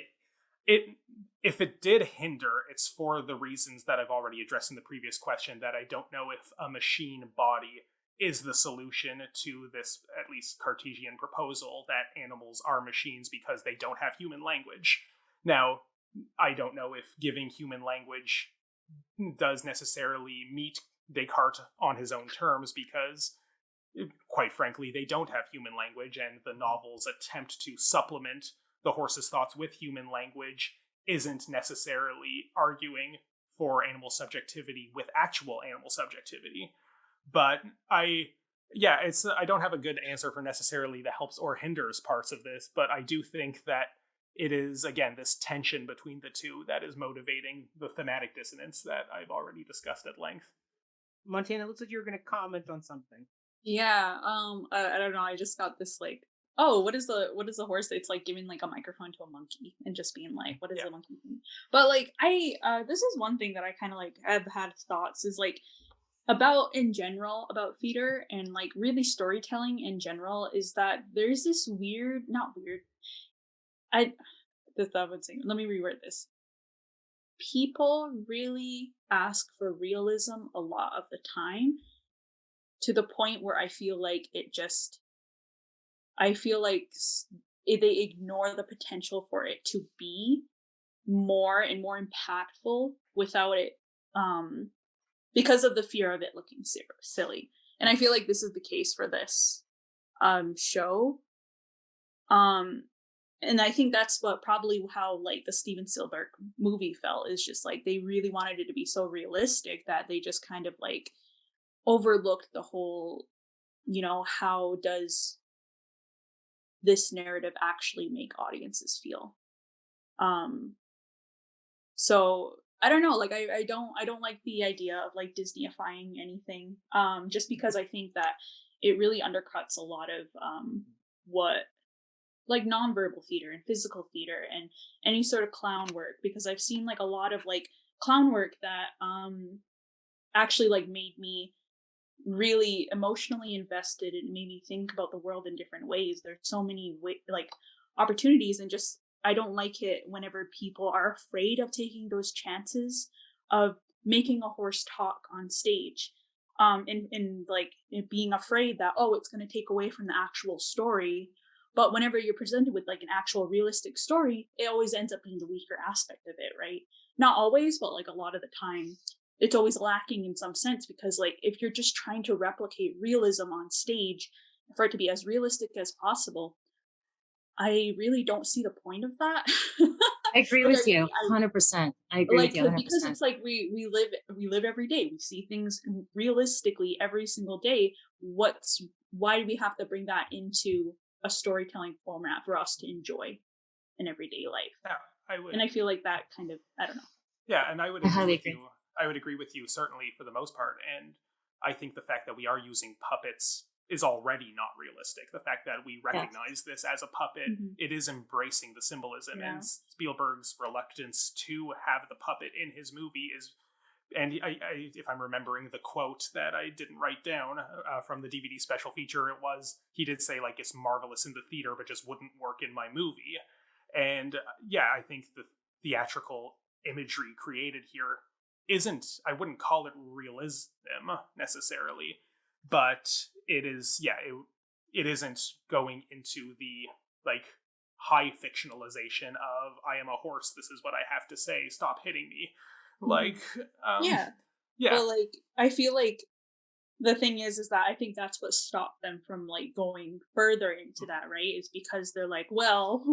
if it did hinder, it's for the reasons that I've already addressed in the previous question, that I don't know if a machine body is the solution to this, at least Cartesian proposal, that animals are machines because they don't have human language. Now, I don't know if giving human language does necessarily meet Descartes on his own terms, because, quite frankly, they don't have human language, and the novel's attempt to supplement the horse's thoughts with human language isn't necessarily arguing for animal subjectivity with actual animal subjectivity. But I don't have a good answer for necessarily the helps or hinders parts of this, but I do think that it is, again, this tension between the two that is motivating the thematic dissonance that I've already discussed at length. Montana, it looks like you were going to comment on something. Yeah, I don't know, I just got this like, oh, what is the horse that's like giving like a microphone to a monkey and just being like, what is the monkey thing? But like this is one thing that I kind of like have had thoughts is like about in general about theater and like really storytelling in general, is that there's this let me reword this. People really ask for realism a lot of the time, to the point where I feel like they ignore the potential for it to be more and more impactful without it, because of the fear of it looking silly. And I feel like this is the case for this show. and I think that's what probably how like the Steven Spielberg movie felt, is just like they really wanted it to be so realistic that they just kind of like overlooked the whole, how does this narrative actually make audiences feel. So I don't know, like I don't like the idea of like Disneyifying anything, just because I think that it really undercuts a lot of what like nonverbal theater and physical theater and any sort of clown work, because I've seen like a lot of like clown work that actually like made me really emotionally invested and made me think about the world in different ways. There's so many like opportunities, and just I don't like it whenever people are afraid of taking those chances of making a horse talk on stage, and like being afraid that, oh, it's going to take away from the actual story. But whenever you're presented with like an actual realistic story, it always ends up being the weaker aspect of it, right? Not always, but like a lot of the time it's always lacking in some sense, because like if you're just trying to replicate realism on stage for it to be as realistic as possible, I really don't see the point of that. I agree with you 100%. I agree with you 100%. Because it's like we live every day. We see things realistically every single day. Why do we have to bring that into a storytelling format for us to enjoy in everyday life? Yeah, I would. And I feel like that kind of, I don't know. Yeah, and I would agree with you. I would agree with you, certainly, for the most part. And I think the fact that we are using puppets is already not realistic. The fact that we recognize this as a puppet, it is embracing the symbolism. And Spielberg's reluctance to have the puppet in his movie is, and I if I'm remembering the quote that I didn't write down from the DVD special feature, he did say, like, it's marvelous in the theater, but just wouldn't work in my movie. And I think the theatrical imagery created here I wouldn't call it realism necessarily, but it is, it isn't going into the like high fictionalization of I am a horse, this is what I have to say, stop hitting me. Like Well, like I feel like the thing is that I think that's what stopped them from like going further into that, right? Is because they're like, well,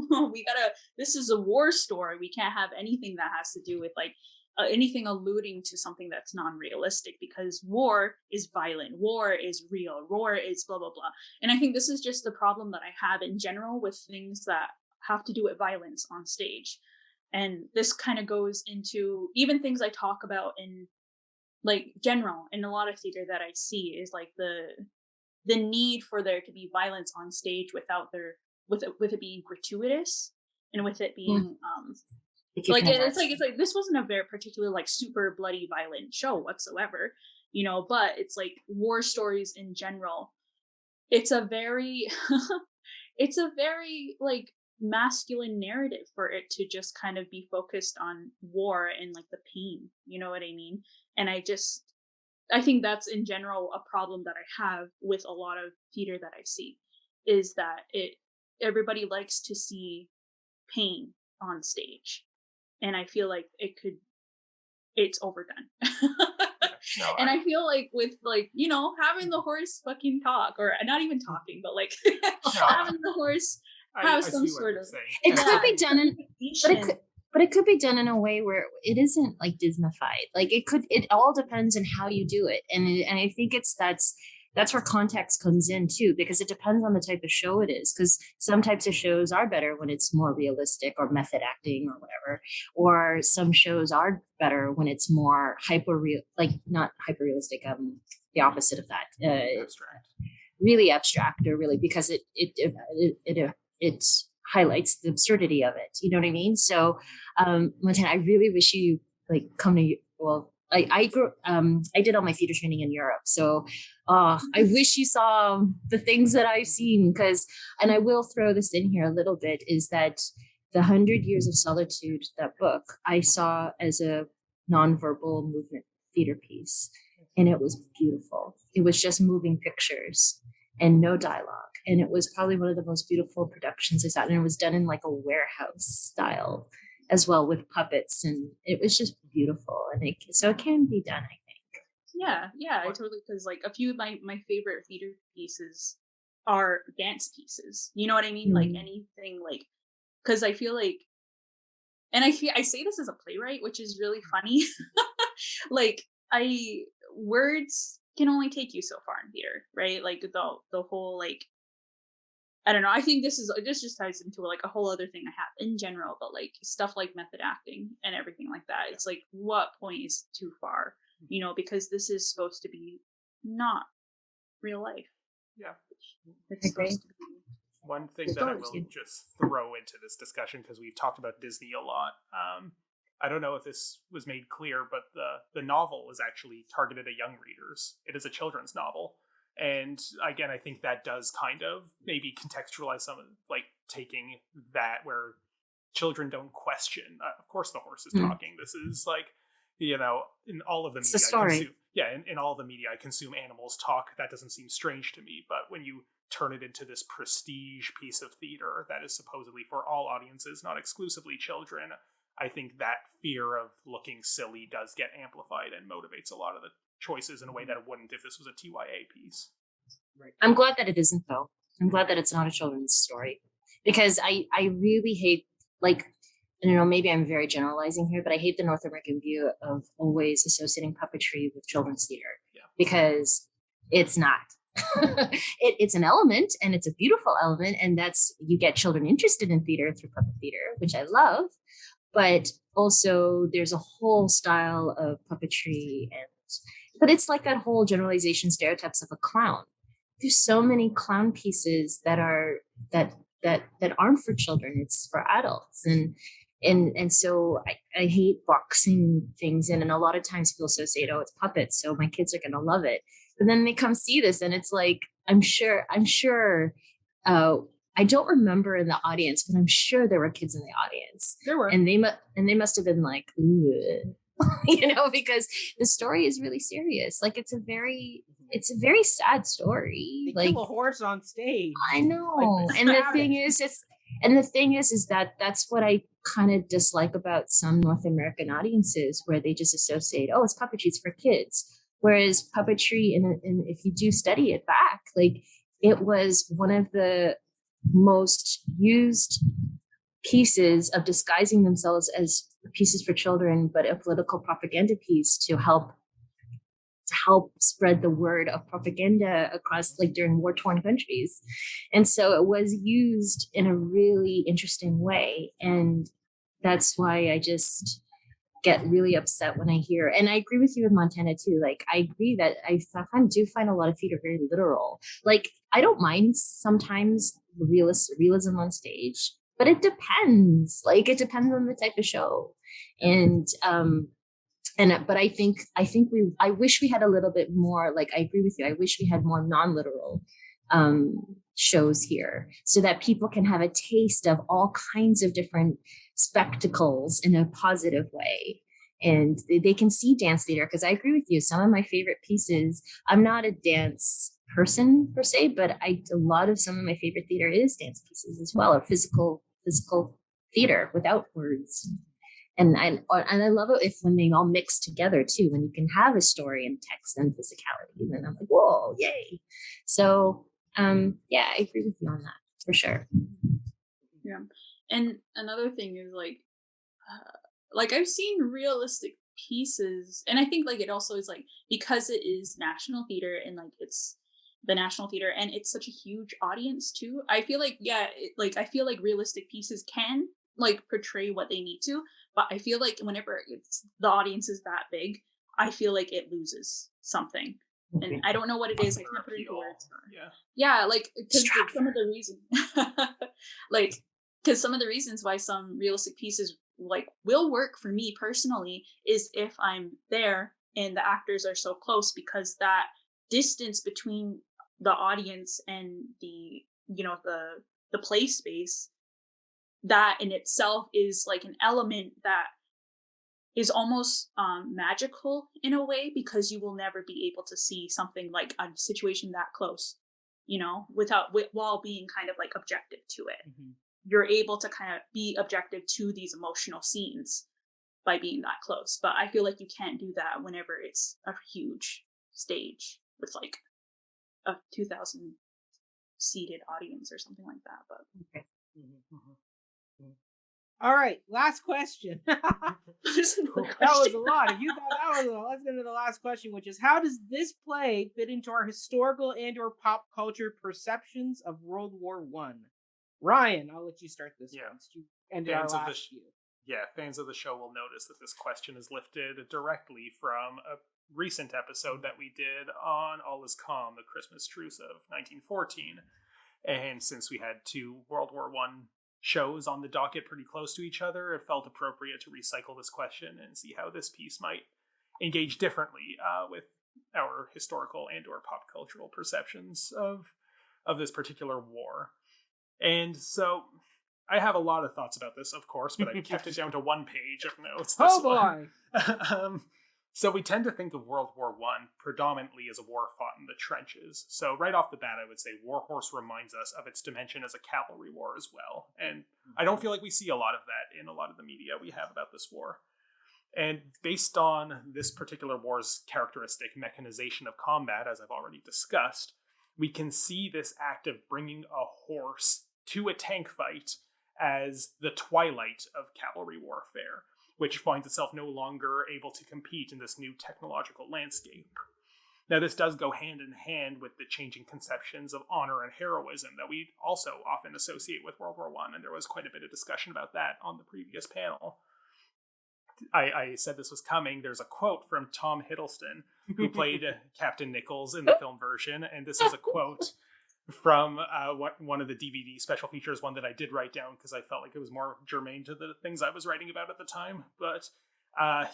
this is a war story, we can't have anything that has to do with like anything alluding to something that's non-realistic, because war is violent, war is real, war is blah blah blah. And I think this is just the problem that I have in general with things that have to do with violence on stage. And this kind of goes into even things I talk about in like general in a lot of theater that I see, is like the need for there to be violence on stage without with it being gratuitous, and with it being like it's like this wasn't a very particular like super bloody violent show whatsoever, but it's like war stories in general, it's a very it's a very like masculine narrative for it to just kind of be focused on war and like the pain, you know what I mean? And I think that's in general a problem that I have with a lot of theater that I see, is that everybody likes to see pain on stage, and I feel like it's overdone. And I feel like with like, having the horse fucking talk, or not even talking, but like having the horse have some sort of, it could be done in, but it could be done in a way where it isn't like Disneyfied. Like it all depends on how you do it. And I think that's where context comes in too, because it depends on the type of show it is. Because some types of shows are better when it's more realistic or method acting or whatever, or some shows are better when it's more not hyper realistic. The opposite of that, abstract, really abstract, or really because it highlights the absurdity of it. You know what I mean? So, Montana, I really wish you like come to. Well, I grew. I did all my theater training in Europe, so I wish you saw the things that I've seen. And I will throw this in here a little bit, is that the 100 Years of Solitude, that book, I saw as a nonverbal movement theater piece, and it was beautiful. It was just moving pictures and no dialogue. And it was probably one of the most beautiful productions I saw. And it was done in like a warehouse style as well, with puppets. And it was just beautiful. And so it can be done, I think. Yeah, I totally, because like a few of my favorite theater pieces are dance pieces. You know what I mean? Mm-hmm. Like anything like because I feel like, and I say this as a playwright, which is really funny. Like, words can only take you so far in theater, right? Like the whole, like, I don't know. I think this just ties into like a whole other thing I have in general, but like stuff like method acting and everything like that. It's like, what point is too far, because this is supposed to be not real life. Yeah. It's supposed to be. One thing that I will just throw into this discussion, because we've talked about Disney a lot. I don't know if this was made clear, but the novel is actually targeted at young readers. It is a children's novel. And again, I think that does kind of maybe contextualize some of, like, taking that where children don't question. Of course, the horse is talking. This is like, in all of the media I consume. Yeah, in all the media I consume, animals talk. That doesn't seem strange to me. But when you turn it into this prestige piece of theater that is supposedly for all audiences, not exclusively children, I think that fear of looking silly does get amplified and motivates a lot of the choices in a way that it wouldn't if this was a TYA piece. Right. I'm glad that it isn't, though. I'm glad that it's not a children's story, because I really hate, like, I don't know, maybe I'm very generalizing here, but I hate the North American view of always associating puppetry with children's theater, because it's not. It's an element, and it's a beautiful element, and you get children interested in theater through puppet theater, which I love. But also there's a whole style of puppetry, but it's like that whole generalization stereotypes of a clown. There's so many clown pieces that aren't for children. It's for adults. And so I hate boxing things in, and a lot of times people associate, oh, it's puppets, so my kids are gonna love it. But then they come see this, and it's like, I'm sure I don't remember in the audience, but I'm sure there were kids in the audience. There were. And they must have been like, because the story is really serious. Like, it's a very sad story. They kill a horse on stage. I know. And the thing is that that's what I kind of dislike about some North American audiences, where they just associate, oh, it's puppetry, it's for kids. Whereas puppetry, and if you do study it back, like, it was one of the most used pieces of disguising themselves as pieces for children, but a political propaganda piece to help spread the word of propaganda across, like, during war-torn countries. And so it was used in a really interesting way. And that's why I just get really upset when I hear, and I agree with you with Montana too. Like, I agree that I do find a lot of theater very literal. Like, I don't mind sometimes realism on stage, but it depends. Like, it depends on the type of show. But I wish we had a little bit more, like, I agree with you. I wish we had more non-literal shows here, so that people can have a taste of all kinds of different spectacles in a positive way. And they can see dance theater, because I agree with you. Some of my favorite pieces, I'm not a dance person per se, but a lot of some of my favorite theater is dance pieces as well, or physical theater without words. And I love it when they all mix together too, when you can have a story and text and physicality. Then I'm like, whoa, yay. So yeah, I agree with you on that for sure. Yeah. And another thing is, like I've seen realistic pieces, and I think, like, it also is, like, because it is national theater, and, like, it's the national theater, and it's such a huge audience too. I feel like, I feel like realistic pieces can, like, portray what they need to, but I feel like whenever the audience is that big, I feel like it loses something. And I don't know what it is. I can't put it into words. Yeah, like, because some of the reasons, because some of the reasons why some realistic pieces, like, will work for me personally is if I'm there and the actors are so close, because that distance between the audience and the play space, that in itself is like an element that is almost magical in a way, because you will never be able to see something like a situation that close, while being kind of like objective to it. Mm-hmm. You're able to kind of be objective to these emotional scenes by being that close. But I feel like you can't do that whenever it's a huge stage with, like, a 2,000 seated audience or something like that. But okay. Mm-hmm. All right, last question. That was a lot. If you thought that was a lot, let's get into the last question, which is, how does this play fit into our historical and/or pop culture perceptions of World War One? Ryan, I'll let you start this one. You ended our last few. Yeah, fans of the show will notice that this question is lifted directly from a recent episode that we did on All Is Calm, the Christmas Truce of 1914. And since we had 2 World War One shows on the docket pretty close to each other, it felt appropriate to recycle this question and see how this piece might engage differently with our historical and or pop cultural perceptions of this particular war. And so I have a lot of thoughts about this, of course, but I've kept it down to 1 page of notes. Oh boy! So we tend to think of World War I predominantly as a war fought in the trenches. So right off the bat, I would say Warhorse reminds us of its dimension as a cavalry war as well. And I don't feel like we see a lot of that in a lot of the media we have about this war. And based on this particular war's characteristic mechanization of combat, as I've already discussed, we can see this act of bringing a horse to a tank fight as the twilight of cavalry warfare, which finds itself no longer able to compete in this new technological landscape. Now, this does go hand in hand with the changing conceptions of honor and heroism that we also often associate with World War I, and there was quite a bit of discussion about that on the previous panel. I said this was coming. There's a quote from Tom Hiddleston, who played Captain Nichols in the film version, and this is a quote from one of the DVD special features, one that I did write down because I felt like it was more germane to the things I was writing about at the time. But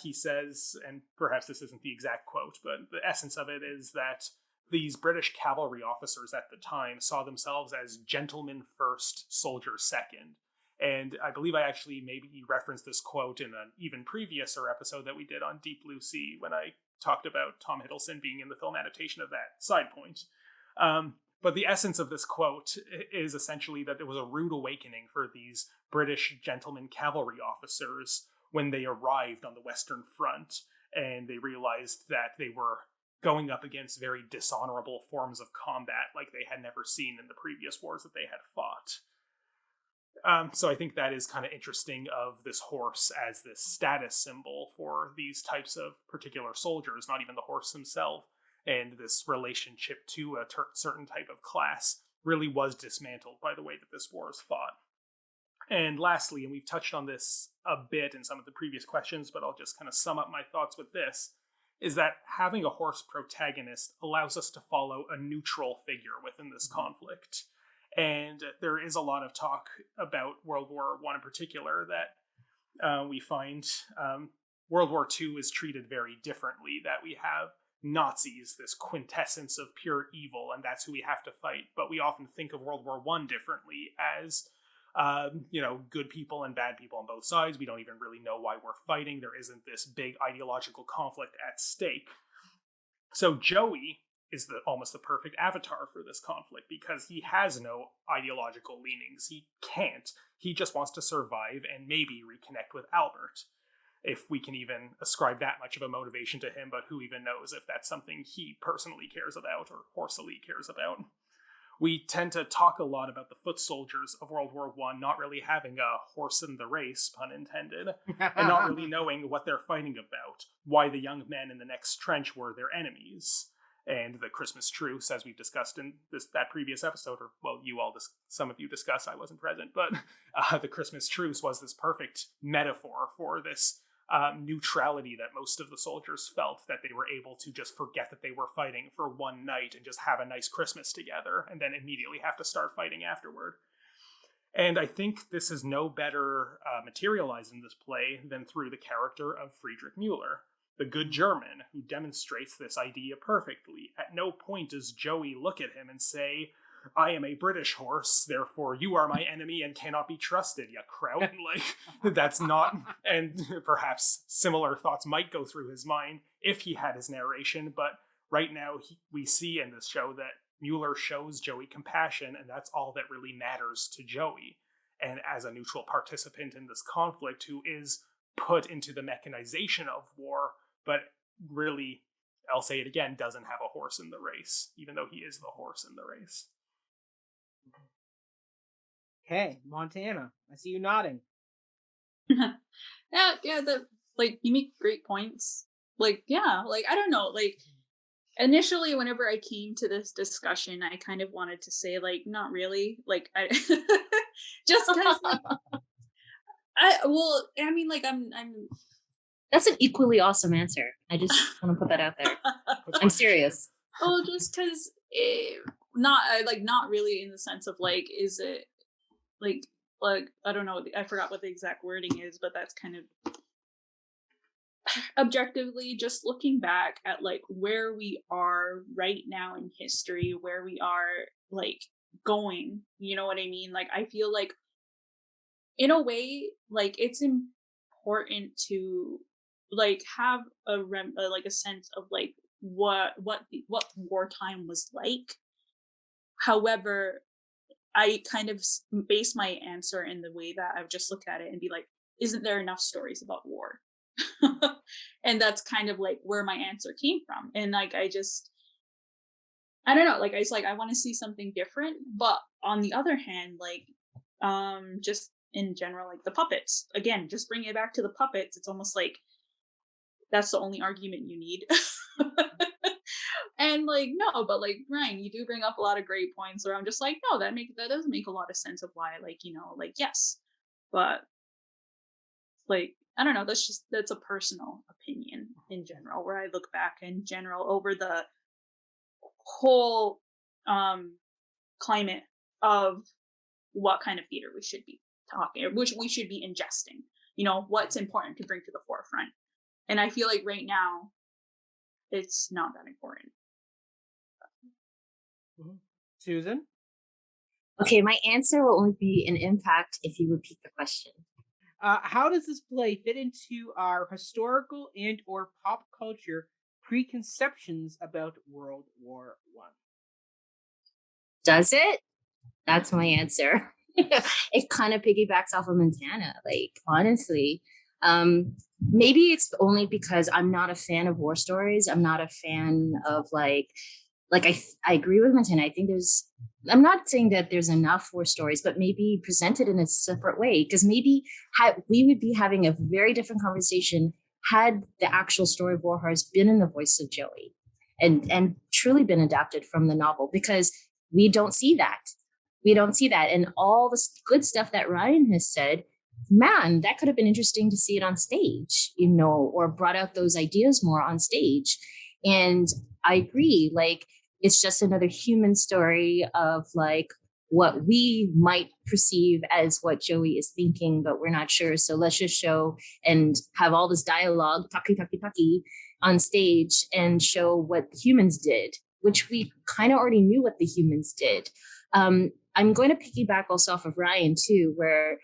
he says, and perhaps this isn't the exact quote, but the essence of it is that these British cavalry officers at the time saw themselves as gentlemen first, soldiers second. And I believe I actually maybe referenced this quote in an even previous episode that we did on Deep Blue Sea when I talked about Tom Hiddleston being in the film adaptation of that side point. But the essence of this quote is essentially that there was a rude awakening for these British gentlemen cavalry officers when they arrived on the Western Front, and they realized that they were going up against very dishonorable forms of combat like they had never seen in the previous wars that they had fought. So I think that is kind of interesting of this horse as this status symbol for these types of particular soldiers, not even the horse himself. And this relationship to a certain type of class really was dismantled by the way that this war is fought. And lastly, and we've touched on this a bit in some of the previous questions, but I'll just kind of sum up my thoughts with this, is that having a horse protagonist allows us to follow a neutral figure within this conflict. And there is a lot of talk about World War I in particular that we find World War II is treated very differently, that we have Nazis, this quintessence of pure evil, and that's who we have to fight. But we often think of World War I differently as, good people and bad people on both sides. We don't even really know why we're fighting. There isn't this big ideological conflict at stake. So Joey is almost the perfect avatar for this conflict because he has no ideological leanings. He can't. He just wants to survive and maybe reconnect with Albert, if we can even ascribe that much of a motivation to him, but who even knows if that's something he personally cares about or Horse Elite cares about. We tend to talk a lot about the foot soldiers of World War I not really having a horse in the race, pun intended, and not really knowing what they're fighting about, why the young men in the next trench were their enemies. And the Christmas truce, as we've discussed in that previous episode, or, well, some of you discussed, I wasn't present, but the Christmas truce was this perfect metaphor for this neutrality that most of the soldiers felt, that they were able to just forget that they were fighting for one night and just have a nice Christmas together, and then immediately have to start fighting afterward. And I think this is no better materialized in this play than through the character of Friedrich Müller, the good German, who demonstrates this idea perfectly. At no point does Joey look at him and say, I am a British horse, therefore you are my enemy and cannot be trusted, you kraut. That's not, and perhaps similar thoughts might go through his mind if he had his narration, but right now we see in this show that Müller shows Joey compassion, and that's all that really matters to Joey. And as a neutral participant in this conflict who is put into the mechanization of war, but really, I'll say it again, doesn't have a horse in the race, even though he is the horse in the race. Okay, Montana. I see you nodding. Yeah, you make great points. Like, yeah, like, I don't know, like, initially, whenever I came to this discussion, I kind of wanted to say, like, not really, like, I just because, like, I'm That's an equally awesome answer. I just want to put that out there. I'm serious. well, just because not really in the sense of, like, is it like I don't know, I forgot what the exact wording is, but that's kind of objectively just looking back at, like, where we are right now in history, where we are, like, going, you know what I mean? Like, I feel like in a way, like, it's important to, like, have like a sense of, like, what wartime was like. However, I kind of base my answer in the way that I've just looked at it and be like, isn't there enough stories about war? And that's kind of like where my answer came from. And, like, I don't know, like, I want to see something different. But on the other hand, like, just in general, like, the puppets, again, just bring it back to the puppets. It's almost like that's the only argument you need. And, like, no, but, like, Ryan, you do bring up a lot of great points where I'm just like, no, that does make a lot of sense of why, like, like, yes. But, like, I don't know, that's a personal opinion in general, where I look back in general over the whole climate of what kind of theater we should be talking, which we should be ingesting, what's important to bring to the forefront. And I feel like right now it's not that important. Susan? Okay, my answer will only be an impact if you repeat the question. How does this play fit into our historical and or pop culture preconceptions about World War I? Does it? That's my answer. It kind of piggybacks off of Montana, like, honestly. Maybe it's only because I'm not a fan of war stories. I'm not a fan of, like I agree with Montana. I think I'm not saying that there's enough war stories, but maybe presented in a separate way, because maybe we would be having a very different conversation had the actual story of War Horse been in the voice of Joey and truly been adapted from the novel, because we don't see that. We don't see that. And all the good stuff that Ryan has said, man, that could have been interesting to see it on stage, or brought out those ideas more on stage. And I agree, like, it's just another human story of, like, what we might perceive as what Joey is thinking, but we're not sure. So let's just show and have all this dialogue, taki, on stage, and show what the humans did, which we kind of already knew what the humans did. I'm going to piggyback also off of Ryan too, where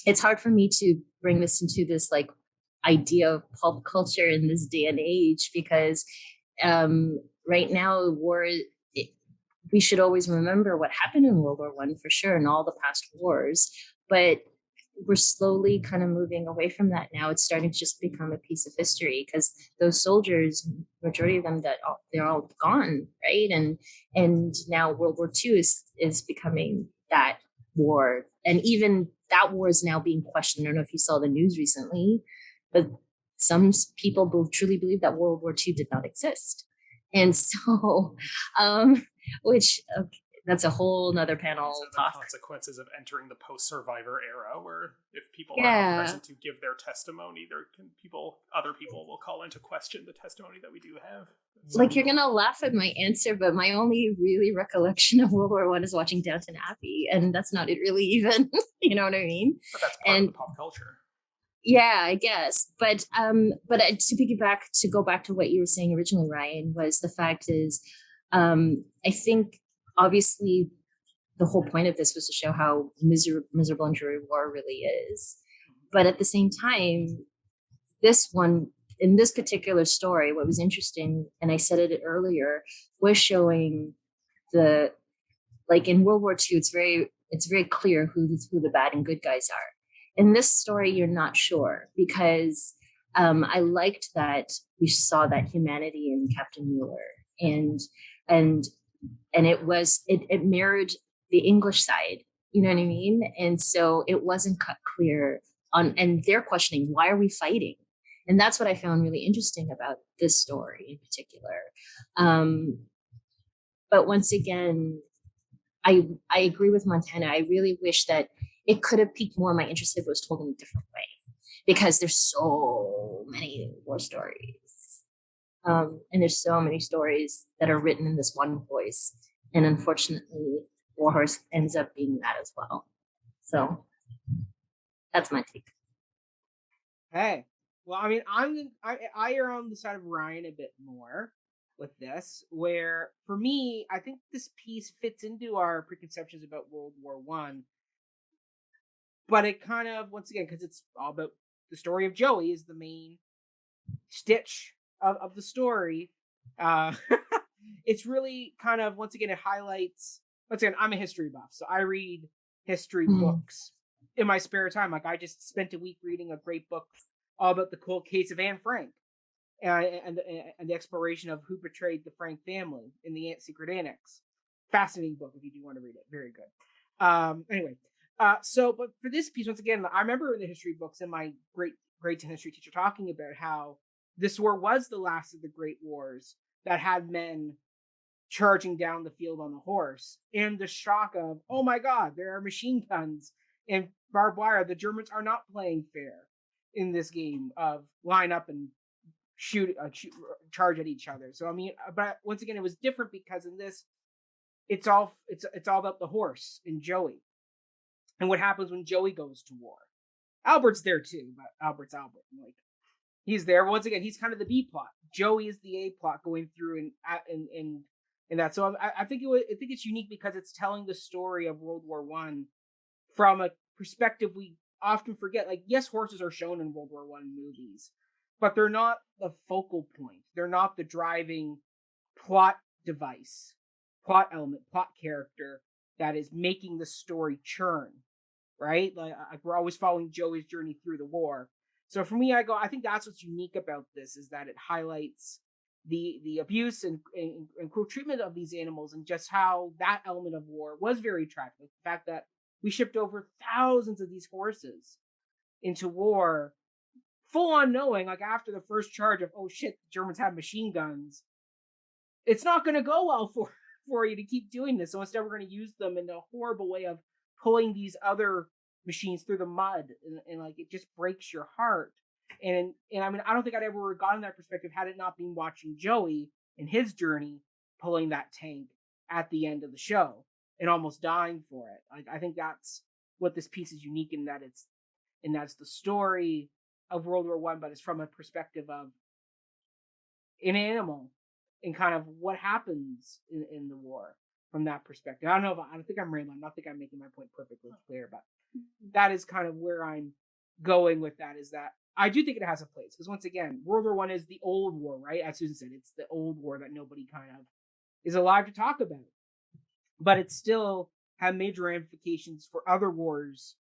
it's hard for me to bring this into this, like, idea of pulp culture in this day and age, because right now, war, we should always remember what happened in World War I for sure, and all the past wars, but we're slowly kind of moving away from that now. It's starting to just become a piece of history, because those soldiers, majority of them, they're all gone, right? And now World War II is becoming that war, and even that war is now being questioned. I don't know if you saw the news recently, but some people truly believe that World War II did not exist. And so, which that's a whole nother panel talk. The consequences of entering the post-survivor era, where if people are not present to give their testimony, other people will call into question the testimony that we do have. Like, you're gonna laugh at my answer, but my only really recollection of World War I is watching Downton Abbey, and that's not it really even. You know what I mean? But that's part of the pop culture. Yeah, I guess. But to go back to what you were saying originally, Ryan, was the fact is, I think obviously the whole point of this was to show how miserable and dreary war really is. But at the same time, in this particular story, what was interesting, and I said it earlier, was showing like in World War II, it's very clear who the bad and good guys are. In this story, you're not sure, because I liked that we saw that humanity in Captain Mueller, and it mirrored the English side, You know what I mean? And so it wasn't cut clear and they're questioning, why are we fighting? And that's what I found really interesting about this story in particular. But once again, I agree with Montana. I really wish that it could have piqued more my interest if it was told in a different way, because there's so many war stories. And there's so many stories that are written in this one voice. And unfortunately, Warhorse ends up being that as well. So that's my take. Hey, well, I mean, I err on the side of Ryan a bit more with this, where for me, I think this piece fits into our preconceptions about World War One, but it kind of, once again, because it's all about the story of Joey is the main stitch of the story. It's really kind of, once again, it highlights. Once again, I'm a history buff, so I read history books in my spare time. Like I just spent a week reading a great book all about the cold case of Anne Frank and the exploration of who betrayed the Frank family in the Secret Annex. Fascinating book if you do want to read it. Very good. Anyway, but for this piece, once again, I remember in the history books and my grade 10 history teacher talking about how this war was the last of the great wars that had men charging down the field on the horse, and the shock of, oh my god, there are machine guns and barbed wire. The Germans are not playing fair in this game of line up and charge at each other. So I mean, but once again, it was different because in this, it's all about the horse and Joey, and what happens when Joey goes to war. Albert's there too, but Albert's Albert. Like he's there. Once again, he's kind of the B plot. Joey is the A plot going through and that. So I think it's unique because it's telling the story of World War One from a perspective we often forget. Like, yes, horses are shown in World War One movies, but they're not the focal point. They're not the driving plot device, plot element, plot character that is making the story churn, right? Like we're always following Joey's journey through the war. So for me, I think that's what's unique about this is that it highlights the abuse and cruel treatment of these animals and just how that element of war was very tragic. The fact that we shipped over thousands of these horses into war, full on knowing, like after the first charge of, oh shit, the Germans have machine guns, it's not going to go well for you to keep doing this. So instead, we're going to use them in a horrible way of pulling these other machines through the mud, and like it just breaks your heart. And I mean, I don't think I'd ever gotten that perspective had it not been watching Joey and his journey pulling that tank at the end of the show and almost dying for it. Like I think that's what this piece is unique in, that that's the story of World War One, but it's from a perspective of an animal and kind of what happens in the war from that perspective. I don't think I'm rambling. I don't think I'm making my point perfectly clear, but that is kind of where I'm going with that, is that I do think it has a place. Because once again, World War One is the old war, right? As Susan said, it's the old war that nobody kind of is alive to talk about. But it still had major ramifications for other wars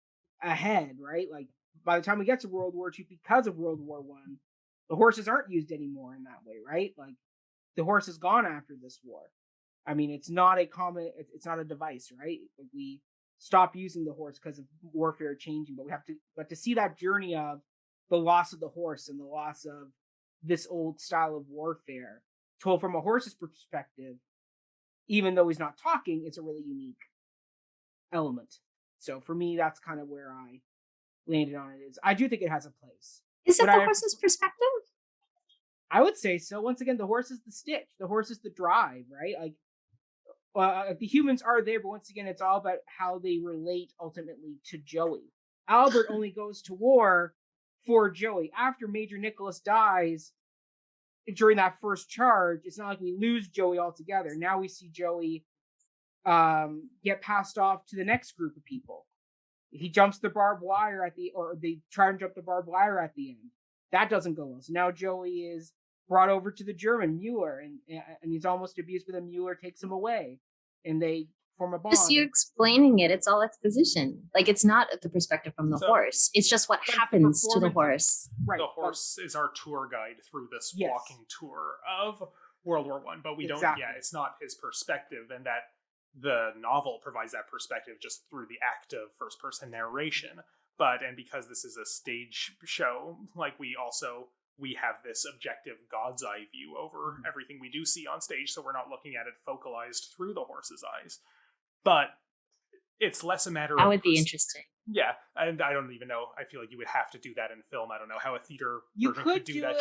ahead, right? Like by the time we get to World War II, because of World War One, the horses aren't used anymore in that way, right? Like the horse is gone after this war. I mean, it's not a device, right? Like we stop using the horse because of warfare changing, but to see that journey of the loss of the horse and the loss of this old style of warfare told from a horse's perspective, even though he's not talking, it's a really unique element. So for me, that's kind of where I landed on it. Is I do think it has a place. Is it the horse's perspective? I would say so. Once again, the horse is the stitch. The horse is the drive, right? Like the humans are there, but once again, it's all about how they relate ultimately to Joey. Albert only goes to war for Joey. After Major Nicholas dies during that first charge, it's not like we lose Joey altogether. Now we see Joey get passed off to the next group of people. He jumps the barbed wire or they try and jump the barbed wire at the end. That doesn't go well. So now Joey is brought over to the German, Mueller, and he's almost abused, but then Mueller takes him away, and they form a bond. Just you explaining it, it's all exposition. Like it's not the perspective from the horse. It's just what happens to the horse. Right. The horse is our tour guide through this walking tour of World War One, but we don't. Yeah, it's not his perspective, and that the novel provides that perspective just through the act of first-person narration. And because this is a stage show, like we have this objective God's eye view over everything we do see on stage, so we're not looking at it focalized through the horse's eyes. But it's less a matter of... That would be interesting. Yeah, and I don't even know. I feel like you would have to do that in film. I don't know how a theater version could do that.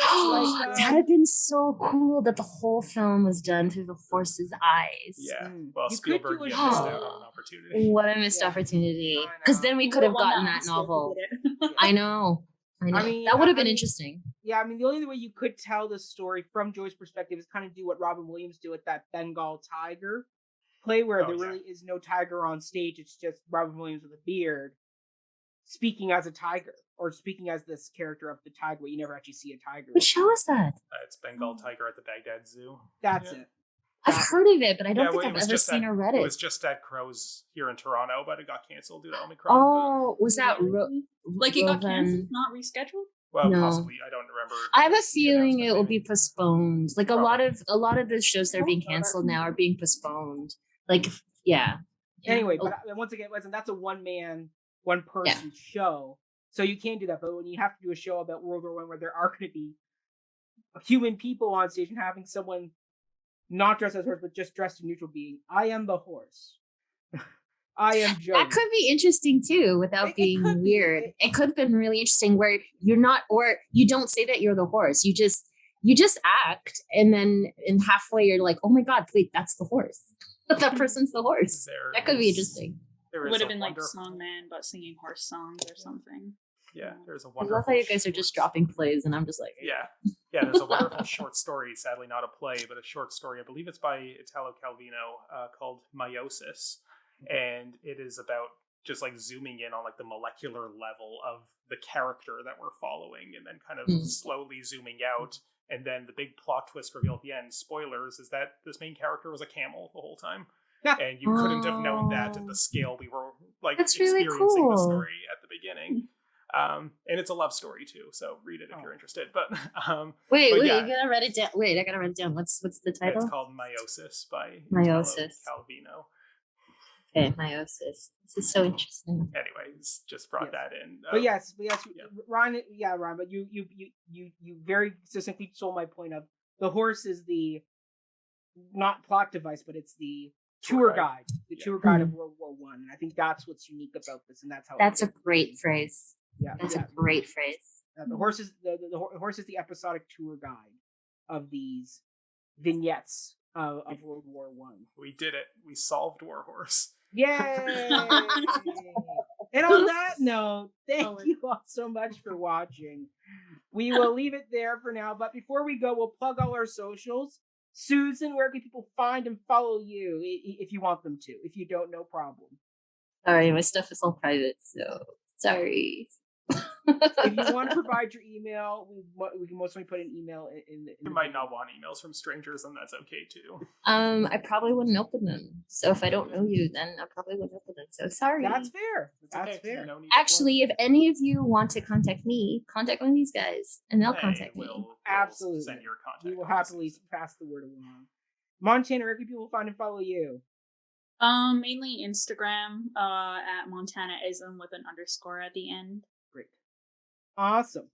That'd have been so cool that the whole film was done through the horse's eyes. Yeah, well, Spielberg missed out on an opportunity. What a missed opportunity. Because then we could have gotten that novel. I know. I mean, that would have been interesting. Yeah, I mean, the only way you could tell the story from Joy's perspective is kind of do what Robin Williams did with that Bengal tiger play, where there really is no tiger on stage. It's just Robin Williams with a beard speaking as a tiger, or speaking as this character of the tiger, where you never actually see a tiger. What show is that? It's Bengal Tiger at the Baghdad Zoo. That's it. I've heard of it, but I don't think I've ever seen or read it. It was just at Crows here in Toronto, but it got cancelled due to Omicron. Oh, was that it got cancelled, not rescheduled? Well, no. Possibly. I don't remember. I have a feeling it will be postponed. Like probably. a lot of the shows that are being canceled now are being postponed. Like, yeah. Anyway, but once again, listen, that's a one person show, so you can't do that. But when you have to do a show about World War I, where there are going to be human people on stage and having someone not dressed as a horse, but just dressed in neutral being, I am the horse. I am Joe. That could be interesting too, without being weird. It could have been really interesting where you're not, or you don't say that you're the horse. You just act, and then in halfway you're like, oh my God, wait, that's the horse. But that person's the horse. That could be interesting. It would have been like Songman, but singing horse songs or something. Yeah, there's a wonderful... I love how you guys are just dropping plays, and I'm just like... Yeah, there's a wonderful short story, sadly not a play, but a short story. I believe it's by Italo Calvino, called Meiosis. And it is about just like zooming in on like the molecular level of the character that we're following, and then kind of slowly zooming out. And then the big plot twist reveal at the end, spoilers, is that this main character was a camel the whole time. And you couldn't have known that at the scale we were like experiencing the story at the beginning. And it's a love story too, so read it if you're interested. But wait, you gotta write it down. Wait, I gotta write it down. What's the title? It's called Meiosis by Calvino. Okay, Meiosis. This is so interesting. Anyways, just brought that in. But yes, Ryan. Yeah, Ryan. But you very succinctly sold my point of the horse is the not plot device, but it's the tour guide, tour guide of World War I. And I think that's what's unique about this, and that's how. That's a great phrase. Yeah, that's a great phrase. The horse is the horse is the episodic tour guide of these vignettes of World War I. We did it. We solved Warhorse. Yay! And on that note, thank you all so much for watching. We will leave it there for now, but before we go, we'll plug all our socials. Susan, where can people find and follow you if you want them to? If you don't, no problem. Sorry, my stuff is all private, so sorry. If you want to provide your email, we can mostly put an email in the... You might not want emails from strangers, and that's okay too. I probably wouldn't open them. So if I don't know you, then I probably wouldn't open them. So sorry. That's fair. That's fair. No Actually, if any of you want to contact me, contact one of these guys, and they'll contact me. Absolutely. Send your contact. We will happily pass the word along. Montana, where can people find and follow you? Mainly Instagram, at MontanaIsm with an underscore at the end. Great. Awesome.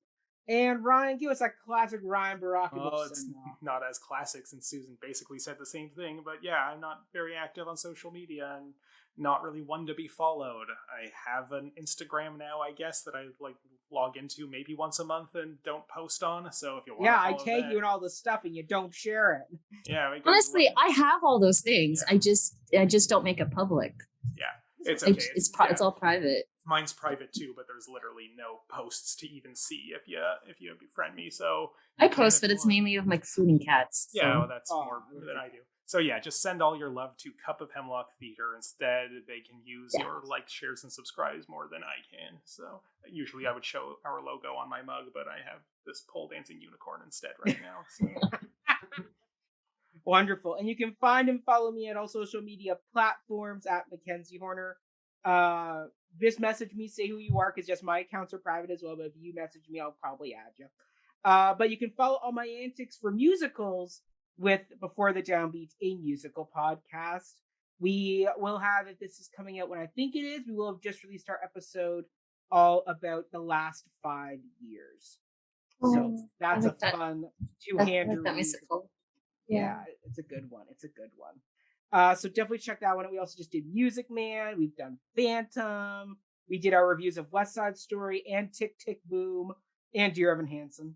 And Ryan, give us a classic Ryan Borochovitz. Oh, it's not as classic since Susan basically said the same thing. But yeah, I'm not very active on social media and not really one to be followed. I have an Instagram now, I guess, that I like log into maybe once a month and don't post on. So if you want, I tag you in all this stuff and you don't share it. Yeah. Honestly, I have all those things. Yeah. I just don't make it public. Yeah, it's okay. It's all private. Mine's private too, but there's literally no posts to even see if you befriend me. So I post, but it's mainly of my food and cats. So. Yeah, well, that's more than I do. So yeah, just send all your love to Cup of Hemlock Theatre. Instead, they can use your likes, shares, and subscribes more than I can. So usually I would show our logo on my mug, but I have this pole dancing unicorn instead right now. So. Wonderful. And you can find and follow me on all social media platforms at Mackenzie Horner. Just message me, say who you are, because just my accounts are private as well. But if you message me, I'll probably add you. But you can follow all my antics for musicals with Before the Downbeats, a musical podcast. We will have, if this is coming out when I think it is, we will have just released our episode all about the last 5 years. So that's like a fun two-hander that read. musical. Yeah, it's a good one. It's a good one. So definitely check that one out. We also just did Music Man. We've done Phantom. We did our reviews of West Side Story and Tick Tick Boom and Dear Evan Hansen.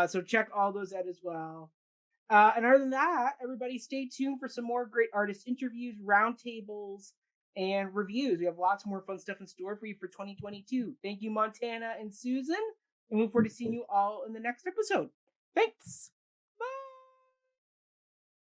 So check all those out as well. And other than that, everybody stay tuned for some more great artist interviews, roundtables, and reviews. We have lots more fun stuff in store for you for 2022. Thank you, Montana and Susan. And we look forward to seeing you all in the next episode. Thanks.